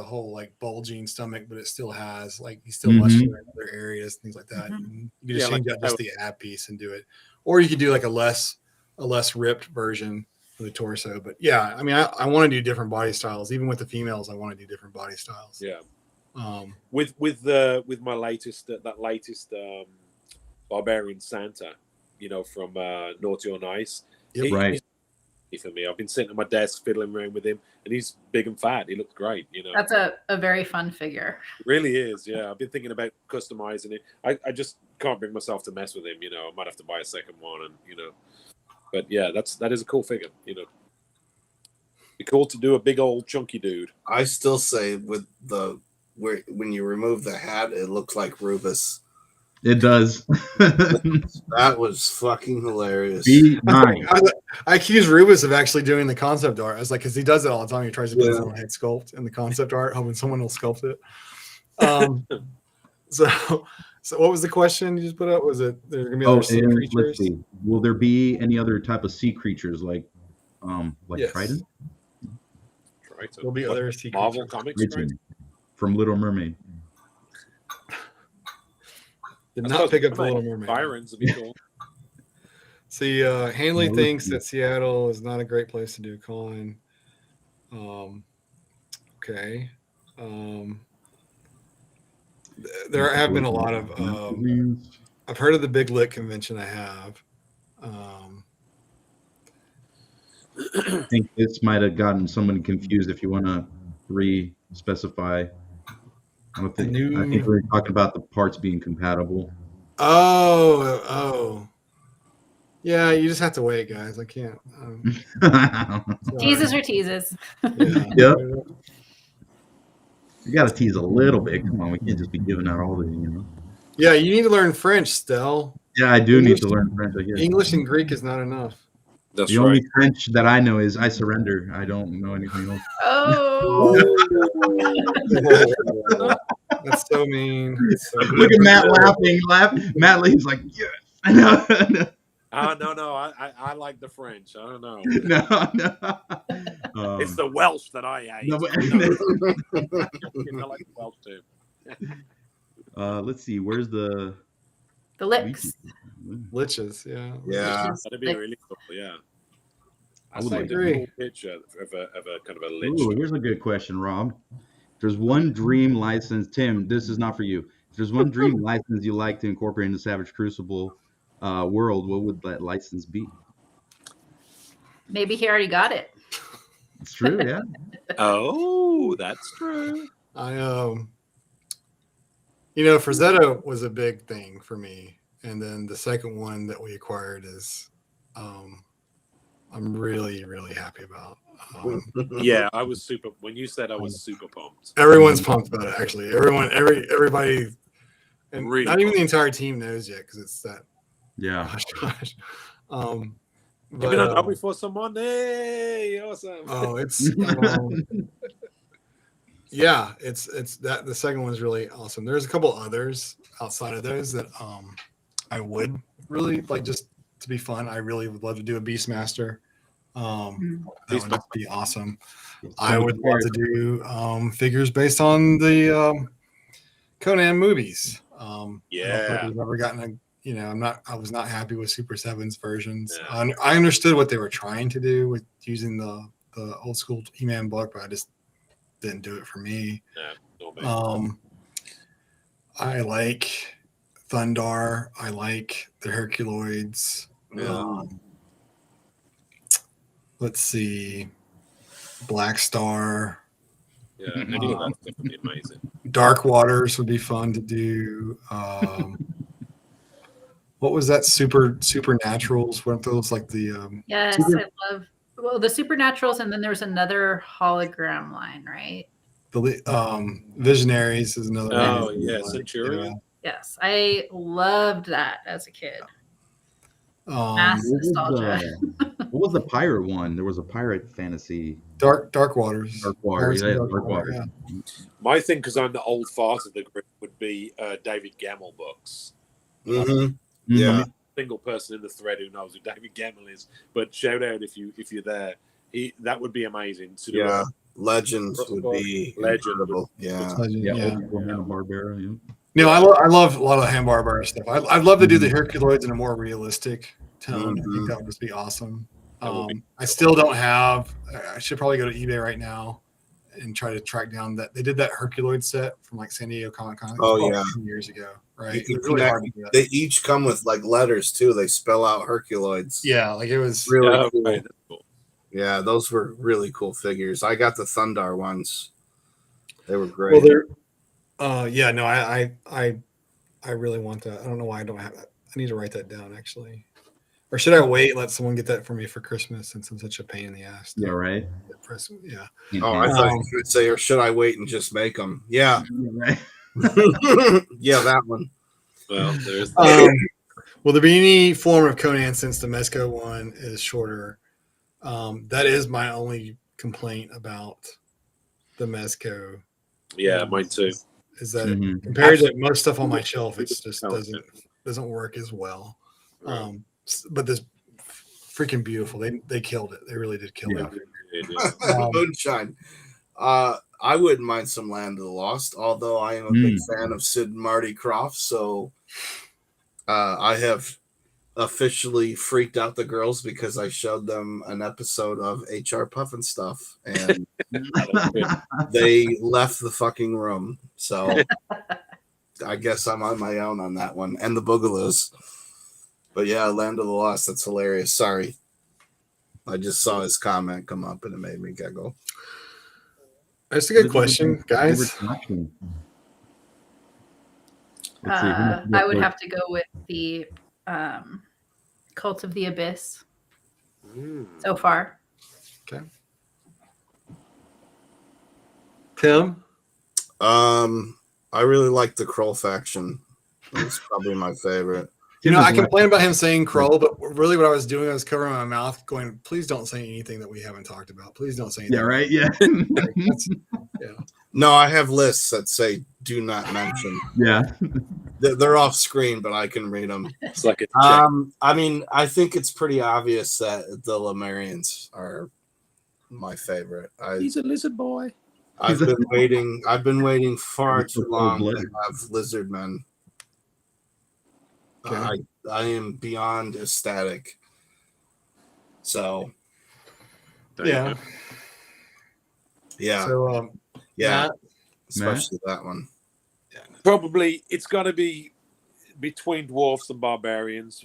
whole like bulging stomach, but it still has like he's still muscular in other areas, things like that. You can just change out just the ab piece and do it. Or you could do like a less ripped version of the torso. But yeah, I mean I want to do different body styles. Even with the females, I want to do different body styles. Yeah. With my latest Barbarian Santa, from Naughty or Nice. Yep. Right. For me, I've been sitting at my desk fiddling around with him, and he's big and fat. He looks great. That's a very fun figure. It really is. Yeah, I've been thinking about customizing it. I just can't bring myself to mess with him. I might have to buy a second one, and But yeah, that is a cool figure. Be cool to do a big old chunky dude. I still say when you remove the hat, it looks like Rubus. It does. That was fucking hilarious. I accuse Rubus of actually doing the concept art. I was like, because he does it all the time. He tries to put his own head sculpt in the concept art, hoping someone will sculpt it. So what was the question you just put up? Was it there's gonna be other sea creatures? Let's see. Will there be any other type of sea creatures like yes. Triton? There'll be other sea Marvel creatures. comics, right? From Little Mermaid. Did not pick up the Little Mermaid. Byron's would be cool. See, Hanley thinks that Seattle is not a great place to do a con. Okay. There have been a lot of. I've heard of the Big Lit convention. I have. I think this might have gotten someone confused. If you want to re-specify, I think we're talking about the parts being compatible. Oh. Yeah, you just have to wait, guys. I can't. Teases or teases. Yeah. Yep. You got to tease a little bit. Come on, we can't just be giving out all the. Yeah, you need to learn French, Stel. Yeah, I do need to learn French. I guess English and Greek is not enough. That's the only French that I know is "I surrender." I don't know anything else. Oh. That's so mean. Look at Matt laughing. Matt Lee's like, yes. No. I like the French. I don't know. No. It's the Welsh that I hate. No, I like the Welsh too. Let's see. Where's the licks? Liches, yeah. Yeah. That'd be really cool. Yeah. I would like to agree. A cool picture of a kind of a lich. Ooh, here's a good question, Rob. If there's one dream license, Tim, this is not for you. If there's one dream license you like to incorporate in the Savage Crucible world, what would that license be? Maybe he already got it. It's true, yeah. Oh, that's true. Frazetta was a big thing for me, and then the second one that we acquired is, I'm really, really happy about. Yeah, I was super. When you said, I was super pumped. Everyone's pumped about it. Actually, everybody, and Really not even the entire team knows yet because it's that. Yeah. Gosh. But up before some Monday. Awesome. Oh, it's yeah, it's that the second one's really awesome. There's a couple others outside of those that I would really like, just to be fun. I really would love to do a Beastmaster. That would be awesome. I would love to do figures based on the Conan movies. Yeah. I've never gotten a. I was not happy with Super 7's versions. Yeah. I understood what they were trying to do with using the old school He-Man book, but I just didn't do it for me. Yeah, I like Thundar. I like the Herculoids. Yeah. Let's see. Black Star. Yeah, any of that stuff would be amazing. Dark Waters would be fun to do. What was that? Supernaturals? Weren't those like the? Yes, I love. Well, the Supernaturals, and then there's another hologram line, right? The Visionaries is another. Oh yeah, Centurion. Yeah. Yes, I loved that as a kid. Mass nostalgia. What was the pirate one? There was a pirate fantasy. Dark Waters. Dark Waters. Yeah, Dark Waters. Yeah. My thing, because I'm the old fart of the group, would be David Gemmell books. Mm-hmm. Yeah. Single person in the thread who knows who David Gemmell is, but shout out if you're there. That would be amazing. Yeah, Legends would be incredible. Yeah. Hanna-Barbera. Yeah. No, I love a lot of Hanna-Barbera stuff. I'd love to do the Herculoids in a more realistic tone. I think that would just be awesome. I still don't have. I should probably go to eBay right now and try to track down that. They did that Herculoid set from like San Diego Comic-Con. Oh yeah, years ago. Right. It's really hard to do that. They each come with like letters too. They spell out Herculoids. Yeah, like it was really cool. Yeah, those were really cool figures. I got the Thundar ones. They were great. Well, I really want that. I don't know why I don't have that. I need to write that down actually. Or should I wait and let someone get that for me for Christmas since I'm such a pain in the ass? Yeah, right. Yeah. Oh, I thought you would say, or should I wait and just make them? Yeah. Right. Yeah, that one. Well, there's. Will there be any form of Conan since the Mezco one is shorter? That is my only complaint about the Mezco. Yeah, mine too. Is that compared to most stuff on my shelf, it just doesn't work as well. Right. But this freaking beautiful. They killed it. They really did kill it. Moonshine. I wouldn't mind some Land of the Lost, although I am a big fan of Sid and Marty Krofft. So I have officially freaked out the girls because I showed them an episode of HR Puffin Stuff, and they left the fucking room. So I guess I'm on my own on that one, and the Boogaloos. But yeah, Land of the Lost. That's hilarious. Sorry, I just saw his comment come up and it made me giggle. That's a good question, guys. I would have to go with the Cult of the Abyss so far. Okay. Tim? I really like the Kroll faction. It's probably my favorite. I complain about him saying Kroll, but really what I was doing, I was covering my mouth going, please don't say anything that we haven't talked about. Please don't say anything. Yeah, right? Yeah. Yeah. No, I have lists that say do not mention. Yeah. They're off screen, but I can read them. It's like I mean, I think it's pretty obvious that the Lemurians are my favorite. He's a lizard boy. I've been waiting far too long to have lizard men. Okay. I am beyond ecstatic. So Yeah. Yeah. So yeah. Matt? Especially that one. Probably it's got to be between dwarfs and barbarians.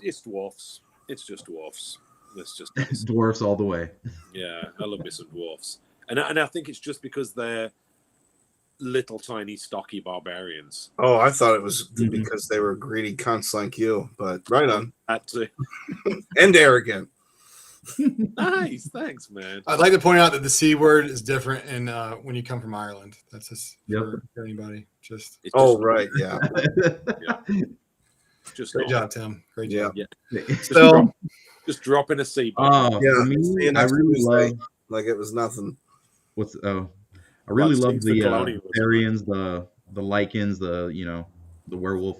It's dwarfs. It's just dwarfs. It's just dwarfs all the way. Yeah, I love me some dwarfs, and I think it's just because they're little, tiny, stocky barbarians. Oh, I thought it was because they were greedy cunts like you, but right on. That too. And arrogant. Nice, thanks, man. I'd like to point out that the C word is different in when you come from Ireland. That's just for anybody. Right, yeah. Yeah. Just great job, Tim. Great job. Yeah. So just dropping a C. For me, I really love like it was nothing. I really love the Aryans, the Lycans, the werewolf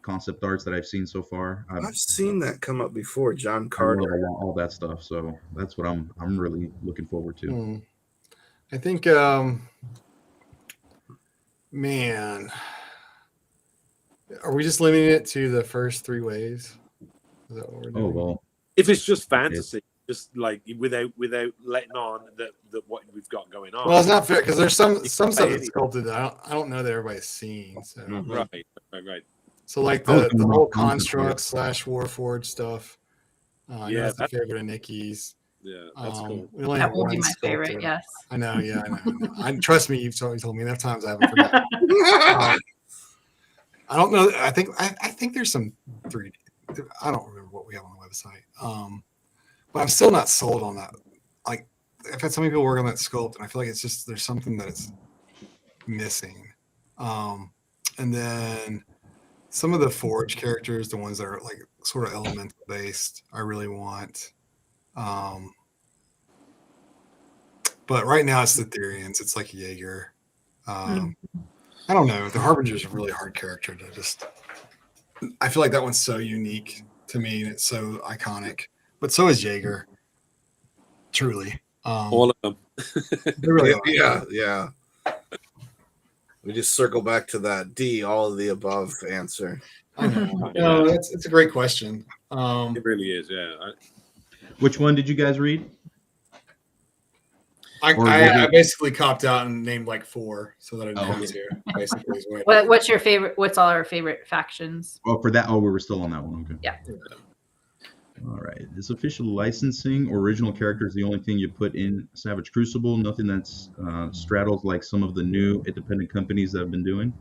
concept arts that I've seen so far. I've seen that come up before, John Carter, all that stuff. So that's what I'm really looking forward to. I think, man, are we just limiting it to the first 3 ways? Is that what we're doing? Oh well, if it's just fantasy, just like without letting on that what we've got going on. Well, it's not fair because there's some stuff that's sculpted that I don't know that everybody's seen. So right. So like the whole construct / Warforged stuff. That's the favorite of Nikki's. Yeah, that's cool. That will be my favorite. Yes. I know. Yeah, I know. Trust me, you've told me enough times. I haven't forgotten. I don't know. I think there's some 3D. I don't remember what we have on the website. But I'm still not sold on that. Like, I've had so many people work on that sculpt, and I feel like it's just there's something that is missing. And then some of the Forge characters, the ones that are like sort of elemental based, I really want. But right now it's the Therians. It's like Jaeger. I don't know. The Harbinger is a really hard character to just. I feel like that one's so unique to me, and it's so iconic. But so is Jaeger. Truly, all of them. They really are. Yeah. We just circle back to that D, all of the above answer. I know. No, it's a great question. It really is. Yeah. Which one did you guys read? I basically copped out and named like 4 so that I didn't have to. Basically, what's your favorite? What's all our favorite factions? Oh, for that. Oh, we were still on that one. Okay. Yeah. All right. This official licensing original character is the only thing you put in Savage Crucible. Nothing that's straddles like some of the new independent companies that have been doing.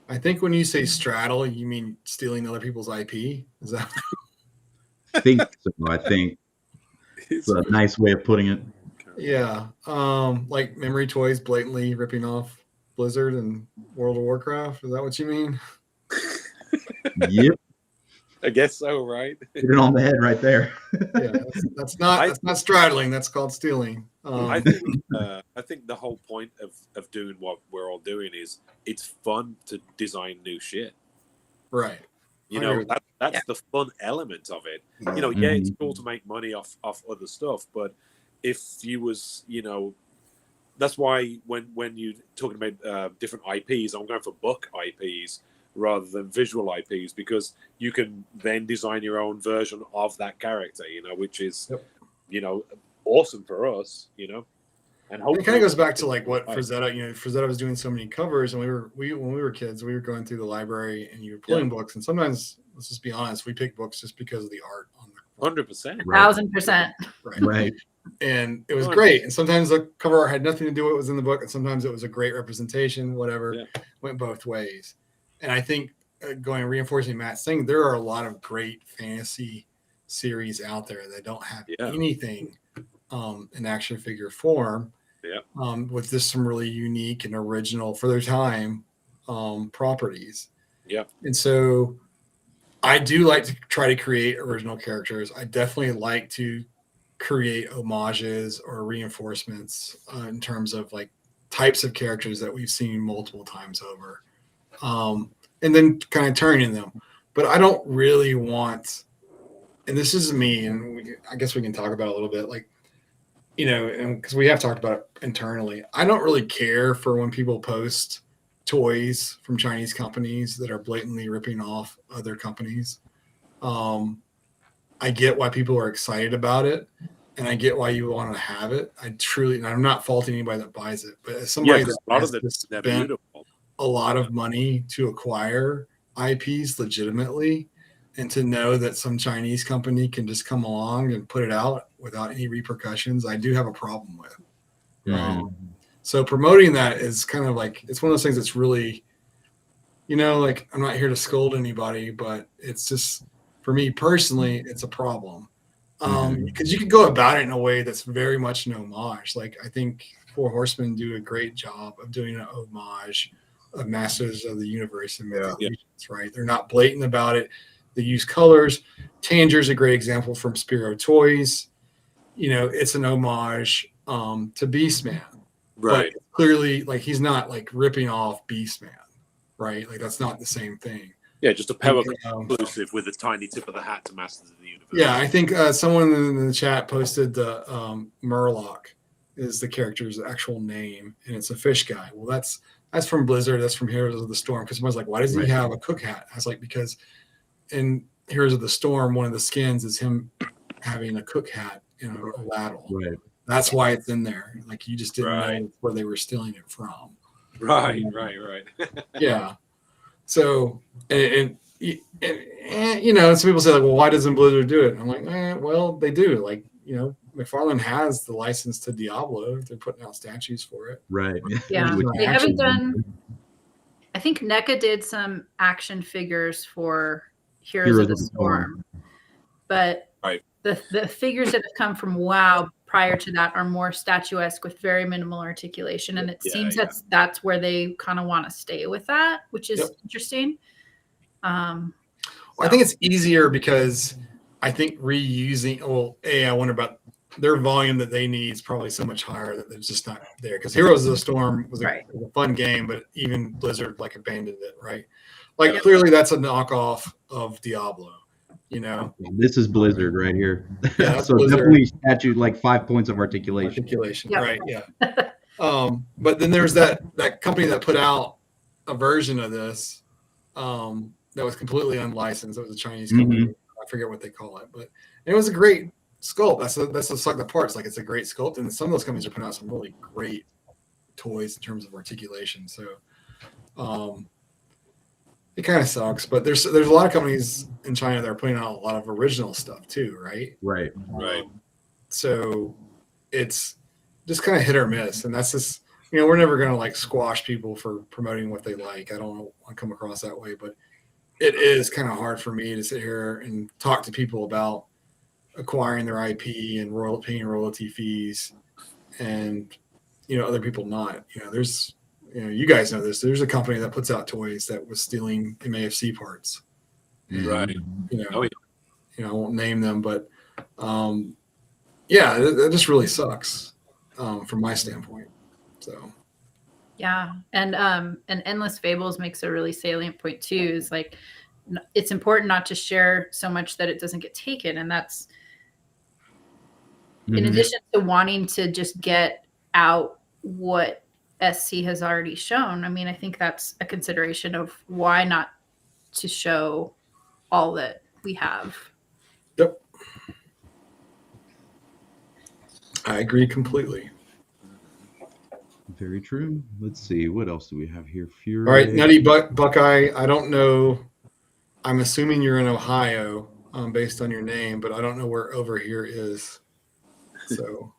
I think when you say straddle, you mean stealing other people's IP. Is that? I think so. I think it's a nice way of putting it. Yeah. Like Memory Toys blatantly ripping off Blizzard and World of Warcraft. Is that what you mean? Yep. I guess so, right? Hit it on the head right there. Yeah, that's not straddling. That's called stealing. I think the whole point of doing what we're all doing is it's fun to design new shit. Right. That's the fun element of it. It's cool to make money off other stuff, but if you was, that's why when you're talking about different IPs, I'm going for book IPs. rather than visual IPs, because you can then design your own version of that character, which is, awesome for us, And it kind of goes back to like what Frazetta, Frazetta was doing so many covers, and when we were kids, we were going through the library and you were pulling books, and sometimes, let's just be honest, we picked books just because of the art on the 100%, 1,000%, right. And it was great. And sometimes the cover art had nothing to do with what was in the book, and sometimes it was a great representation. Whatever, went both ways. And I think reinforcing Matt's thing, there are a lot of great fantasy series out there that don't have anything in action figure form. With just some really unique and original for their time properties. And so I do like to try to create original characters. I definitely like to create homages or reinforcements in terms of like types of characters that we've seen multiple times over, and then kind of turning them. But I don't really want, and this is me, and I guess we can talk about it a little bit, like, and because we have talked about it internally, I don't really care for when people post toys from Chinese companies that are blatantly ripping off other companies. I get why people are excited about it, and I get why you want to have it. And I'm not faulting anybody that buys it, but as somebody that has spent a lot of money to acquire IPs legitimately, and to know that some Chinese company can just come along and put it out without any repercussions, I do have a problem with. So promoting that is kind of like, it's one of those things that's really, like, I'm not here to scold anybody, but it's just, for me personally, it's a problem. Because you could go about it in a way that's very much an homage. Like, I think Four Horsemen do a great job of doing an homage of Masters of the Universe and Mythologies, right? They're not blatant about it. They use colors. Tanger's a great example from Spiro Toys. It's an homage to Beastman. Right. But clearly, like, he's not like ripping off Beastman, right? Like, that's not the same thing. Yeah, just a power exclusive with a tiny tip of the hat to Masters of the Universe. Yeah, I think someone in the chat posted the Murloc is the character's actual name, and it's a fish guy. Well, that's from Blizzard. That's from Heroes of the Storm. Because someone's like, why does he have a cook hat? I was like, because in Heroes of the Storm, one of the skins is him having a cook hat in a ladle. Right. That's why it's in there. Like, you just didn't know where they were stealing it from. Right. Yeah. So, and some people say, like, well, why doesn't Blizzard do it? I'm like, well, they do. Like, McFarlane has the license to Diablo. They're putting out statues for it. Right. Yeah. They haven't done, I think NECA did some action figures for Heroes of the Storm. But the figures that have come from WoW prior to that are more statuesque with very minimal articulation. And it seems that's where they kind of want to stay with that, which is interesting. Well, I think it's easier because I think reusing, I wonder about their volume that they need is probably so much higher that it's just not there. Because Heroes of the Storm was a fun game, but even Blizzard like abandoned it, right? Like, clearly that's a knockoff of Diablo. This is Blizzard right here. Yeah, so Blizzard. Definitely statute like 5 points of articulation. Right? Yeah. But then there's that company that put out a version of this that was completely unlicensed. It was a Chinese company. I forget what they call it, but it was a great sculpt. That's just like the parts. Like, it's a great sculpt, and some of those companies are putting out some really great toys in terms of articulation. So, it kind of sucks, but there's a lot of companies in China that are putting out a lot of original stuff too, right? Right. So it's just kind of hit or miss, and that's just, we're never going to like squash people for promoting what they like. I don't want to come across that way, but it is kind of hard for me to sit here and talk to people about acquiring their IP and paying royalty fees, and other people not. There's you guys know this. There's a company that puts out toys that was stealing MAFC parts. Right. I won't name them, but that just really sucks from my standpoint. So. Yeah, and Endless Fables makes a really salient point too. Is like, it's important not to share so much that it doesn't get taken, and that's in addition to wanting to just get out what SC has already shown. I mean, I think that's a consideration of why not to show all that we have. Yep. I agree completely. Very true. Let's see. What else do we have here? Fury. All right, Nutty Buckeye. I don't know. I'm assuming you're in Ohio based on your name, but I don't know where over here is. So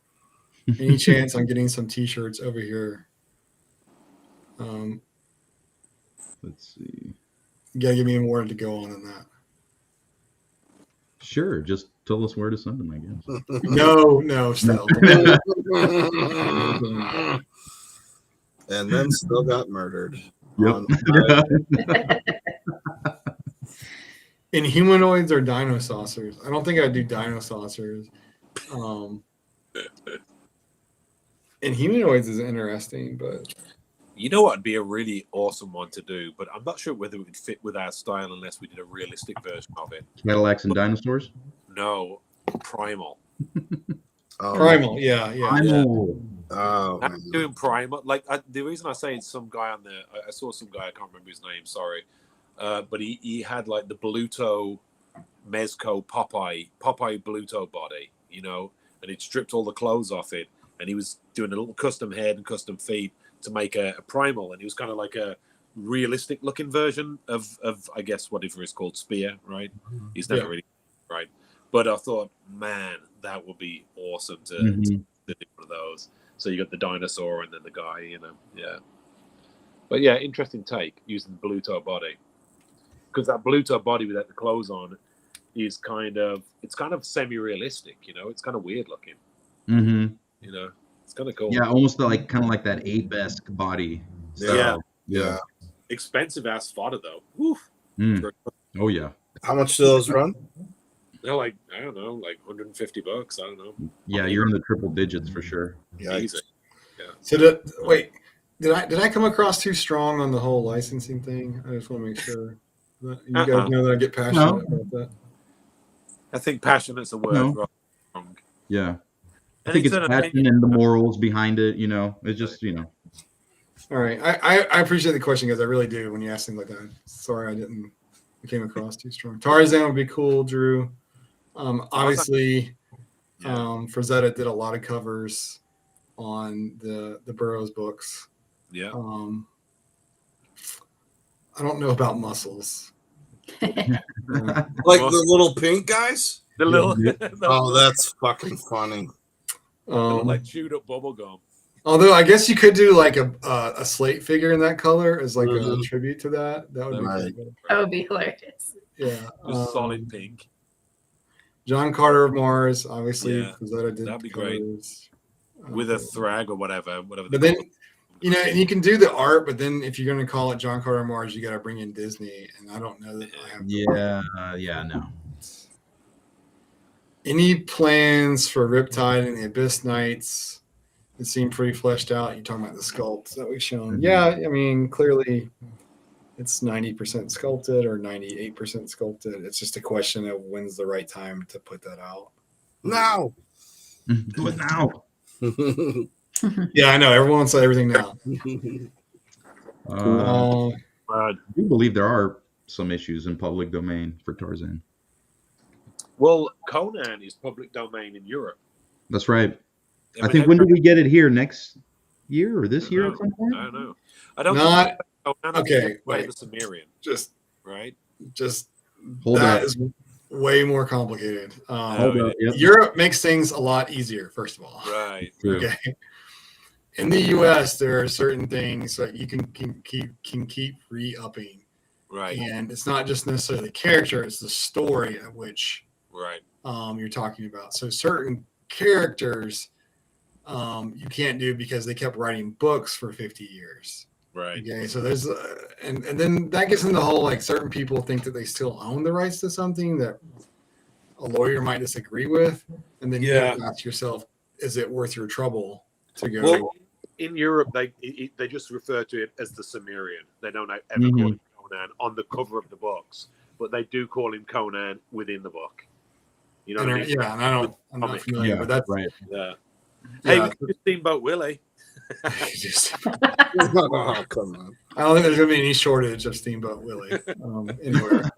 any chance on getting some T-shirts over here? Let's see. You gotta give me more to go on that. Sure. Just tell us where to send them, I guess. No, still. And then still got murdered. Yep. In humanoids or dino saucers? I don't think I'd do dino saucers. In humanoids is interesting, but You know what would be a really awesome one to do, but I'm not sure whether it would fit with our style unless we did a realistic version of it. Cadillacs and dinosaurs? No, Primal. Primal, yeah. Primal. Oh, I'm doing Primal. Like the reason I say it's some guy on there, I saw some guy, I can't remember his name, sorry, but he had like the Bluto Mezco Popeye Bluto body, you know, and he'd stripped all the clothes off it, and he was doing a little custom head and custom feet to make a Primal, and he was kind of like a realistic looking version of I guess whatever is called Spear, right? He's never really right, but I thought, man, that would be awesome to do one of those. So you got the dinosaur and then the guy, you know, yeah. But yeah, interesting take using the Bluto body, because that Bluto body without the clothes on is kind of semi-realistic, you know. It's kind of weird looking, you know. It's kind of cool. Yeah, almost kind of like that ape-esque body. Yeah. Expensive ass fodder though. Woof. Oh yeah. how much do those run? They're like, I don't know, like $150. I don't know. Yeah, you're in the triple digits for sure. Yeah. Easy. Yeah. So wait, did I come across too strong on the whole licensing thing? I just want to make sure that you guys know that I get passionate about that. I think passionate's a word. No. Wrong. Yeah. I think it's passion and the morals behind it, you know. It's just, you know. All right. I appreciate the question, guys. I really do when you ask things like that. Sorry I came across too strong. Tarzan would be cool, Drew. Obviously, Frazetta did a lot of covers on the Burroughs books. Yeah. I don't know about muscles. Like the little pink guys? The little Oh, that's fucking funny. like chewed up bubble gum. Although I guess you could do like a slate figure in that color as like a tribute to that. That would be Right. cool. That would be hilarious. Yeah. Just solid pink. John Carter of Mars, obviously. Yeah, that'd be great. With a thrag or whatever. But then, you know, and you can do the art, but then if you're going to call it John Carter of Mars, you got to bring in Disney. And I don't know that I have. No. Any plans for Riptide and the Abyss Knights? It seemed pretty fleshed out. You're talking about the sculpts that we've shown. Yeah, I mean, clearly it's 90% sculpted or 98% sculpted. It's just a question of when's the right time to put that out. Now. Do it now. Yeah, I know. Everyone wants everything now. I do believe there are some issues in public domain for Tarzan. Well, Conan is public domain in Europe. That's right. I think when do we get it here? Next year or this year at some point? I don't know. I don't Not Conan okay. Wait, Wait, the Sumerian, just right? Hold that up. is way more complicated. Hold up. Yep. Europe makes things a lot easier. First of all, Right. True. okay. In the U.S., there are certain things that you can keep re-upping, Right. and it's not just necessarily the character; it's the story of which Right. you're talking about. So certain characters you can't do because they kept writing books for 50 years. Right. Okay, so there's and then that gets into the whole like certain people think that they still own the rights to something that a lawyer might disagree with, and then you have to ask yourself, is it worth your trouble to go? Well, in Europe, they just refer to it as the Sumerian. They don't ever call him Conan on the cover of the books, but they do call him Conan within the book. You know what I mean? Yeah, and I'm not familiar, but that's right. Yeah. Hey, we could do Steamboat Willie. Oh, come on. I don't think there's going to be any shortage of Steamboat Willie anywhere.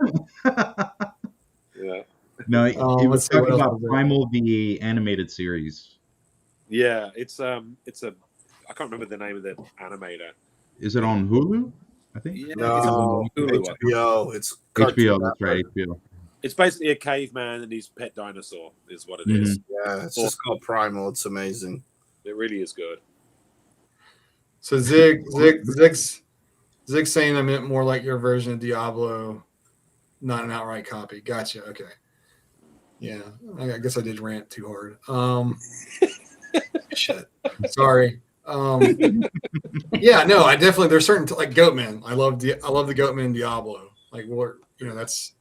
Yeah. No, he was let's see, what talking else about was there? Primal, the animated series. Yeah, it's a I can't remember the name of the animator. Is it on Hulu? I think. Yeah, No, it's on Hulu. I think. HBO. It's Cartoon HBO. That's right. Network. HBO. It's basically a caveman and his pet dinosaur is what it Mm-hmm. is. Yeah, it's just called Primal. It's amazing. It really is good. So Zig's saying I meant more like your version of Diablo, not an outright copy. Gotcha. Okay. Yeah, I guess I did rant too hard. Shit. Sorry. Yeah, no, I definitely there's certain like Goatman. I love the Goatman Diablo. Like what that's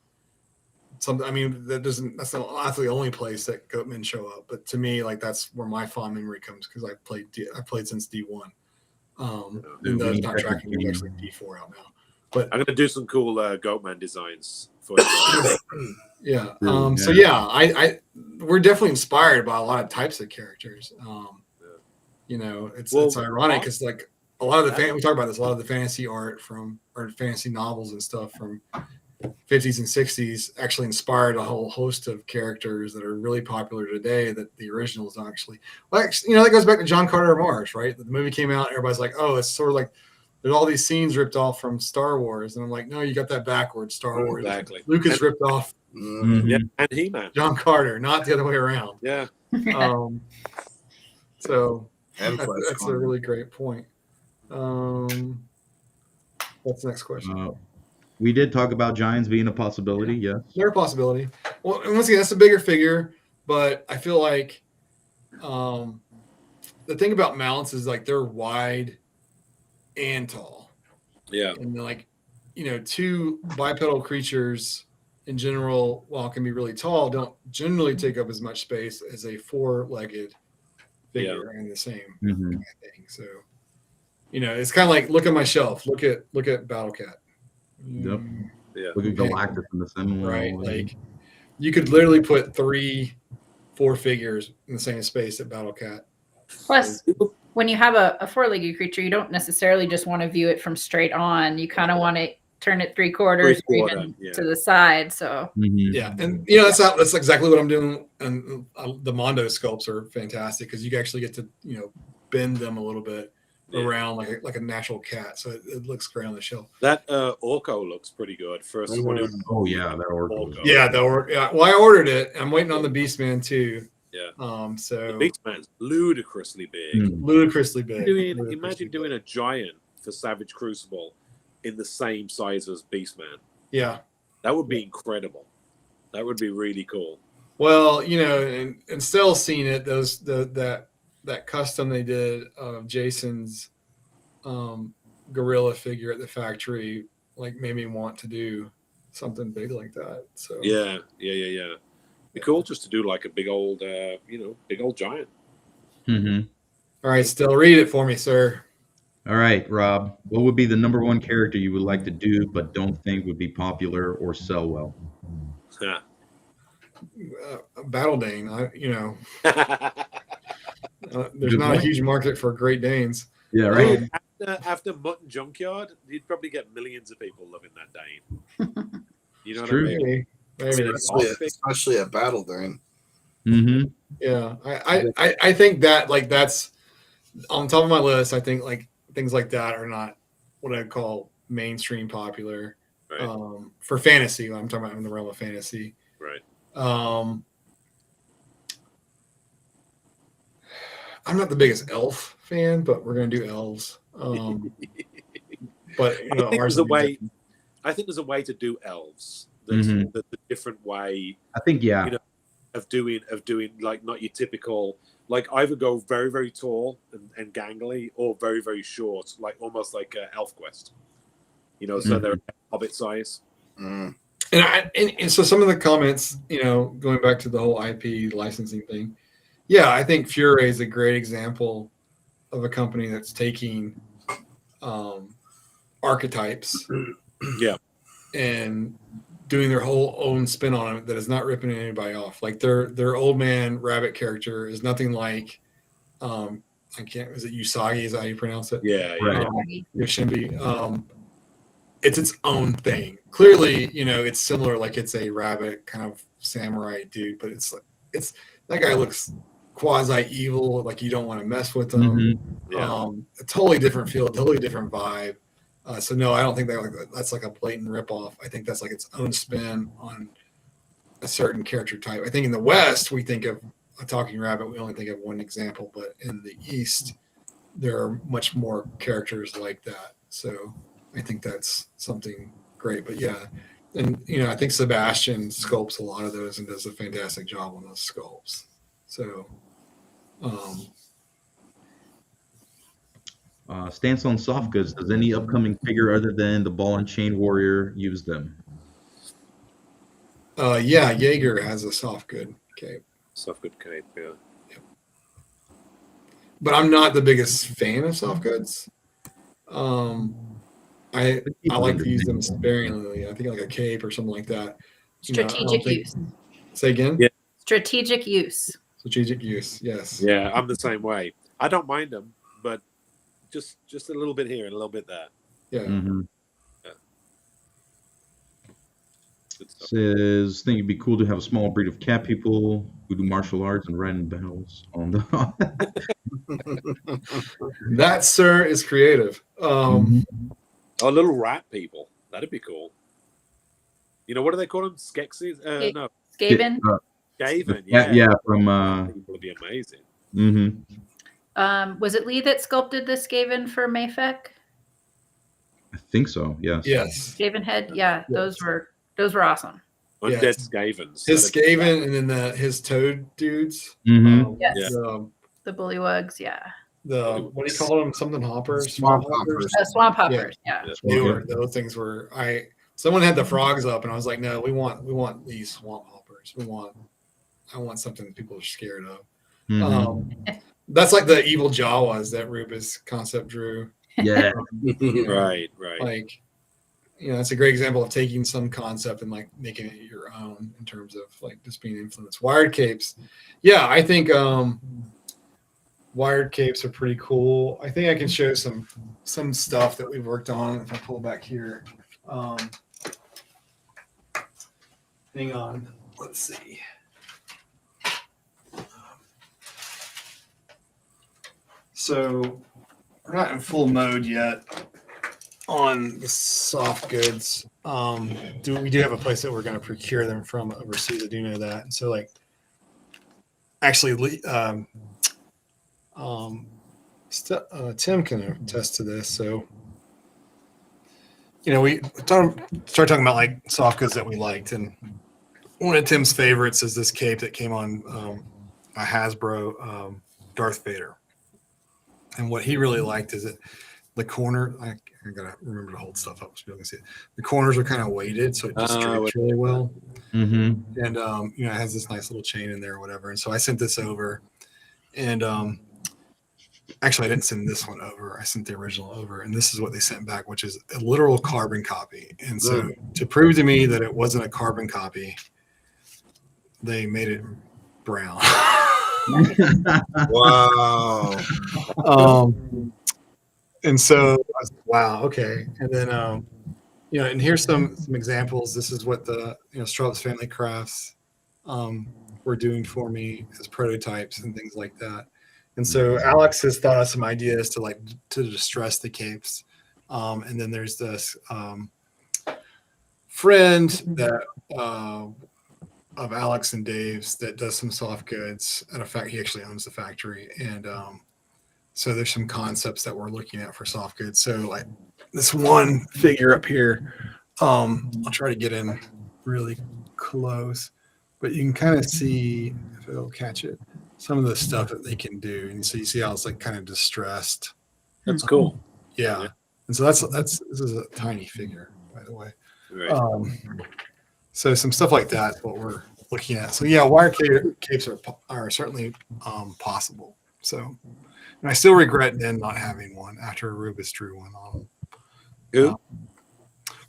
something. I mean, that's not the only place that Goatmen show up, but to me, like that's where my fond memory comes because I played since D1. And that's not tracking. There's actually D4 out now. But I'm gonna do some cool Goatman designs for you. yeah. So yeah, I we're definitely inspired by a lot of types of characters. You know, it's ironic because like a lot of the we talk about this, a lot of the fantasy art or fantasy novels and stuff from 50s and 60s actually inspired a whole host of characters that are really popular today that the originals don't actually. Well, you know, that goes back to John Carter of Mars, right? The movie came out, everybody's like, oh, it's sort of like there's all these scenes ripped off from Star Wars, and I'm like, no, you got that backwards. Star Wars, exactly. Lucas ripped off Yeah, and He-Man. John Carter, not the other way around. Yeah. So that's a really great point. What's the next question? We did talk about giants being a possibility. Yes, they're a possibility. Well, and once again, that's a bigger figure, but I feel like the thing about mounts is like they're wide and tall. Yeah, and like two bipedal creatures in general, while it can be really tall, don't generally take up as much space as a four-legged figure in the same kind of thing. So, it's kind of like look at my shelf. Look at Battle Cat. Yep. Yeah. Look at Galactus in the Sentinel. Right. Like you could literally put 3-4 figures in the same space at Battle Cat. Plus, when you have a four-legged creature, you don't necessarily just want to view it from straight on. You kind of want to turn it three-quarters or even to the side. So yeah, and that's exactly what I'm doing. And the Mondo sculpts are fantastic because you actually get to bend them a little bit around like a natural cat, so it looks great on the shelf. That Orko looks pretty good. First one. Oh yeah, that Orko. Yeah, that Orko. Yeah, well, I ordered it. I'm waiting on the Beastman too. Yeah. So the Beastman's ludicrously big. Ludicrously big. Imagine doing a giant for Savage Crucible in the same size as Beastman. Yeah. That would be incredible. That would be really cool. Well, and still seeing it, that custom they did of Jason's gorilla figure at the factory made me want to do something big like that. So yeah. Be cool just to do like a big old giant. All right, still read it for me, sir. All right, Rob. What would be the number one character you would like to do but don't think would be popular or sell well? Yeah. Battle Dane. There's not a huge market for Great Danes. Yeah, right. After Mutton Junkyard, you'd probably get millions of people loving that Dane. You know what I mean? Maybe. Especially a Battle Dane. Yeah, I think that that's on top of my list. I think things like that are not what I'd call mainstream popular for fantasy. I'm talking about in the realm of fantasy. Right. I'm not the biggest elf fan, but we're gonna do elves. But I think there's a way. I think there's a way to do elves. There's a different way. I think of doing like not your typical either go very very tall and gangly or very very short, like almost like Elf Quest. So they're hobbit size. And so some of the comments, going back to the whole IP licensing thing. Yeah, I think Fure is a great example of a company that's taking archetypes and doing their whole own spin on it that is not ripping anybody off. Like their old man rabbit character is nothing like I can't. Is it Usagi? Is that how you pronounce it? Yeah, Right. Yoshinbi. It's its own thing. Clearly, it's similar. Like it's a rabbit kind of samurai dude, but it's that guy looks quasi evil. Like you don't want to mess with him. Yeah. A totally different feel, totally different vibe. So no, I don't think that's like a blatant ripoff. I think that's like its own spin on a certain character type. I think in the West we think of a talking rabbit. We only think of one example, but in the East there are much more characters like that. So I think that's something great. But yeah, and I think Sebastian sculpts a lot of those and does a fantastic job on those sculpts. So Stance on soft goods. Does any upcoming figure other than the Ball and Chain Warrior use them? yeah, Jaeger has a soft good cape. Soft good cape, yeah. But I'm not the biggest fan of soft goods. I like to use them sparingly. I think like a cape or something like that. Strategic use. Say again? Yeah. Strategic use. Strategic use, yes. Yeah, I'm the same way. I don't mind them, but just a little bit here and a little bit there. Yeah. Mm-hmm. Good stuff. Says, think it'd be cool to have a small breed of cat people who do martial arts and riding battles on the. That, sir, is creative. Oh, little rat people. That'd be cool. What do they call them? Skeksis? No. Skaven. Skaven, yeah, from. People would be amazing. Mm-hmm. Was it Lee that sculpted the Skaven for Mayfek? I think so. Yes. Yes. Skaven head. Yeah, those were awesome. Undead Skavens. His Skaven and then his toad dudes. Mm-hmm. Yes. Yeah. The bullywugs. Yeah. What do you call them? Something hoppers? Swamp hoppers. Swamp hoppers. Yeah. Those things were. Someone had the frogs up, and I was like, no, we want these swamp hoppers. I want something that people are scared of. Mm-hmm. That's like the evil Jawas that Rubus concept drew. Yeah. Right. Like, it's a great example of taking some concept and like making it your own in terms of like just being influenced. Wired capes. Yeah, I think wired capes are pretty cool. I think I can show some stuff that we've worked on if I pull back here. Hang on. Let's see. So we're not in full mode yet on the soft goods. We do have a place that we're going to procure them from overseas. I do know that. And so like, actually, Tim can attest to this. So, we started talking about like soft goods that we liked, and one of Tim's favorites is this cape that came on a Hasbro Darth Vader. And what he really liked is that the corner, I gotta remember to hold stuff up so people can see it. The corners are kind of weighted, so it just drapes really well. Mm-hmm. And it has this nice little chain in there or whatever. And so I sent this over, and actually I didn't send this one over. I sent the original over, and this is what they sent back, which is a literal carbon copy. And so to prove to me that it wasn't a carbon copy, they made it brown. Wow. And so I was like, wow, okay. And then and here's some examples. This is what the Straub's Family Crafts were doing for me as prototypes and things like that. And so Alex has thought of some ideas to distress the capes. And then there's this friend that of Alex and Dave's that does some soft goods at a fact. He actually owns the factory. And so there's some concepts that we're looking at for soft goods. So like this one figure up here, I'll try to get in really close, but you can kind of see, if it'll catch it, some of the stuff that they can do. And so you see how it's like kind of distressed. That's cool. Yeah. And so this is a tiny figure, by the way. Right. So some stuff like that is what we're looking at. So yeah, wire capes are certainly possible. So, and I still regret then not having one after Rubus drew one on. Who?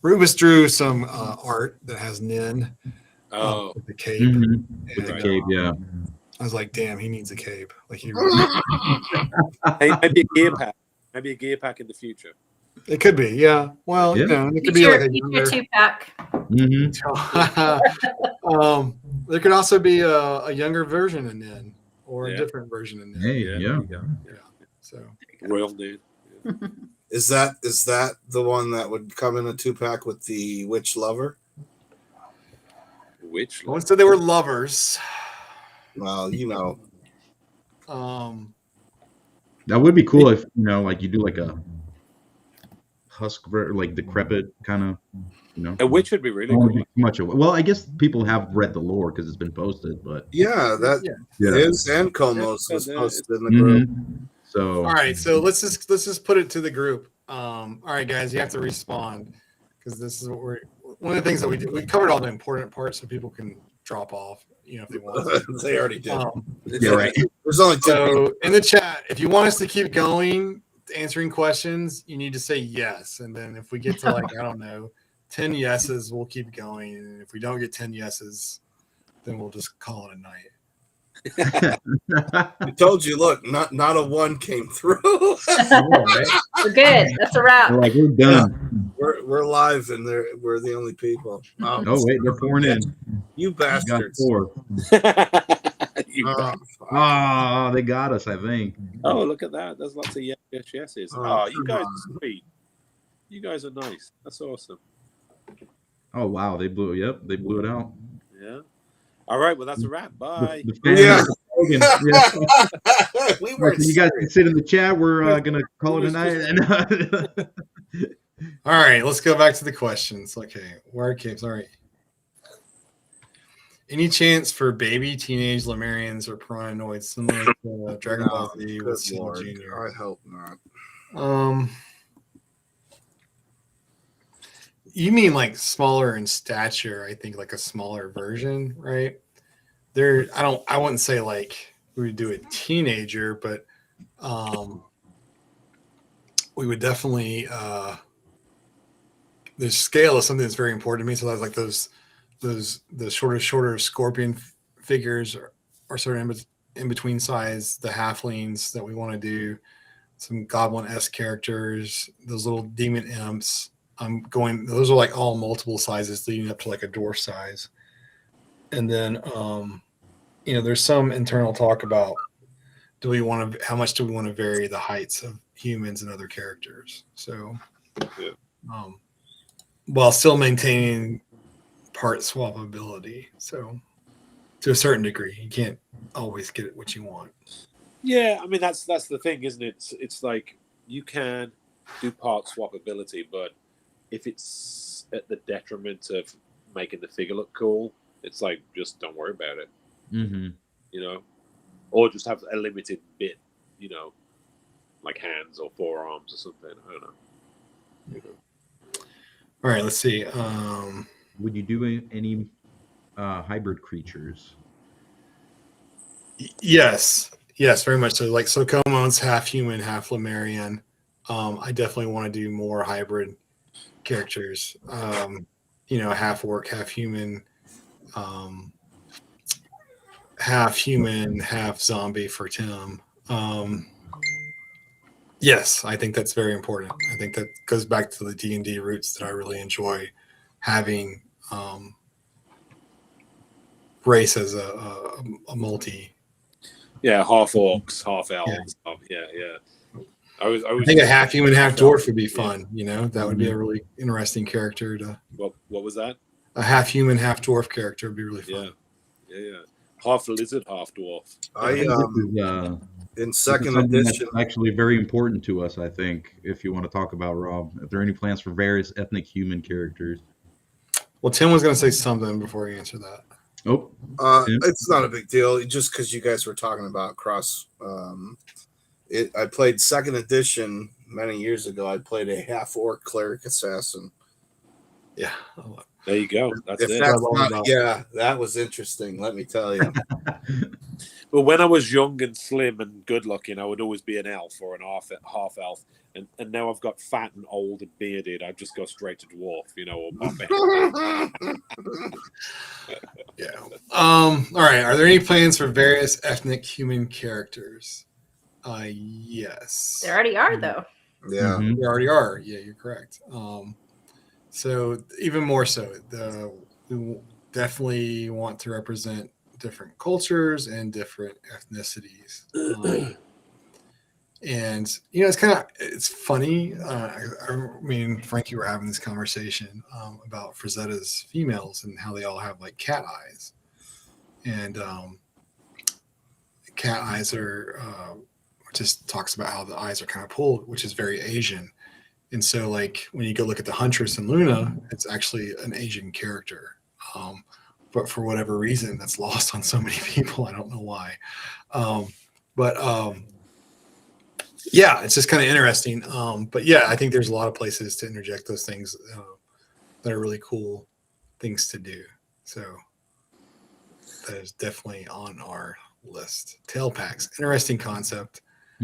Rubus drew some art that has Nin with the cape. Mm-hmm. With the cape, yeah. I was like, damn, he needs a cape. Like he really Hey, maybe a gear pack. Maybe a gear pack in the future. It could be, yeah. Well, you know, it could be like a younger 2-pack. There could also be a younger version of Nin or a different version of Nin. Hey, yeah. So Royal dude. Is that the one that would come in a 2-pack with the witch lover? Which no one said they were lovers. Well, you know. That would be cool if, you know, like you do like a husk, like decrepit kind of, you know. A witch would be really cool. Much of, well, I guess people have read the lore because it's been posted, but Yeah, that is and Komos was posted in the group. So all right, so let's just put it to the group. All right, guys, you have to respond because this is what we're one of the things that we do. We covered all the important parts so people can drop off, you know, if they want. They already did. yeah, right. There's only 2 So in the chat, if you want us to keep going answering questions, you need to say yes, and then if we get to like I don't know 10 yeses, we'll keep going, and if we don't get 10 yeses, then we'll just call it a night. I told you, look, not a 1 came through. We're good. That's a wrap. We're like, we're done. We're live, and we're the only people. Oh wait, they're pouring in. You bastards! They got us, I think. Oh, look at that. There's lots of yeses. Oh, you guys are sweet. You guys are nice. That's awesome. Oh wow, they blew it out. Yeah. All right, well that's a wrap. Bye. We were. You guys can sit in the chat. We're gonna call it a night. All right, let's go back to the questions. Okay, wire capes. All right. Any chance for baby teenage Lemurians or Piranhanoids similar to Dragon Ball Z with Cell Jr.? I hope not. You mean like smaller in stature? I think like a smaller version, right? I wouldn't say like we would do a teenager, but we would definitely the scale is something that's very important to me. So that's like the shorter scorpion figures are sort of in between size, the halflings that we want to do, some goblin-esque characters, those little demon imps. Those are like all multiple sizes leading up to like a dwarf size. And then, there's some internal talk about how much do we want to vary the heights of humans and other characters? So, while still maintaining part swappability. So, to a certain degree, you can't always get what you want. Yeah, I mean that's the thing, isn't it? It's like you can do part swappability, but if it's at the detriment of making the figure look cool, it's like just don't worry about it. Mm-hmm. You know, or just have a limited bit, you know, like hands or forearms or something. I don't know. You know. All right, let's see. Would you do any hybrid creatures? Yes, very much so. Like Sokomon's half human, half Lemurian. I definitely want to do more hybrid characters. Half orc, half human, half zombie for Tim. Yes, I think that's very important. I think that goes back to the D&D roots that I really enjoy having race as a multi. Yeah, half orcs, half elves. Yeah. I think a half human, half dwarf would be fun. That would be a really interesting character to. What was that? A half human, half dwarf character would be really fun. Yeah. Half lizard, half dwarf. In second edition, actually very important to us. I think if you want to talk about Rob, if there are any plans for various ethnic human characters. Well, Tim was going to say something before he answered that. Oh, it's not a big deal. Just because you guys were talking about cross. I played second edition many years ago. I played a half orc cleric assassin. Yeah. There you go. That's that was interesting. Let me tell you. But when I was young and slim and good looking, I would always be an elf or an half elf. And now I've got fat and old and bearded. I'd just go straight to dwarf, or puppet. Yeah. All right. Are there any plans for various ethnic human characters? Yes. There already are, though. Yeah. There already are. Yeah, you're correct. So even more so, we definitely want to represent different cultures and different ethnicities. And it's funny. I mean, Frankie, we're having this conversation about Frazetta's females and how they all have like cat eyes, and cat eyes are just talks about how the eyes are kind of pulled, which is very Asian. And so, like, when you go look at the Huntress and Luna, it's actually an Asian character. But for whatever reason, that's lost on so many people. I don't know why. Yeah, it's just kind of interesting. But yeah, I think there's a lot of places to interject those things that are really cool things to do. So that is definitely on our list. Tail packs, interesting concept. I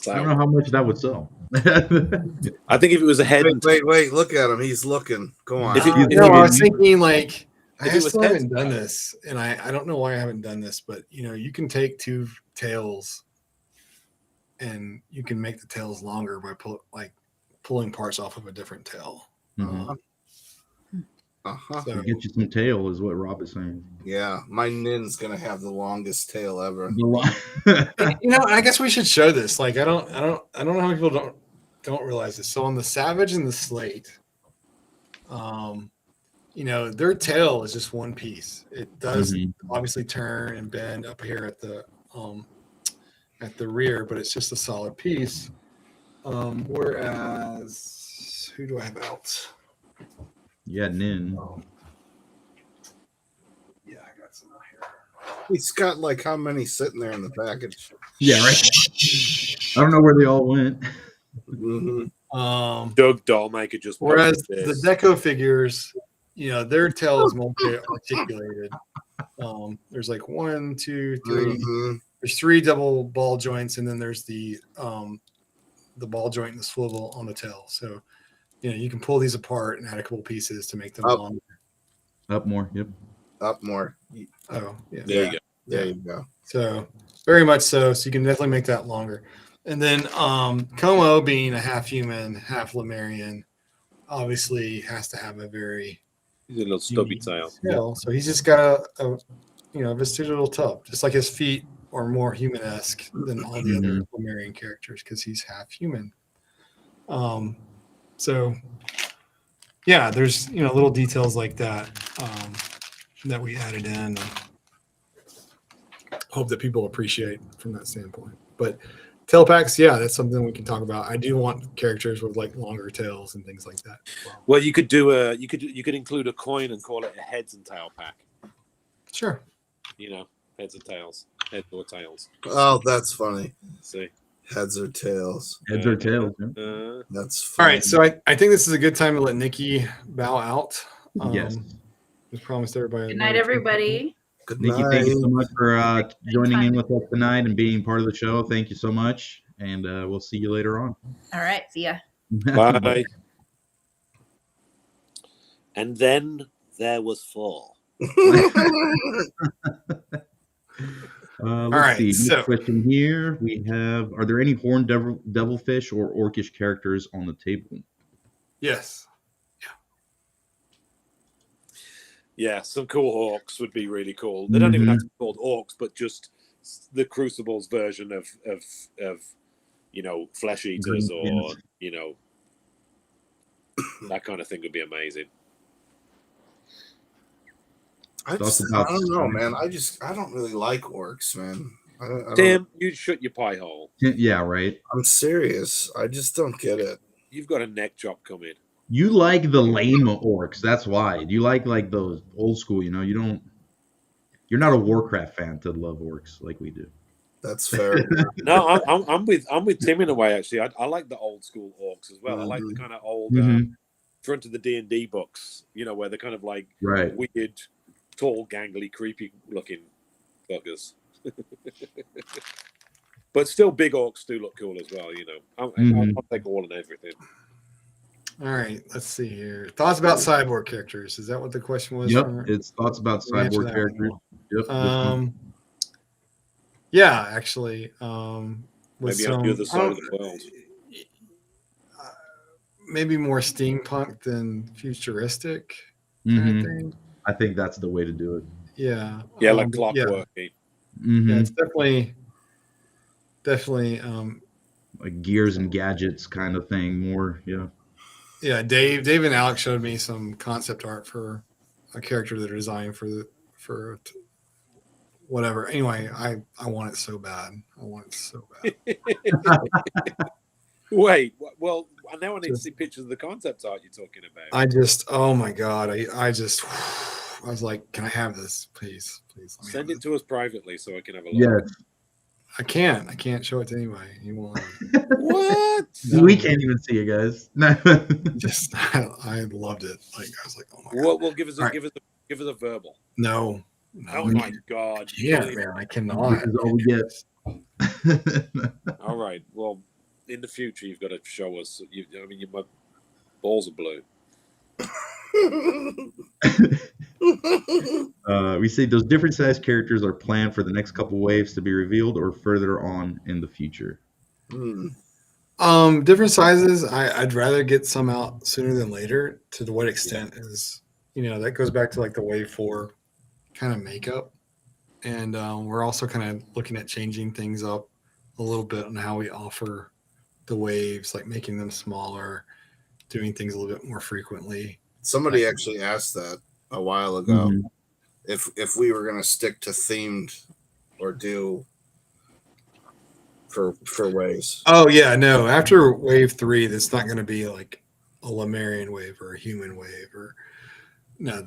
don't know how much that would sell. I think if it was a head. Wait! Look at him. He's looking. Go on. I was thinking like I still haven't done this, and I don't know why I haven't done this, but you can take two tails, and you can make the tails longer by pulling parts off of a different tail. So get you some tail is what Rob is saying. Yeah, my Nin's gonna have the longest tail ever. I guess we should show this. Like, I don't know how many people don't realize this. So on the Savage and the Slate, their tail is just one piece. It does obviously turn and bend up here at the rear, but it's just a solid piece. Whereas, who do I have out? Yeah, Nin. Yeah, I got some out here. He's got like how many sitting there in the package? Yeah, right. I don't know where they all went. Doug Dollmaker just. Whereas the Deco figures, their tail is multi-articulated. There's like 1, 2, 3. There's 3 double ball joints, and then there's the ball joint and the swivel on the tail. So. You can pull these apart and add a couple pieces to make them longer. Up more, yep. Up more. Oh, yeah. There you go. There you go. So very much so. So you can definitely make that longer. And then Como, being a half human, half Lemurian, obviously has to have a very he's a little stubby tail. So he's just got a vestigial tub, just like his feet are more human-esque than all the other Lemurian characters because he's half human. So, yeah, there's little details like that that we added in. And hope that people appreciate from that standpoint. But tail packs, yeah, that's something we can talk about. I do want characters with like longer tails and things like that. Well, you could do you could include a coin and call it a heads and tail pack. Sure. Heads and tails, heads or tails. Oh, that's funny. See. Heads or tails. Heads or tails. That's funny. All right. So I think this is a good time to let Nikki bow out. Yes. Just promised everybody. Good night, everybody. Good Nikki, night. thank you so much for joining in with us tonight and being part of the show. Thank you so much. And we'll see you later on. All right. See ya. Bye. And then there was fall. Let's right, see. so- Next question here we have: are there any horned devilfish or orcish characters on the table? Yes. Yeah, some cool orcs would be really cool. They don't even have to be called orcs, but just the Crucible's version of flesh eaters or that kind of thing would be amazing. I don't know, man. I don't really like orcs, man. Tim, you shut your pie hole. Yeah, right. I'm serious. I just don't get it. You've got a neck job coming. You like the lame orcs. That's why. You like those old school. You're not a Warcraft fan to love orcs like we do. That's fair. No, I'm with Tim in a way. Actually, I like the old school orcs as well. I like the kind of old front of the D&D books. Where they're kind of like weird, tall, gangly, creepy looking buggers. But still, big orcs do look cool as well. I'll take all and everything. All right, let's see here. Thoughts about cyborg characters? Is that what the question was? Yep, it's thoughts about cyborg characters. Yep. Yeah, actually. Maybe on the other side of the world. Maybe more steampunk than futuristic Mhm. kind of thing. I think that's the way to do it. Yeah. Yeah, like clockwork. Yeah, Mhm. it's definitely Like gears and gadgets kind of thing. More, yeah. yeah. Dave and Alex showed me some concept art for a character they're designing for whatever. Anyway, I want it so bad. I want it so bad. Wait, well, now I need to see pictures of the concept art you're talking about. Oh my God. I was like, can I have this, please? Send it to us privately so I can have a look. Yes. I can't show it to anybody. You won't. What? No. We can't even see it, guys. No. I loved it. Like I was like, oh my God. Well, give us a verbal. No. Oh my God. Yeah, man, I cannot. This is all we get. All right. Well, in the future, you've got to show us. My balls are blue. We say those different size characters are planned for the next couple waves to be revealed or further on in the future. Different sizes. I'd rather get some out sooner than later. To what extent is that goes back to like the wave 4 kind of makeup, and we're also kind of looking at changing things up a little bit on how we offer the waves, like making them smaller, doing things a little bit more frequently. Somebody actually asked that a while ago. If we were going to stick to themed or do for waves. Oh yeah, no. After wave 3, that's not going to be like a Lemurian wave or a human wave, or no.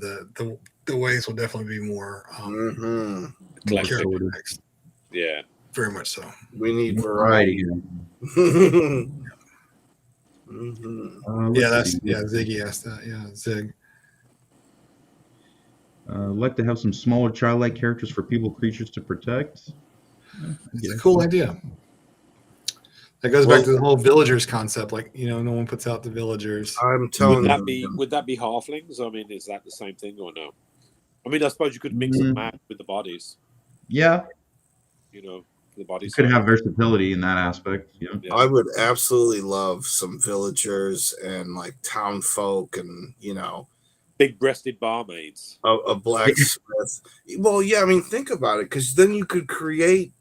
The waves will definitely be more character-based. Yeah, very much so. We need variety. Ziggy asked that. Yeah, Zig. Like to have some smaller childlike characters for people, creatures to protect. It's a cool idea. That goes back to the whole villagers concept. Like, no one puts out the villagers. I'm telling would that be halflings? I mean, is that the same thing or no? I mean, I suppose you could mix and match with the bodies. Yeah. The bodies could have versatility in that aspect. Yeah. I would absolutely love some villagers and like town folk and big-breasted barmaids. A blacksmith. Well, yeah, I mean, think about it, because then you could create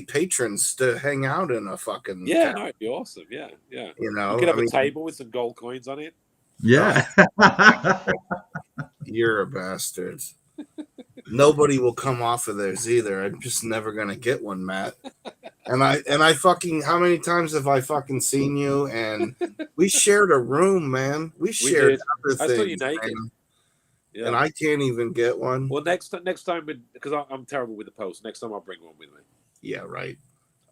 patrons to hang out in a fucking town. No, it'd be awesome. Yeah. You could have a table with some gold coins on it. Yeah. You're a bastard. Nobody will come off of theirs either. I'm just never gonna get one, Matt. And I fucking, how many times have I fucking seen you? And we shared a room, man. We shared other things. I saw you naked. Yeah. And I can't even get one. Well, next time, because I'm terrible with the post. Next time I'll bring one with me. Yeah, right.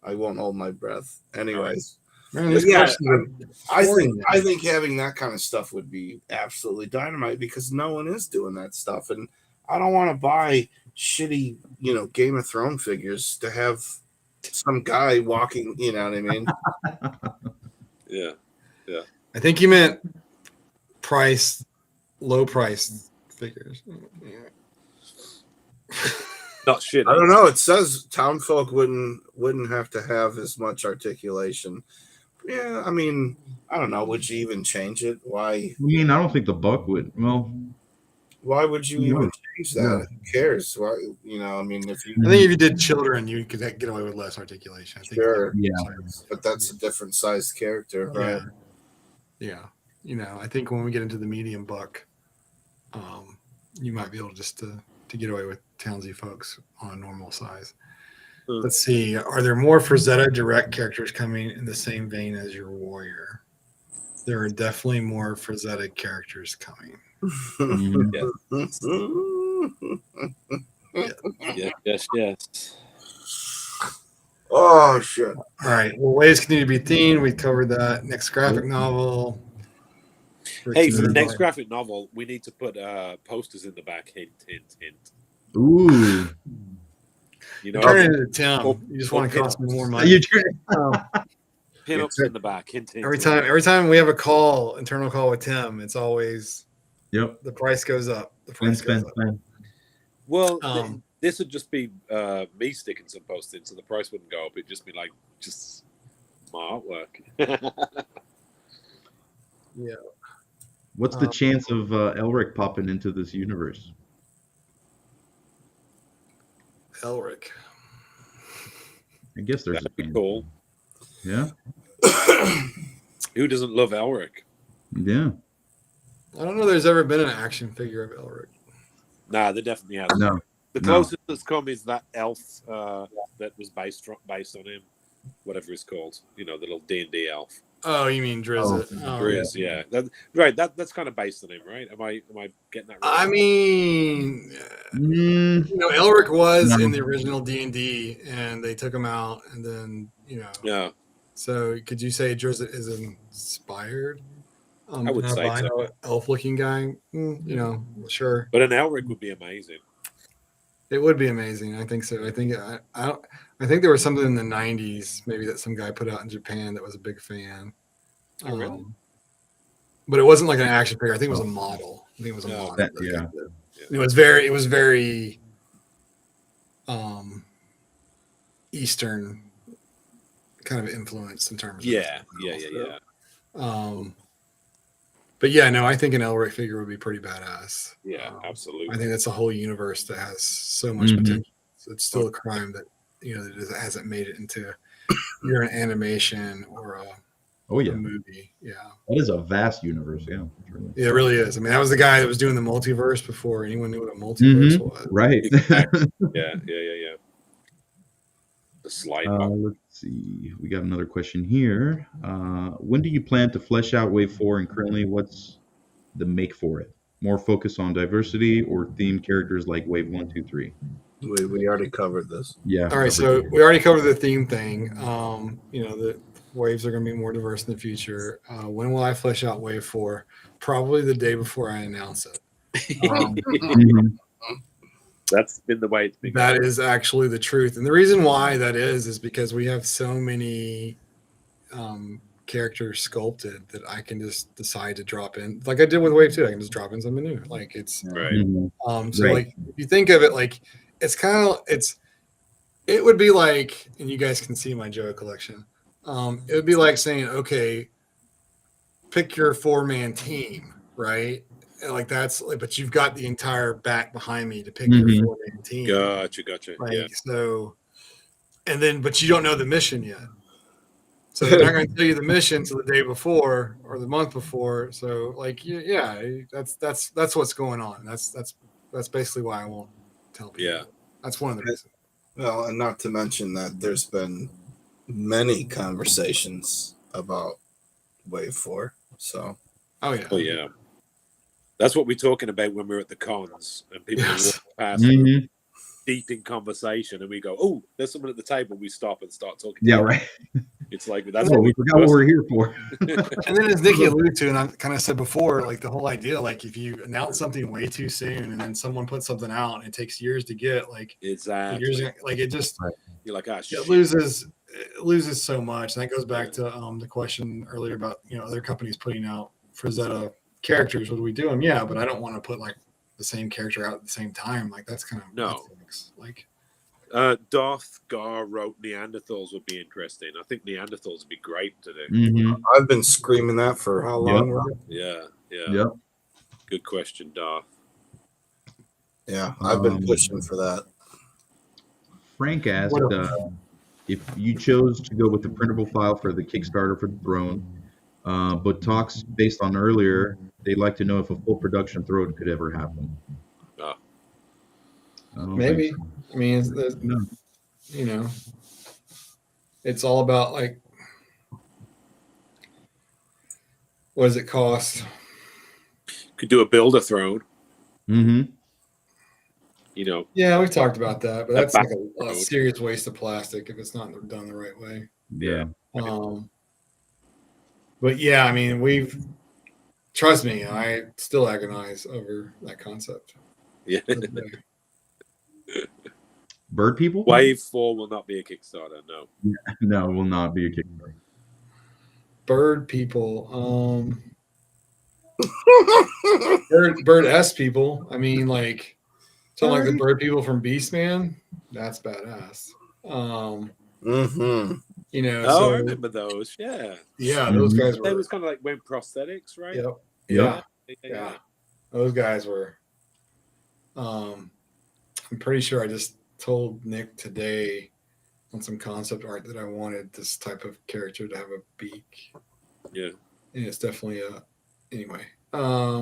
I won't hold my breath. Anyways, man, I think having that kind of stuff would be absolutely dynamite, because no one is doing that stuff, and I don't want to buy shitty, Game of Thrones figures to have some guy walking. You know what I mean? Yeah. I think you meant low price figures. Not shit. I don't know. It says townfolk wouldn't have to have as much articulation. Yeah, I mean, I don't know. Would you even change it? Why? I mean, I don't think the buck would. Well, why would you even change that? Yeah. Who cares? Why? I mean, I think if you did children, you could get away with less articulation. I think sure. But that's a different sized character, right? Yeah. I think when we get into the medium buck, you might be able to get away with townsy folks on a normal size. Let's see. Are there more Frazetta direct characters coming in the same vein as your warrior? There are definitely more Frazetta characters coming. Yes. Oh shit! All right. Well, ways continue to be themed. We covered that. Next graphic novel. Hey, for the next graphic novel, we need to put posters in the back. Hint. Ooh. Turn it into Tim. You just want to cost me more money. Pin-ups in the back. Hint. Every time we have a internal call with Tim, it's always the price goes up. The price goes up. Well, Um, this would just be me sticking some posts in, so the price wouldn't go up. It'd just be like just my artwork. yeah. What's the chance of Elric popping into this universe? Elric. I guess there's That'd a be chance. cool. Yeah. Who doesn't love Elric? Yeah. I don't know. There's ever been an action figure of Elric. Nah, there definitely hasn't. No. The No. closest that's come is that elf that was based on him, whatever it's called. You know, the little D&D elf. Oh, you mean Drizzt? Oh, Grizz, yeah. Right, that's kind of based on him, right? Am I getting that right? I mean, Mm, you know, Elric was No. in the original D&D, and they took him out, and then Yeah, So could you say Drizzt is inspired? I would say so. Elf-looking guy. Sure. But an Elric would be amazing. It would be amazing. I think so. I think there was something in the '90s, maybe that some guy put out in Japan that was a big fan. Oh, really? But it wasn't like an action figure. I think it was a model. I think it was a No, model. yeah. It was very Eastern kind of influence in terms of Yeah. But yeah, no, I think an Elric figure would be pretty badass. Yeah, absolutely. I think that's a whole universe that has so much potential. So it's still a crime that that it hasn't made it into either an animation or Oh a yeah. movie. Yeah. That is a vast universe. Yeah. Yeah, it really is. I mean, that was the guy that was doing the multiverse before anyone knew what a multiverse was. Right. Exactly. Yeah. The slide. Let's see. We got another question here. When do you plan to flesh out Wave 4, and currently what's the make for it? More focus on diversity or themed characters like Wave 1, 2, 3? We already covered this. Yeah. All right, so we already covered the theme thing. The waves are going to be more diverse in the future. When will I flesh out Wave 4? Probably the day before I announce it. Mhm. That's been the way it's been. That is actually the truth. And the reason why that is because we have so many characters sculpted that I can just decide to drop in. Like I did with Wave 2, I can just drop in something new. Like it's Right. Mhm. so Right. like if you think of it like it would be like, and you guys can see my Joe collection. It would be like saying, okay, pick your 4-man team, right? And like that's like, but you've got the entire back behind me to pick your 4-man team. Gotcha. Like, Yeah. so, and then, but you don't know the mission yet. So they're not going to tell you the mission till the day before or the month before. So like, yeah, that's what's going on. That's basically why I won't tell people. Yeah. That's one of the reasons. Well, and not to mention that there's been many conversations about Wave 4. So, Oh yeah. Oh yeah. That's what we're talking about when we're at the cons and people Yes. walk past Mhm. deep in conversation and we go, oh, there's someone at the table. We stop and start talking. Yeah, right. It's like that's Oh, what we forgot what we're here for. And then as Nikki alluded to, and I kind of said before, like the whole idea, like if you announce something way too soon and then someone puts something out and it takes years to get, like Exactly. years, like it just You're like, ah, shit. it loses so much. And that goes back to the question earlier about other companies putting out Frazetta characters. Would we do them? Yeah, but I don't want to put like the same character out at the same time. Like that's kind of No. like Darth Gar wrote Neanderthals would be interesting. I think Neanderthals would be great to do. Mhm. I've been screaming that for how long? Robert? Yeah. Yep. Good question, Darth. Yeah, I've been pushing for that. Frank asked if you chose to go with the printable file for the Kickstarter for the throne, but talks based on earlier, they'd like to know if a full production throne could ever happen. Oh. I don't maybe. think so. I mean, it's all about like what does it cost? Could do a builder throne. Mhm. Yeah, we've talked about that, but that's like a road. serious waste of plastic if it's not done the right way. Yeah. But yeah, I mean, trust me, I still agonize over that concept. Yeah. Bird people? Wave 4 will not be a Kickstarter. No. No, it will not be a Kickstarter. Bird people, bird S people. I mean, like, Something like the bird people from Beastman. That's badass. You know, Oh, so I remember those. Yeah. yeah, those guys They were. was kind of like wearing prosthetics, right? Yep. Yeah. Yeah. Those guys were. I'm pretty sure I just told Nick today on some concept art that I wanted this type of character to have a beak. Yeah. And it's definitely a. Anyway. Yeah.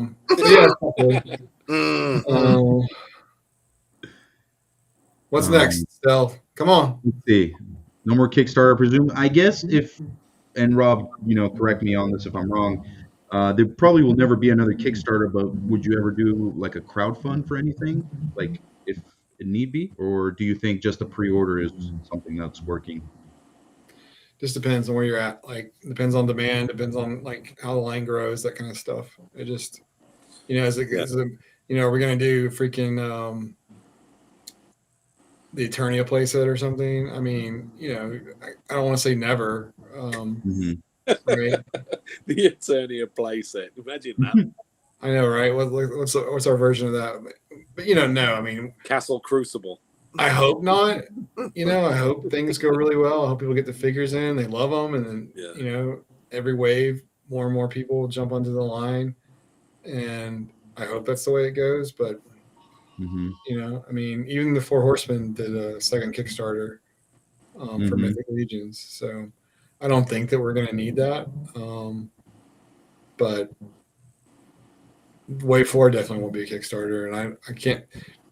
What's next, Stell? Come on. Let's see. No more Kickstarter, I presume. I guess if, and Rob, correct me on this if I'm wrong. There probably will never be another Kickstarter, but would you ever do like a crowdfund for anything, like if it need be, or do you think just a pre-order is something that's working? Just depends on where you're at. Like, depends on demand. Depends on like how the line grows, that kind of stuff. It just, as a, we're gonna do freaking the Eternia playset or something. I mean, I don't want to say never. Right? The Eternia playset. Imagine that. I know, right? What's our version of that? But no. I mean, Castle Crucible. I hope not. I hope things go really well. I hope people get the figures in, they love them, and then every wave, more and more people jump onto the line, and I hope that's the way it goes. But I mean, even the Four Horsemen did a second Kickstarter for Mythic Legions, so I don't think that we're going to need that. But Wave 4 definitely won't be a Kickstarter, and I can't.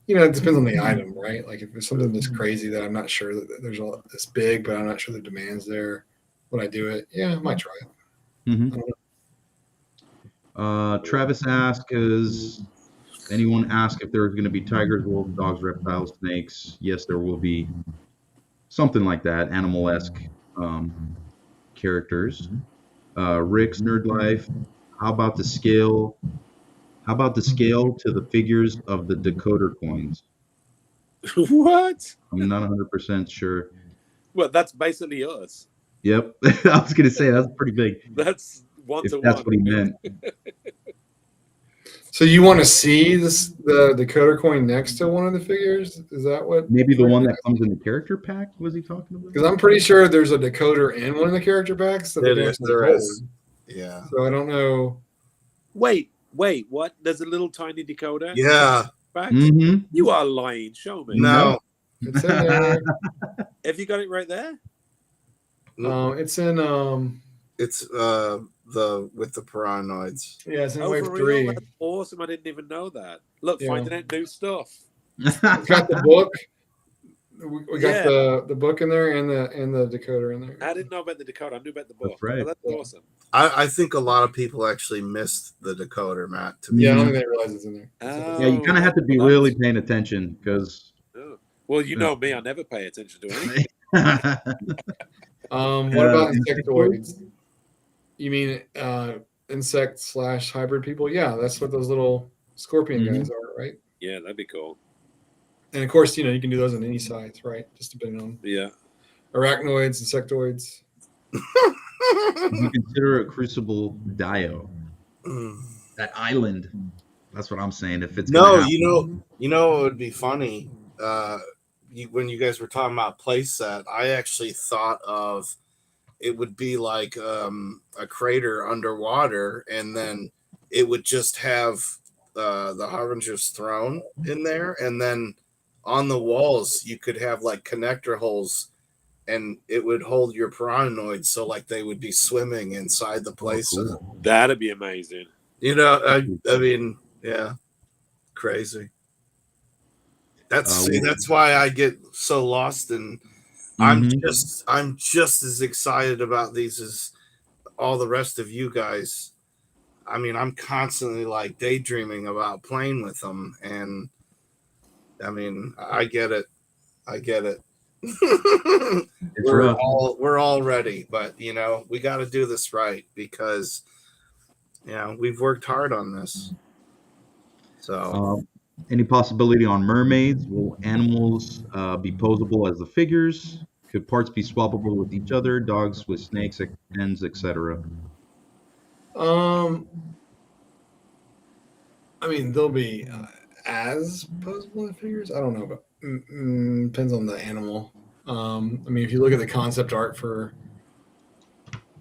It depends on the item, right? Like if it's something that's crazy that I'm not sure that there's all this big, but I'm not sure the demand's there. Would I do it? Yeah, I might try it. I don't know. Travis asks, is anyone ask if there's going to be tigers, wolves, dogs, reptiles, snakes? Yes, there will be something like that, animal-esque characters. Rick's Nerd Life. How about the scale? How about the scale to the figures of the decoder coins? What? I'm not 100% sure. Well, that's basically us. Yep. I was going to say, that's pretty big. That's one if to that's one. what he meant. So you want to see the decoder coin next to one of the figures? Is that what? Maybe the one that comes in the character pack? Was he talking about? Because I'm pretty sure there's a decoder in one of the character packs. There is. Yeah. So I don't know. Wait, what? There's a little tiny decoder? Yeah. You are lying. Show me. No. It's in there. Have you got it right there? It's in It's with the paranoids. Yeah, it's in wave 3. That's awesome. I didn't even know that. Look, finding out new stuff. It's got the book. We got the book in there and the decoder in there. I didn't know about the decoder. I knew about the book. That's right. That's awesome. I think a lot of people actually missed the decoder, Matt. I don't think they realize it's in there. Yeah, you kind of have to be really paying attention because. Well, you know me. I never pay attention to anything. What about insectoids? You mean insect/hybrid people? Yeah, that's what those little scorpion guys are, right? Yeah, that'd be cool. And of course, you can do those on any size, right? Just depending on arachnoids, insectoids. You consider a Crucible Dio, that island. That's what I'm saying. If it's it would be funny. When you guys were talking about playset, I actually thought of it would be like a crater underwater, and then it would just have the Harbinger's throne in there, and then on the walls you could have like connector holes, and it would hold your paranoids, so like they would be swimming inside the playset. Cool. That'd be amazing. I mean, yeah, crazy. That's why I get so lost in. I'm just as excited about these as all the rest of you guys. I mean, I'm constantly like daydreaming about playing with them, and I mean, I get it. We're all ready, but we got to do this right because we've worked hard on this. So, any possibility on mermaids? Will animals be posable as the figures? Could parts be swappable with each other? Dogs with snakes, ends, etc. I mean, they'll be as posable in figures. I don't know, but depends on the animal. I mean, if you look at the concept art for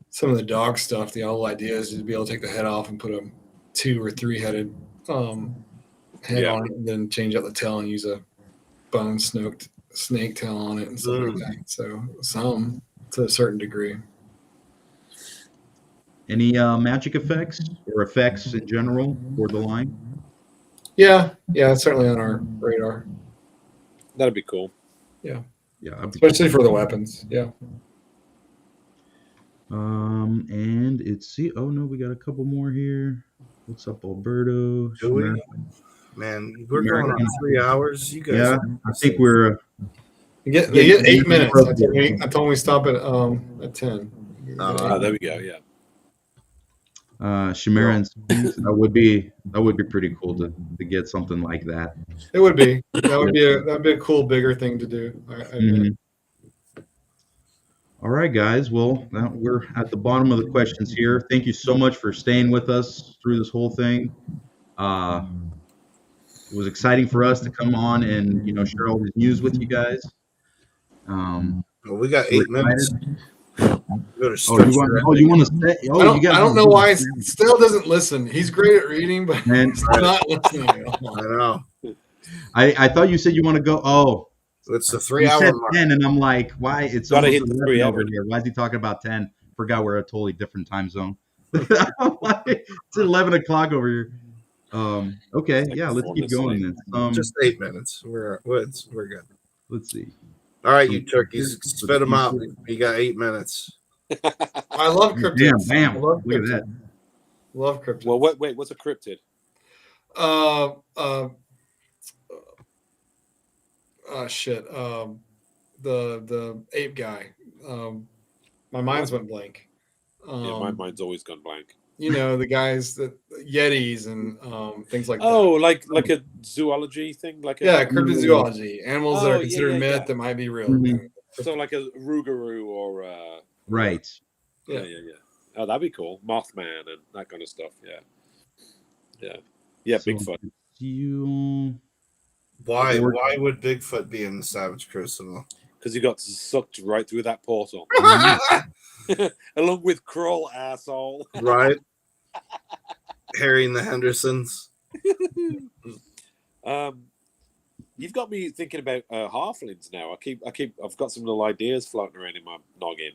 some of the dog stuff, the whole idea is to be able to take the head off and put a 2 or 3 headed head on it, and then change out the tail and use a bone snake tail on it and stuff like that. So some to a certain degree. Any magic effects or effects in general for the line? Yeah, it's certainly on our radar. That'd be cool. Yeah, especially for the weapons. Yeah. And oh no, we got a couple more here. What's up, Alberto? Do we? Man, we're going on 3 hours. You guys. Yeah, I think we're. They get 8 minutes. I told them we stop at 10. There we go. Yeah. Chimera and Sphinx, that would be pretty cool to get something like that. It would be. That'd be a cool, bigger thing to do. All right, guys. Well, now we're at the bottom of the questions here. Thank you so much for staying with us through this whole thing. It was exciting for us to come on and share all this news with you guys. Well, we got 8 minutes. You want to stay? I don't know why Still doesn't listen. He's great at reading, but he's not listening at all. I know. I thought you said you want to go. Oh, it's a 3 hour mark. 10, and I'm like, why? It's gotta almost hit the 11 3 over hour. here. Why is he talking about 10? Forgot we're a totally different time zone. I'm like, it's 11 o'clock over here. Okay, yeah, let's keep going then. Just 8 minutes. We're good. Let's see. All right, you turkeys, spit them out. You got 8 minutes. I love cryptids. Bam. I love Look at cryptids. that. Love cryptids. Well, wait, what's a cryptid? Shit. The ape guy. My mind's went blank. My mind's always gone blank. The guys that Yetis and things like that. Oh, like a zoology thing, cryptozoology. Animals that are considered myth that might be real. Mm-hmm. So like a rougarou or right. Yeah. Oh, that'd be cool. Mothman and that kind of stuff. Yeah. So, Bigfoot. Why would Bigfoot be in the Savage Crucible? Because he got sucked right through that portal, along with Kroll, asshole. Right. Harry and the Hendersons. You've got me thinking about halflings now. I've got some little ideas floating around in my noggin.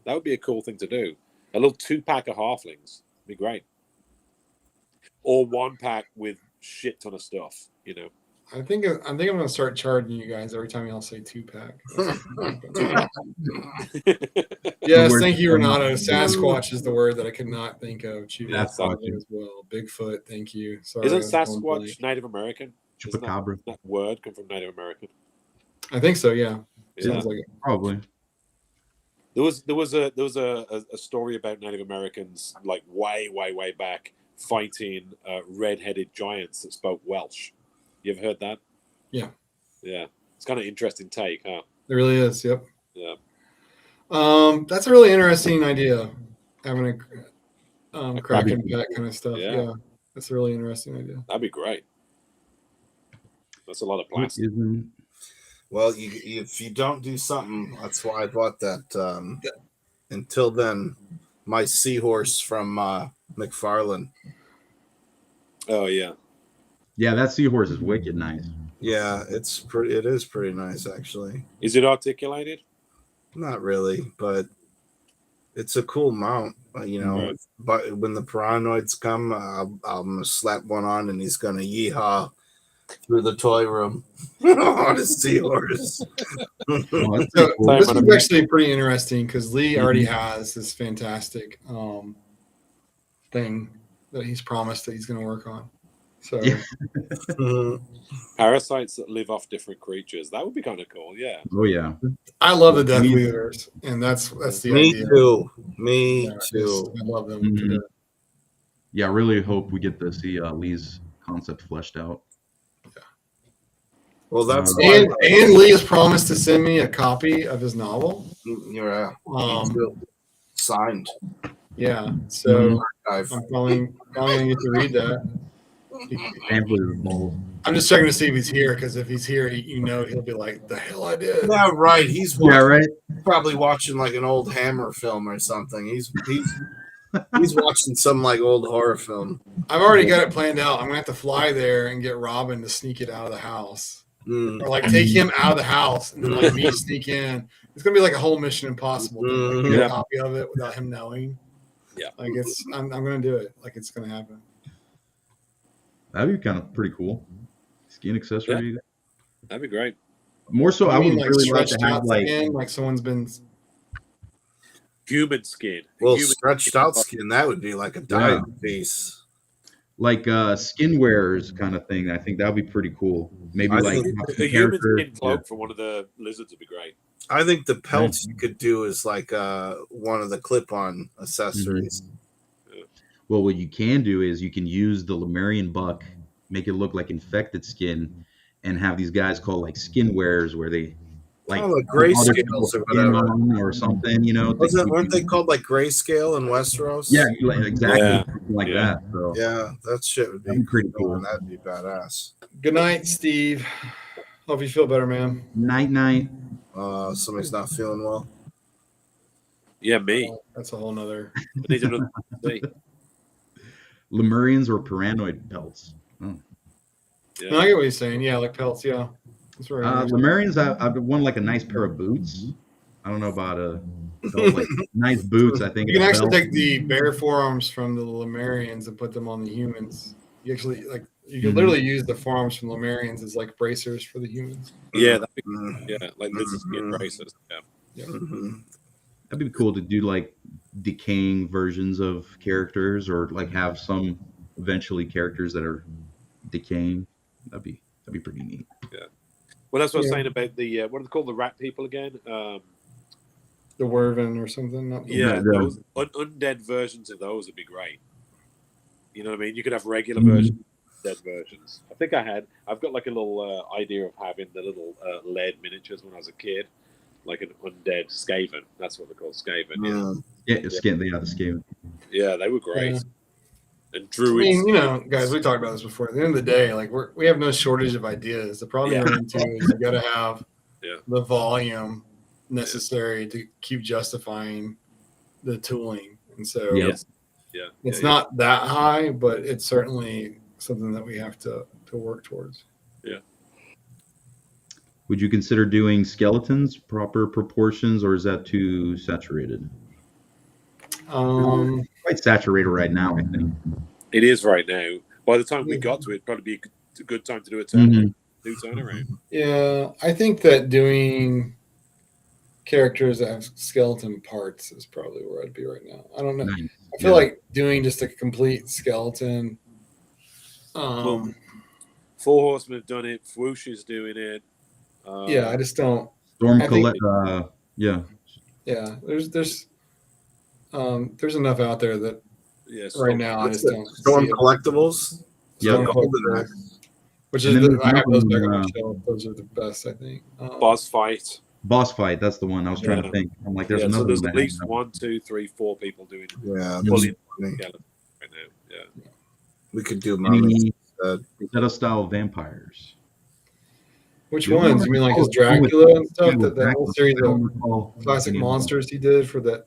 That would be a cool thing to do. A little 2-pack of halflings. Be great. Or 1-pack with shit ton of stuff, I think I'm going to start charging you guys every time y'all say 2-pack. Yes, thank you, Renato. Sasquatch is the word that I could not think of. As well. Bigfoot, thank you. Sorry, isn't Sasquatch Native American? Chupacabra. That word come from Native American? I think so. Yeah. Sounds like it. Probably. There was a story about Native Americans like way back fighting red-headed giants that spoke Welsh. You ever heard that? Yeah. It's kind of interesting take, huh? It really is. Yep. Yeah. That's a really interesting idea. Having a Kraken pet kind of stuff. Yeah. That's a really interesting idea. That'd be great. That's a lot of plastic. Well, if you don't do something, that's why I bought that. Until then, my seahorse from McFarlane. Oh yeah. Yeah, that seahorse is wicked nice. Yeah, it is pretty nice actually. Is it articulated? Not really, but it's a cool mount. Right. But when the Piranoids come, I'm gonna slap one on and he's gonna yeehaw through the toy room on his seahorse. This is actually pretty interesting because Lee already has this fantastic thing that he's promised that he's going to work on. So parasites that live off different creatures. That would be kind of cool. Yeah. Oh yeah. I love the Death Weavers, and that's the idea. Me too. I love them. Yeah, I really hope we get to see Lee's concept fleshed out. Yeah. Well, that's and Lee has promised to send me a copy of his novel. Yeah. Signed. Yeah. So I'm probably gonna get to read that. I'm just checking to see if he's here, because if he's here, he'll be like, "The hell I did." Yeah, right. He's probably watching like an old Hammer film or something. He's watching some like old horror film. I've already got it planned out. I'm gonna have to fly there and get Robin to sneak it out of the house, or like take him out of the house and then like me sneak in. It's gonna be like a whole Mission Impossible thing. Like, get a copy of it without him knowing. Yeah, like I'm gonna do it. Like it's gonna happen. That'd be kind of pretty cool. Skin accessory. Yeah. That'd be great. More so, I would like really like to have like someone's been human skin. Well, stretched out skin, that would be like a diamond piece. Like skin wearers kind of thing. I think that would be pretty cool. Maybe I like a human skin cloak for one of the lizards would be great. I think the pelts you could do is like one of the clip-on accessories. Well, what you can do is you can use the Lemurian buck, make it look like infected skin, and have these guys called like skin wearers, where they like grayscales or whatever or something. Weren't they called like grayscale in Westeros? Yeah, exactly, like that. So. Yeah, that shit would be pretty cool. And that'd be badass. Good night, Steve. Hope you feel better, man. Night. Somebody's not feeling well. Yeah, me. That's a whole nother. Lemurians or paranoid pelts. Oh. Yeah. No, I get what he's saying. Yeah, like pelts. Yeah, that's right. Lemurians, I've won like a nice pair of boots. I don't know about like nice boots. I think you can actually take the bare forearms from the Lemurians and put them on the humans. You actually you can literally use the forearms from Lemurians as like bracers for the humans. Yeah, like lizard skin bracers. Yeah. That'd be cool to do like decaying versions of characters, or like have some eventually characters that are decaying. That'd be pretty neat. Yeah. Well, that's what I was saying about the what are they called, the rat people again? The Werven or something. Those undead versions of those would be great. You know what I mean? You could have regular versions, dead versions. I think I've got like a little idea of having the little lead miniatures when I was a kid, like an undead Skaven. That's what they're called, Skaven. The Skaven. Yeah, they were great. Yeah. And druids. I mean, guys, we talked about this before. At the end of the day, like we have no shortage of ideas. The problem we're into is you got to have the volume necessary to keep justifying the tooling, and so it's not that high, but it's certainly something that we have to work towards. Yeah. Would you consider doing skeletons, proper proportions, or is that too saturated? Quite saturated right now, I think. It is right now. By the time we got to it, probably be a good time to do a turnaround. Yeah, I think that doing characters that have skeleton parts is probably where I'd be right now. I don't know. Nice. I feel like doing just a complete skeleton. Four Horsemen have done it. Swoosh is doing it. I just don't. Storm Colette. Yeah, there's enough out there that right now I just don't. Storm Collectibles. Yeah, which is I have those back on the shelf. Those are the best, I think. Boss fight. That's the one I was trying to think. I'm like, there's another. So there's at least 1, 2, 3, 4 people doing it. Yeah, right now. Yeah, we could do Frazetta style vampires. Which ones? You mean like his Dracula and stuff? That whole series of classic monsters he did for that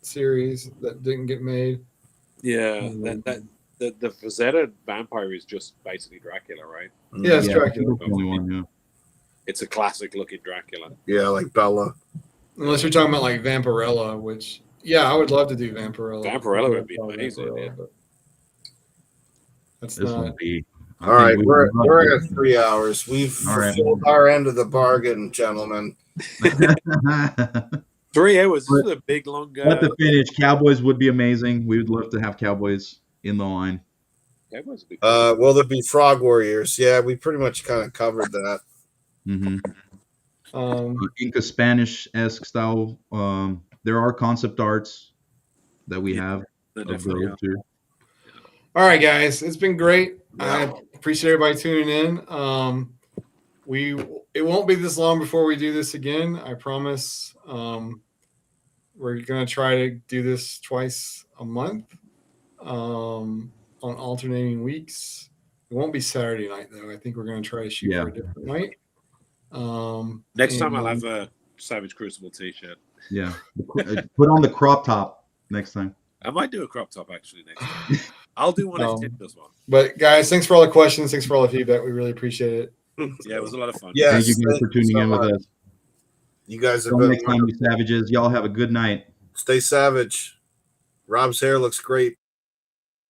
series that didn't get made. Yeah, the Frazetta vampire is just basically Dracula, right? Yeah, it's Dracula. It's a classic looking Dracula. Yeah, like Bella. Unless you're talking about like Vampirella, which I would love to do Vampirella. Vampirella would be amazing. That's not. All right, we're at 3 hours. We've fulfilled our end of the bargain, gentlemen. 3 hours. This is a big, long. At the finish, Cowboys would be amazing. We would love to have Cowboys in the line. Cowboys would be cool. Will there be Frog Warriors? Yeah, we pretty much kind of covered that. Inca Spanish-esque style. There are concept arts that we have. All right, guys, it's been great. I appreciate everybody tuning in. It won't be this long before we do this again. I promise. We're gonna try to do this twice a month, on alternating weeks. It won't be Saturday night though. I think we're going to try to shoot for a different night. Next time I'll have a Savage Crucible t-shirt. Yeah, put on the crop top next time. I might do a crop top actually next time. I'll do one if Tim does one. But guys, thanks for all the questions. Thanks for all the feedback. We really appreciate it. Yeah, it was a lot of fun. Yeah, Thank you guys for tuning in with us. You guys are Until good. next time, you savages. Y'all have a good night. Stay savage. Rob's hair looks great.